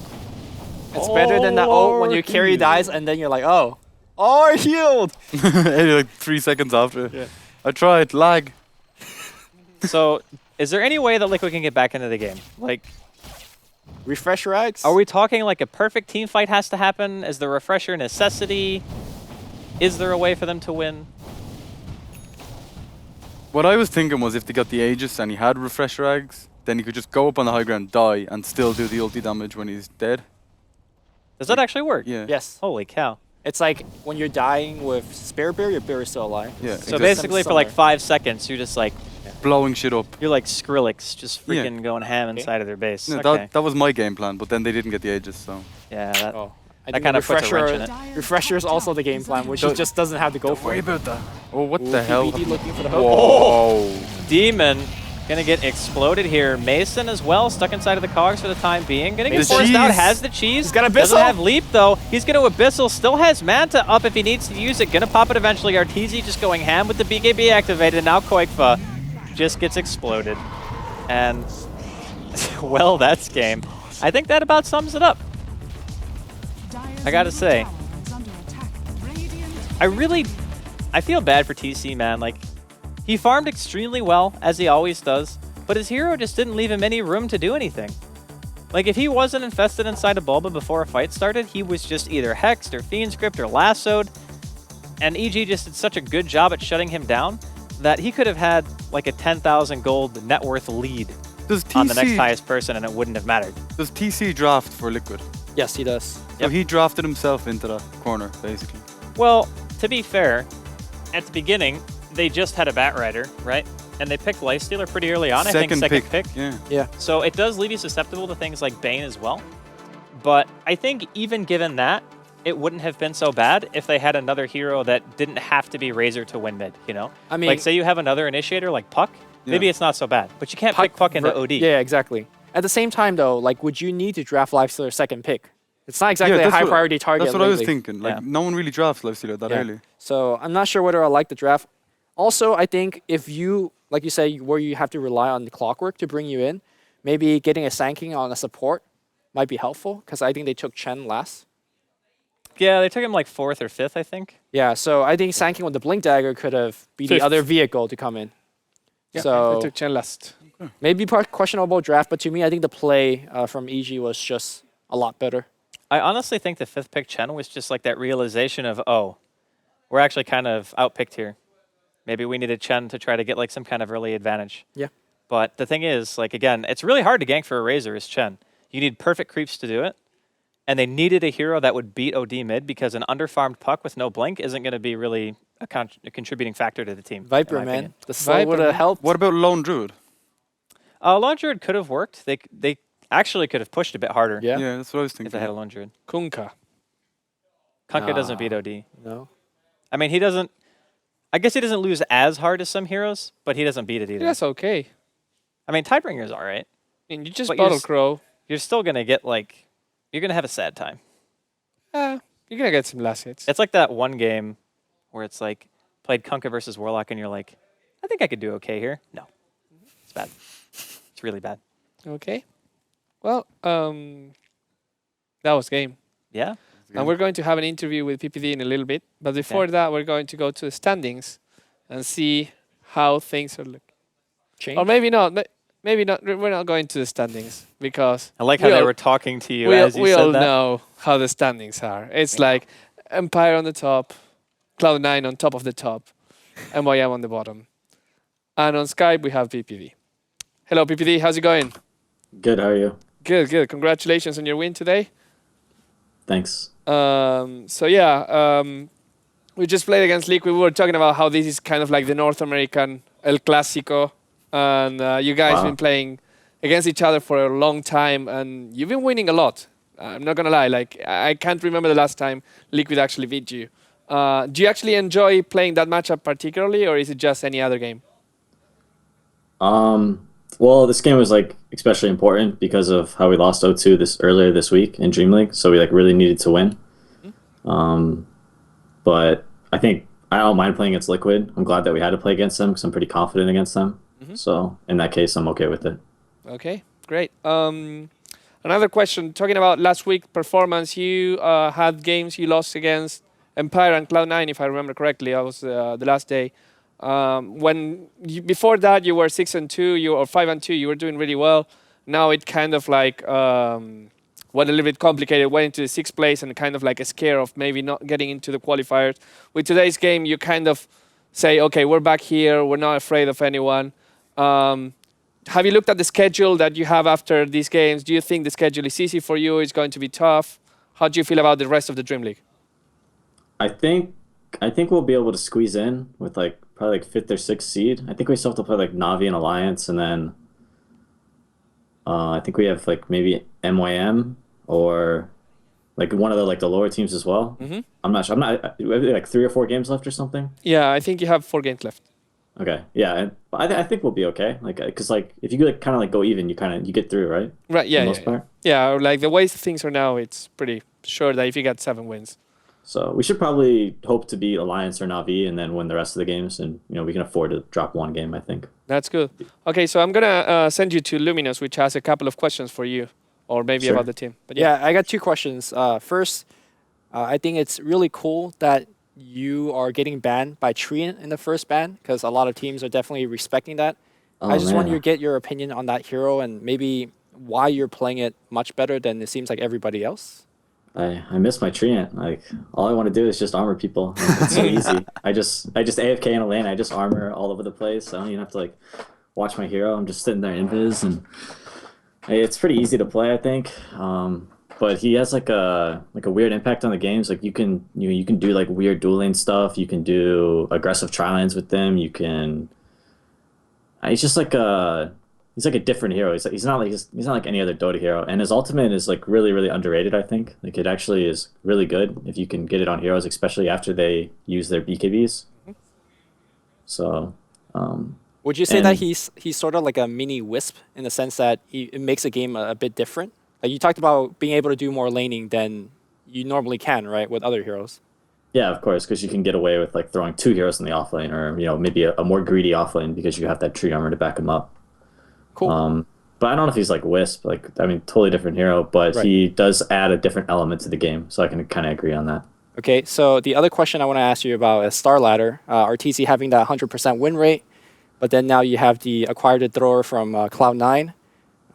Speaker 4: It's better than that ult when your carry dies and then you're like, oh. Oh, healed!
Speaker 3: Like 3 seconds after.
Speaker 4: Yeah.
Speaker 3: I tried. Lag.
Speaker 2: So, is there any way that Liquid can get back into the game? Like,
Speaker 4: Refresher Eggs?
Speaker 2: are we talking like a perfect team fight has to happen? Is the refresher a necessity? Is there a way for them to win?
Speaker 3: What I was thinking was if they got the Aegis and he had refresher eggs, then he could just go up on the high ground, die, and still do the ulti damage when he's dead.
Speaker 2: Does that actually work?
Speaker 3: Yeah.
Speaker 4: Yes.
Speaker 2: Holy cow.
Speaker 4: It's like when you're dying with Spare Bear, your bear is still alive.
Speaker 3: Yeah.
Speaker 2: So
Speaker 3: exactly.
Speaker 2: basically for like 5 seconds, you're just like,
Speaker 3: blowing shit up.
Speaker 2: you're like Skrillex, just
Speaker 3: Yeah.
Speaker 2: freaking going ham inside of their base.
Speaker 3: No,
Speaker 2: Okay.
Speaker 3: that was my game plan, but then they didn't get the Aegis, so...
Speaker 2: Yeah, that,
Speaker 4: Oh. I
Speaker 2: that
Speaker 4: think
Speaker 2: kind of puts a wrench in it.
Speaker 4: Refresher is also the game plan, which he just doesn't have to go for.
Speaker 3: Worry about that. Oh, what
Speaker 4: Ooh,
Speaker 3: the hell?
Speaker 4: PPD looking for the hook.
Speaker 3: Whoa.
Speaker 2: Demon gonna get exploded here. Mason as well, stuck inside of the cogs for the time being. Gonna get
Speaker 3: The
Speaker 2: forced out,
Speaker 3: cheese.
Speaker 2: has the cheese.
Speaker 4: He's got Abyssal.
Speaker 2: Doesn't have leap though. He's gonna Abyssal, still has Manta up if he needs to use it. Gonna pop it eventually. Arteezy just going ham with the BKB activated. Now Quakefa just gets exploded. And, well, that's game. I think that about sums it up. I gotta say, I really I feel bad for TC, man. Like, he farmed extremely well, as he always does, but his hero just didn't leave him any room to do anything. Like, if he wasn't infested inside a Bulba before a fight started, he was just either hexed or fiend script or lassoed, and EG just did such a good job at shutting him down that he could have had like a 10,000 gold net worth lead on the next highest person, and it wouldn't have mattered.
Speaker 3: Does TC draft for Liquid?
Speaker 4: Yes, he does.
Speaker 3: So he drafted himself into that corner, basically.
Speaker 2: Well, to be fair, at the beginning, they just had a Batrider, right? And they picked Lifestealer pretty early on, I think second pick.
Speaker 3: Yeah.
Speaker 2: So it does leave you susceptible to things like Bane as well. But I think even given that, it wouldn't have been so bad if they had another hero that didn't have to be Razor to win mid, you know?
Speaker 4: I mean,
Speaker 2: like, say you have another initiator like Puck, maybe it's not so bad. But you can't pick Puck into OD.
Speaker 4: Yeah, exactly. At the same time, though, like, would you need to draft Lifestealer second pick? It's not exactly a high priority target.
Speaker 3: That's what I was
Speaker 4: lately.
Speaker 3: thinking. Like, no one really drafts Lifestealer that early.
Speaker 4: So I'm not sure whether I like the draft. Also, I think if you, like you say, where you have to rely on the clockwork to bring you in, maybe getting a Sanking on a support might be helpful, because I think they took Chen last.
Speaker 2: Yeah, they took him like 4th or 5th, I think.
Speaker 4: Yeah, so I think Sanking with the Blink Dagger could have been the other vehicle to come in.
Speaker 1: Yeah,
Speaker 4: so
Speaker 1: I took Chen last.
Speaker 4: Maybe questionable draft, but to me, I think the play from EG was just a lot better.
Speaker 2: I honestly think the 5th pick Chen was just like that realization of, oh, we're actually kind of outpicked here. Maybe we needed Chen to try to get like some kind of early advantage.
Speaker 4: Yeah.
Speaker 2: But the thing is, like, again, it's really hard to gank for a Razor as Chen. You need perfect creeps to do it. And they needed a hero that would beat OD mid, because an underfarmed Puck with no blink isn't going to be really a contributing factor to the team.
Speaker 4: Viper, man. The slow would have helped.
Speaker 3: What about Lone Druid?
Speaker 2: Lone Druid could have worked. They actually could have pushed a bit harder.
Speaker 4: Yeah,
Speaker 3: that's what I was thinking.
Speaker 2: If they had a Lone Druid.
Speaker 1: Kunkka.
Speaker 2: Kunkka doesn't beat OD.
Speaker 4: No.
Speaker 2: I mean, he doesn't... I guess he doesn't lose as hard as some heroes, but he doesn't beat it either.
Speaker 1: That's okay.
Speaker 2: I mean, Tidebringer's all right.
Speaker 1: I mean, you just
Speaker 2: But
Speaker 1: bottle Crow.
Speaker 2: You're still going to get, like... You're going to have a sad time.
Speaker 1: You're going to get some last hits.
Speaker 2: It's like that one game where it's like, played Kunkka versus Warlock, and you're like, I think I could do okay here. No. It's bad. It's really bad.
Speaker 1: Okay. Well, that was game.
Speaker 2: Yeah.
Speaker 1: And we're going to have an interview with PPD in a little bit. But before that, we're going to go to the standings and see how things are looking.
Speaker 4: Change?
Speaker 1: Or maybe not. Maybe not. We're not going to the standings because
Speaker 2: I like how they were talking to you as you
Speaker 1: we
Speaker 2: said
Speaker 1: all
Speaker 2: that.
Speaker 1: know how the standings are. It's like Empire on the top, Cloud9 on top of the top, MYM on the bottom. And on Skype, we have PPD. Hello, PPD. How's it going?
Speaker 6: Good, how are you?
Speaker 1: Good, good. Congratulations on your win today.
Speaker 6: Thanks.
Speaker 1: So yeah, we just played against Liquid. We were talking about how this is kind of like the North American El Clásico. And you guys been playing against each other for a long time, and you've been winning a lot. I'm not gonna lie, like I can't remember the last time Liquid actually beat you. Do you actually enjoy playing that matchup particularly, or is it just any other game?
Speaker 6: Well, this game was like especially important because of how we lost 0-2 earlier this week in DreamLeague, so we like really needed to win. But I think I don't mind playing against Liquid. I'm glad that we had to play against them because I'm pretty confident against them. So in that case, I'm okay with it.
Speaker 1: Okay, great. Another question, talking about last week's performance, you had games you lost against Empire and Cloud9, if I remember correctly. That was the last day. Before that, you were 6-2, or 5-2. You were doing really well. Now it kind of like went a little bit complicated. Went into the 6th place and kind of like a scare of maybe not getting into the qualifiers. With today's game, you kind of say, okay, we're back here. We're not afraid of anyone. Have you looked at the schedule that you have after these games? Do you think the schedule is easy for you? It's going to be tough? How do you feel about the rest of the DreamLeague?
Speaker 6: I think we'll be able to squeeze in with like probably like 5th or 6th seed. I think we still have to play like Navi and Alliance, and then I think we have like maybe MYM or like one of the lower teams as well. I'm not sure. We have like 3 or 4 games left or something.
Speaker 1: Yeah, I think you have 4 games left.
Speaker 6: Okay, yeah, and I think we'll be okay. Like, because like if you like kind of like go even, you get through, right?
Speaker 1: Right. Yeah.
Speaker 6: For the most part.
Speaker 1: Yeah. Like the way things are now, it's pretty sure that if you get 7 wins.
Speaker 6: So we should probably hope to beat Alliance or Navi and then win the rest of the games, and we can afford to drop 1 game, I think.
Speaker 1: That's good. Okay, so I'm gonna send you to Luminous, which has a couple of questions for you, or maybe about the team. But
Speaker 4: yeah, I got 2 questions. First, I think it's really cool that you are getting banned by Treant in the first ban, because a lot of teams are definitely respecting that.
Speaker 6: Oh,
Speaker 4: I just want
Speaker 6: man.
Speaker 4: you to get your opinion on that hero and maybe why you're playing it much better than it seems like everybody else.
Speaker 6: I miss my treant. Like all I want to do is just armor people. Like, it's so easy. I just AFK in a lane. I just armor all over the place. I don't even have to like watch my hero. I'm just sitting there invis, and it's pretty easy to play, I think. But he has like a weird impact on the games. Like you can do like weird dueling stuff. You can do aggressive tri lanes with them. You can. He's just like a different hero. He's not like any other Dota hero. And his ultimate is like really underrated, I think. Like it actually is really good if you can get it on heroes, especially after they use their BKBs. So.
Speaker 4: Would you say that he's sort of like a mini Wisp in the sense that it makes a game a bit different? Like you talked about being able to do more laning than you normally can, right, with other heroes.
Speaker 6: Yeah, of course, because you can get away with like throwing 2 heroes in the offlane, or maybe a more greedy offlane because you have that tree armor to back him up.
Speaker 4: Cool.
Speaker 6: But I don't know if he's like Wisp. Like I mean, totally different hero, but
Speaker 4: Right.
Speaker 6: he does add a different element to the game, so I can kind of agree on that.
Speaker 4: Okay, so the other question I want to ask you about is Star Ladder. RTZ having that 100% win rate, but then now you have the acquired the thrower from Cloud9.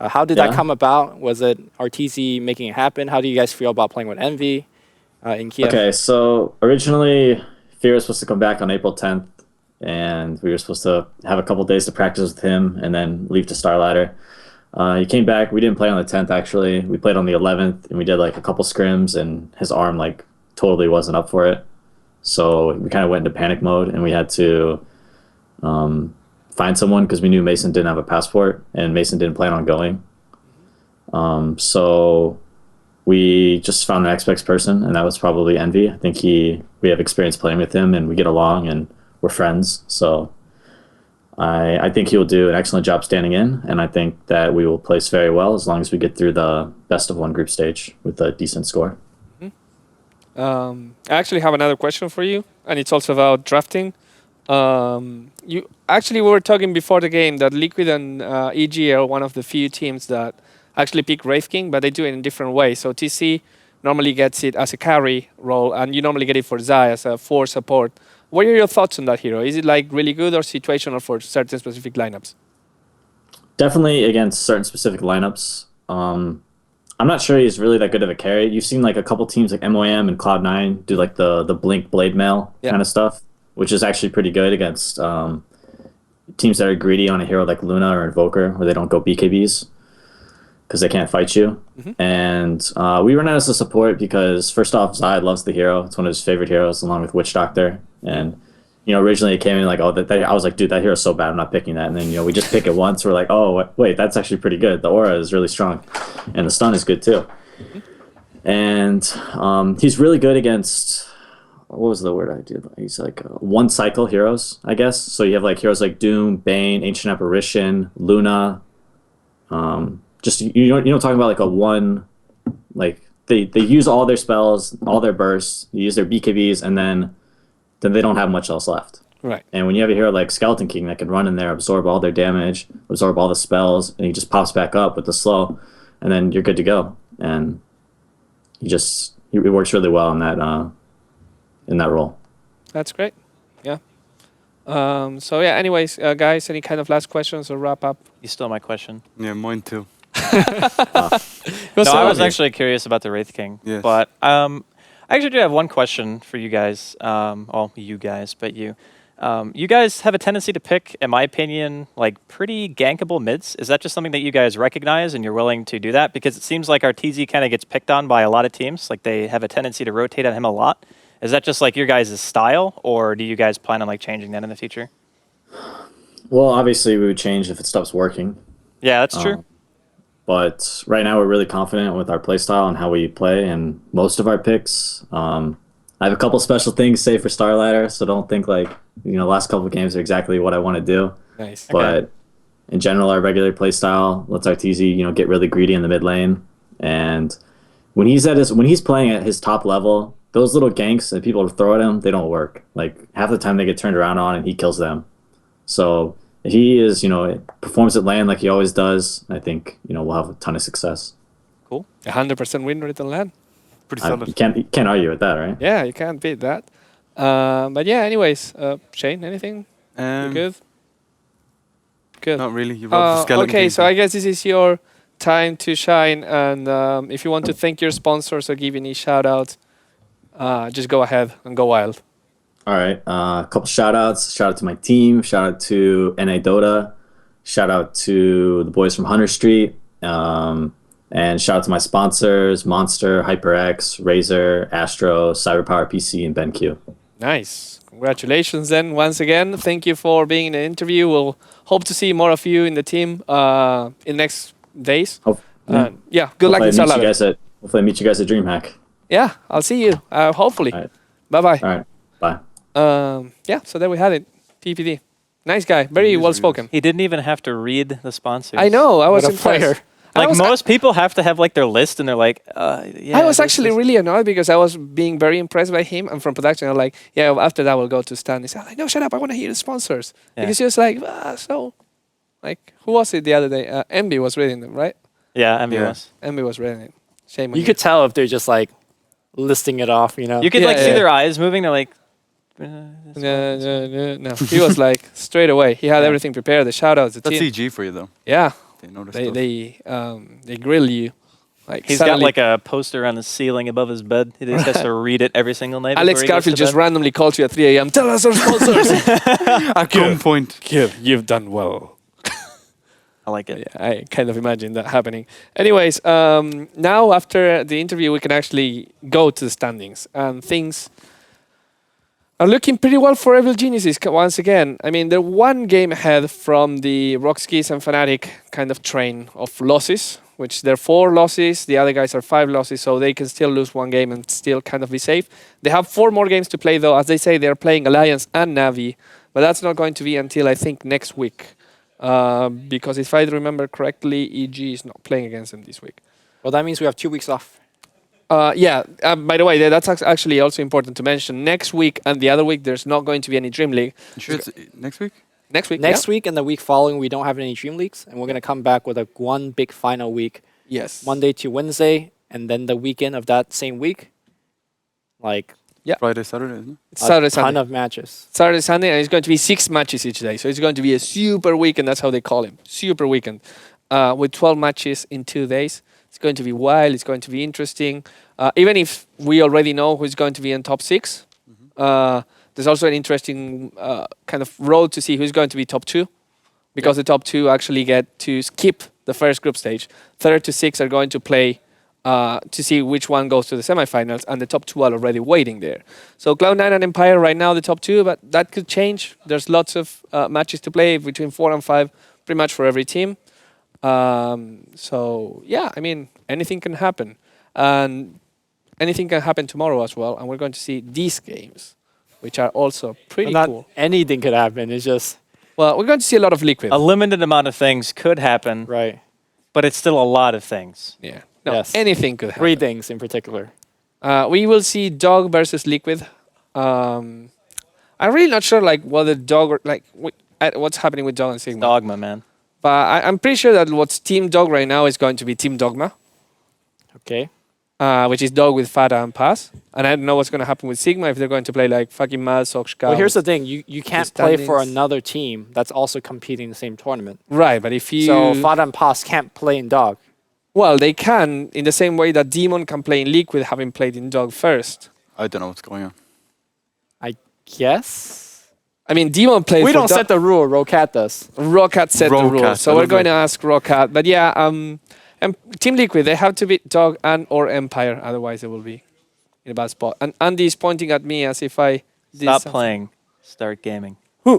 Speaker 4: How did that
Speaker 6: Yeah.
Speaker 4: come about? Was it RTZ making it happen? How do you guys feel about playing with Envy in Kiev?
Speaker 6: Okay, so originally Fear was supposed to come back on April 10th, and we were supposed to have a couple days to practice with him and then leave to Star Ladder. He came back. We didn't play on the 10th, actually. We played on the 11th, and we did like a couple scrims, and his arm like totally wasn't up for it. So we kind of went into panic mode, and we had to find someone because we knew Mason didn't have a passport, and Mason didn't plan on going. So we just found an Xbox person, and that was probably Envy. I think we have experience playing with him, and we get along, and we're friends. So I think he'll do an excellent job standing in, and I think that we will place very well as long as we get through the best of 1 group stage with a decent score.
Speaker 1: I actually have another question for you, and it's also about drafting. We were talking before the game that Liquid and EG are one of the few teams that actually pick Wraith King, but they do it in a different way. So TC normally gets it as a carry role, and you normally get it for Zai as a 4 support. What are your thoughts on that hero? Is it like really good or situational for certain specific lineups?
Speaker 6: Definitely against certain specific lineups. I'm not sure he's really that good of a carry. You've seen like a couple teams like MOM and Cloud9 do like the Blink Blade Mail kind of stuff, which is actually pretty good against teams that are greedy on a hero like Luna or Invoker, where they don't go BKBs because they can't fight you. And we run out as a support because first off, Zai loves the hero. It's one of his favorite heroes along with Witch Doctor. And originally it came in like, I was like, dude, that hero's so bad, I'm not picking that. And then we just pick it once. We're like, oh wait, that's actually pretty good. The aura is really strong, and the stun is good too. And he's really good against, what was the word I did? He's like 1 cycle heroes, I guess. So you have like heroes like Doom, Bane, Ancient Apparition, Luna. Just talking about like a 1, like they use all their spells, all their bursts, they use their BKBs, and then they don't have much else left.
Speaker 1: Right.
Speaker 6: And when you have a hero like Skeleton King that can run in there, absorb all their damage, absorb all the spells, and he just pops back up with the slow, and then you're good to go. And it works really well in that role.
Speaker 1: That's great. Yeah. Anyways, guys, any kind of last questions or wrap up?
Speaker 2: You stole my question.
Speaker 3: Yeah, mine too.
Speaker 2: No, I was actually curious about the Wraith King.
Speaker 3: Yes.
Speaker 2: But I actually do have one question for you guys. You guys, but you. You guys have a tendency to pick, in my opinion, like pretty gankable mids. Is that just something that you guys recognize and you're willing to do that? Because it seems like RTZ kind of gets picked on by a lot of teams. Like they have a tendency to rotate on him a lot. Is that just like your guys' style, or do you guys plan on like changing that in the future?
Speaker 6: Well, obviously we would change if it stops working.
Speaker 2: Yeah, that's true.
Speaker 6: But right now we're really confident with our playstyle and how we play, and most of our picks. I have a couple special things saved for Star Ladder, so don't think like last couple of games are exactly what I want to do.
Speaker 1: Nice.
Speaker 6: But in general, our regular playstyle lets RTZ get really greedy in the mid lane, and when he's playing at his top level, those little ganks that people throw at him, they don't work. Like half the time they get turned around on and he kills them. So if he performs at lane like he always does, I think we'll have a ton of success.
Speaker 1: Cool. 100% win rate on land.
Speaker 3: Pretty
Speaker 6: You
Speaker 3: solid.
Speaker 6: can't argue with that, right?
Speaker 1: Yeah, you can't beat that. But yeah, anyways, Shane, anything? You good? Good.
Speaker 3: Not really. You robbed the skeleton.
Speaker 1: Okay,
Speaker 3: king
Speaker 1: so
Speaker 3: thing.
Speaker 1: I guess this is your time to shine. And if you want to thank your sponsors or give any shout outs, just go ahead and go wild.
Speaker 6: All right. A couple shout outs. Shout out to my team. Shout out to NA Dota. Shout out to the boys from Hunter Street. And shout out to my sponsors, Monster, HyperX, Razer, Astro, CyberPower PC, and BenQ.
Speaker 1: Nice. Congratulations then once again. Thank you for being in the interview. We'll hope to see more of you in the team in the next days. Yeah, good luck in Star Ladder.
Speaker 6: Hopefully I meet you guys at DreamHack.
Speaker 1: Yeah, I'll see you. Hopefully.
Speaker 6: All right.
Speaker 1: Bye-bye.
Speaker 6: All right. Bye.
Speaker 1: Yeah, so there we had it. TPD. Nice guy. Very well spoken.
Speaker 2: He didn't even have to read the sponsors.
Speaker 1: I know. I was
Speaker 4: What a
Speaker 1: impressed.
Speaker 4: player.
Speaker 2: Like most people have to have like their list, and they're like, yeah.
Speaker 1: I was
Speaker 2: this
Speaker 1: actually
Speaker 2: is-
Speaker 1: really annoyed because I was being very impressed by him, and from production, I'm like, yeah, after that we'll go to standings. I'm like, no, shut up, I want to hear the sponsors.
Speaker 2: Yeah.
Speaker 1: Because he was like, who was it the other day? Envy was reading them, right?
Speaker 2: Yeah, MBS.
Speaker 3: Yeah.
Speaker 1: Envy was reading it. Shame on
Speaker 4: You could tell if they're just like listing it off, you know.
Speaker 2: You could
Speaker 1: Yeah,
Speaker 2: like see
Speaker 1: yeah.
Speaker 2: their eyes moving. They're like,
Speaker 1: No, he was like straight away. He had everything prepared. The shout outs, the
Speaker 3: That's
Speaker 1: team.
Speaker 3: EG for you though.
Speaker 1: Yeah,
Speaker 3: They know the
Speaker 1: they
Speaker 3: stuff.
Speaker 1: they grill you. Like
Speaker 2: he's got
Speaker 1: suddenly
Speaker 2: like a poster on the ceiling above his bed. He just has to read it every single night.
Speaker 1: Alex
Speaker 2: before he goes to
Speaker 1: Garfield just
Speaker 2: bed.
Speaker 1: randomly calls you at 3 a.m. Tell us our sponsors.
Speaker 3: At gunpoint.
Speaker 1: You've done well.
Speaker 2: I like it.
Speaker 1: Yeah, I kind of imagine that happening. Anyways, now after the interview, we can actually go to the standings, and things are looking pretty well for Evil Geniuses once again. I mean, they're one game ahead from the Rockskis and Fnatic kind of train of losses, which they're 4 losses. The other guys are 5 losses, so they can still lose one game and still kind of be safe. They have 4 more games to play, though. As they say, they're playing Alliance and Navi, but that's not going to be until, I think, next week. Because if I remember correctly, EG is not playing against them this week.
Speaker 4: Well, that means we have 2 weeks off.
Speaker 1: By the way, that's actually also important to mention. Next week and the other week, there's not going to be any Dream League.
Speaker 3: You sure it's next week?
Speaker 1: Next week?
Speaker 4: Next week and the week following, we don't have any Dream Leagues, and we're going to come back with one big final week,
Speaker 1: Yes.
Speaker 4: Monday to Wednesday, and then the weekend of that same week, like
Speaker 3: Friday, Saturday, isn't it?
Speaker 1: It's Saturday,
Speaker 4: a ton
Speaker 1: Sunday.
Speaker 4: of matches.
Speaker 1: Saturday, Sunday, and it's going to be 6 matches each day. So it's going to be a super weekend. That's how they call him. Super weekend. With 12 matches in 2 days. It's going to be wild. It's going to be interesting. Even if we already know who's going to be in top 6, there's also an interesting kind of road to see who's going to be top 2. Because the top 2 actually get to skip the first group stage. 3rd to 6 are going to play to see which one goes to the semifinals, and the top 2 are already waiting there. So Cloud9 and Empire right now the top 2, but that could change. There's lots of matches to play between 4 and 5, pretty much for every team. So yeah, I mean, anything can happen, and anything can happen tomorrow as well. And we're going to see these games, which are also pretty
Speaker 4: Not
Speaker 1: cool.
Speaker 4: anything could happen. It's just
Speaker 1: Well, we're going to see a lot of Liquid.
Speaker 2: A limited amount of things could happen,
Speaker 4: right.
Speaker 2: but it's still a lot of things.
Speaker 1: Yeah, no,
Speaker 4: Yes.
Speaker 1: anything could happen.
Speaker 4: 3 things in particular.
Speaker 1: We will see Dog versus Liquid. I'm really not sure like what the Dog or, like what's happening with Dog and Sigma.
Speaker 2: Dogma, man.
Speaker 1: But I'm pretty sure that what's Team Dog right now is going to be Team Dogma,
Speaker 4: Okay.
Speaker 1: which is Dog with Fata and Pass. And I don't know what's going to happen with Sigma if they're going to play like fucking Mad Sokshka.
Speaker 4: Well, here's the thing. You can't play for
Speaker 1: standings.
Speaker 4: another team that's also competing in the same tournament.
Speaker 1: Right, but if you...
Speaker 4: So Fada and Pass can't play in Dog.
Speaker 1: Well, they can in the same way that Demon can play in Liquid having played in Dog first.
Speaker 3: I don't know what's going on.
Speaker 4: I guess.
Speaker 1: I mean, Demon played
Speaker 4: We
Speaker 1: for
Speaker 4: don't set the rule. Rocat does.
Speaker 1: Rocat set the
Speaker 3: Rocat,
Speaker 1: rules, so
Speaker 3: I
Speaker 1: we're
Speaker 3: love
Speaker 1: going to
Speaker 3: that.
Speaker 1: ask Rocat. But yeah, Team Liquid, they have to beat Dog and or Empire, otherwise they will be in a bad spot. And Andy's pointing at me as if I did
Speaker 2: Stop
Speaker 1: something.
Speaker 2: playing. Start gaming.
Speaker 1: Hi,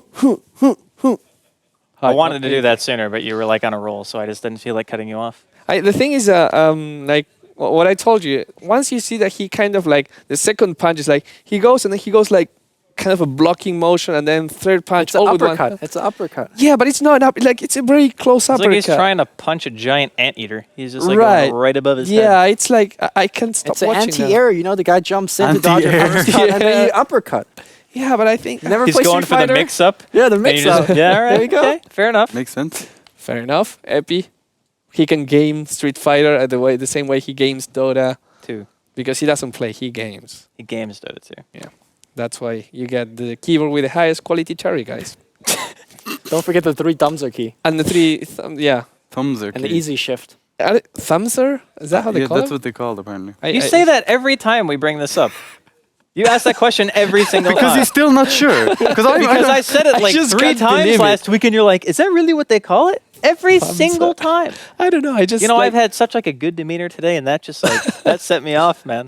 Speaker 2: I wanted to
Speaker 1: okay.
Speaker 2: do that sooner, but you were like on a roll, so I just didn't feel like cutting you off.
Speaker 1: The thing is, like what I told you, once you see that he kind of like the second punch is like he goes and then he goes like kind of a blocking motion, and then third punch
Speaker 4: It's an
Speaker 1: all with one.
Speaker 4: uppercut. It's an uppercut.
Speaker 1: Yeah, but it's not up. Like it's a very close
Speaker 2: It's like
Speaker 1: uppercut.
Speaker 2: he's trying to punch a giant anteater. He's just like
Speaker 1: Right.
Speaker 2: going right above his head.
Speaker 1: Yeah, it's like I can't stop
Speaker 4: It's an
Speaker 1: watching that.
Speaker 4: anti-air. You know, the guy jumps in to dodge a
Speaker 3: Anti-air.
Speaker 4: first cut and then you uppercut.
Speaker 1: Yeah, but I think
Speaker 4: You never
Speaker 2: He's
Speaker 4: play
Speaker 2: going
Speaker 4: Street
Speaker 2: for the
Speaker 4: Fighter?
Speaker 2: mix-up.
Speaker 4: Yeah, the
Speaker 2: and you
Speaker 4: mix-up.
Speaker 2: just- Yeah, all right.
Speaker 4: There you go.
Speaker 2: Okay, fair enough.
Speaker 3: Makes sense.
Speaker 1: fair enough. Epi, he can game Street Fighter the same way he games Dota
Speaker 2: Two.
Speaker 1: because he doesn't play, he games.
Speaker 2: He games Dota too.
Speaker 1: That's why you get the keyboard with the highest quality cherry, guys.
Speaker 4: Don't forget the 3 thumbs are key
Speaker 1: And the 3, yeah.
Speaker 3: Thumbs are
Speaker 4: and the
Speaker 3: key.
Speaker 4: easy shift.
Speaker 1: Thumbser? Is that how they
Speaker 3: Yeah,
Speaker 1: call
Speaker 3: that's
Speaker 1: it?
Speaker 3: what they call it apparently.
Speaker 2: You say that every time we bring this up. You ask that question every single
Speaker 3: Because
Speaker 2: time.
Speaker 3: he's still not sure. Because
Speaker 2: I said it
Speaker 1: I
Speaker 2: like
Speaker 1: just
Speaker 2: 3
Speaker 1: can't
Speaker 2: times
Speaker 1: believe it.
Speaker 2: last week, and you're like, "Is that really what they call it?" Every single time.
Speaker 1: I don't know. I just
Speaker 2: You know,
Speaker 1: like,
Speaker 2: I've had such like a good demeanor today, and that just like that set me off, man.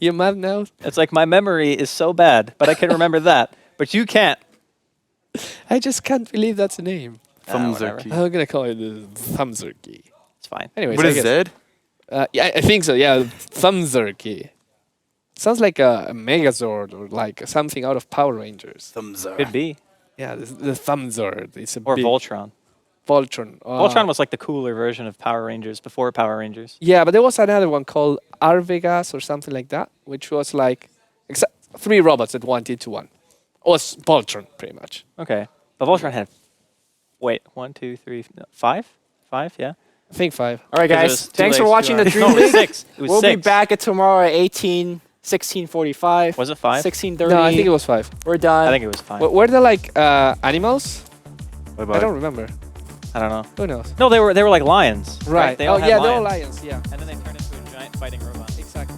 Speaker 1: You mad now?
Speaker 2: It's like my memory is so bad, but I can remember that, but you can't.
Speaker 1: I just can't believe that's a name.
Speaker 3: Thumbs are
Speaker 2: whatever.
Speaker 3: key.
Speaker 1: I'm gonna call it the Thumbzerkey.
Speaker 2: It's fine.
Speaker 1: Anyways,
Speaker 3: What
Speaker 1: I
Speaker 3: is
Speaker 1: guess-
Speaker 3: Z?
Speaker 1: Yeah, I think so. Yeah, Thumbzerkey. Sounds like a Megazord or like something out of Power Rangers.
Speaker 3: Thumbs are.
Speaker 2: Could be.
Speaker 1: Yeah, the Thumbzord. It's a
Speaker 2: Or
Speaker 1: big
Speaker 2: Voltron.
Speaker 1: Voltron.
Speaker 2: Voltron was like the cooler version of Power Rangers before Power Rangers.
Speaker 1: Yeah, but there was another one called Arvegas or something like that, which was like 3 robots that wanted to one. It was Voltron, pretty much.
Speaker 2: Okay. But Voltron had, wait, 1, 2, 3, no, 5? 5, yeah.
Speaker 1: I think 5.
Speaker 4: All right,
Speaker 2: Because it
Speaker 4: guys.
Speaker 2: was 2
Speaker 4: Thanks for
Speaker 2: legs,
Speaker 4: watching
Speaker 2: 2
Speaker 4: the
Speaker 2: arms. No,
Speaker 4: Dream
Speaker 2: it was
Speaker 4: League.
Speaker 2: 6. It was
Speaker 4: We'll
Speaker 2: 6.
Speaker 4: be back at tomorrow at 16:45.
Speaker 2: Was it 5?
Speaker 4: 16:30.
Speaker 1: No, I think it was 5.
Speaker 4: We're done.
Speaker 2: I think it was 5.
Speaker 1: Were they like animals?
Speaker 3: Bye-bye.
Speaker 1: I don't remember.
Speaker 2: I don't know.
Speaker 1: Who knows?
Speaker 2: No, they were like lions.
Speaker 1: Right.
Speaker 2: They all
Speaker 1: Oh,
Speaker 2: had
Speaker 1: yeah,
Speaker 2: lions.
Speaker 1: they're all lions. Yeah.
Speaker 2: And then they turned into a giant fighting robot.
Speaker 1: Exactly.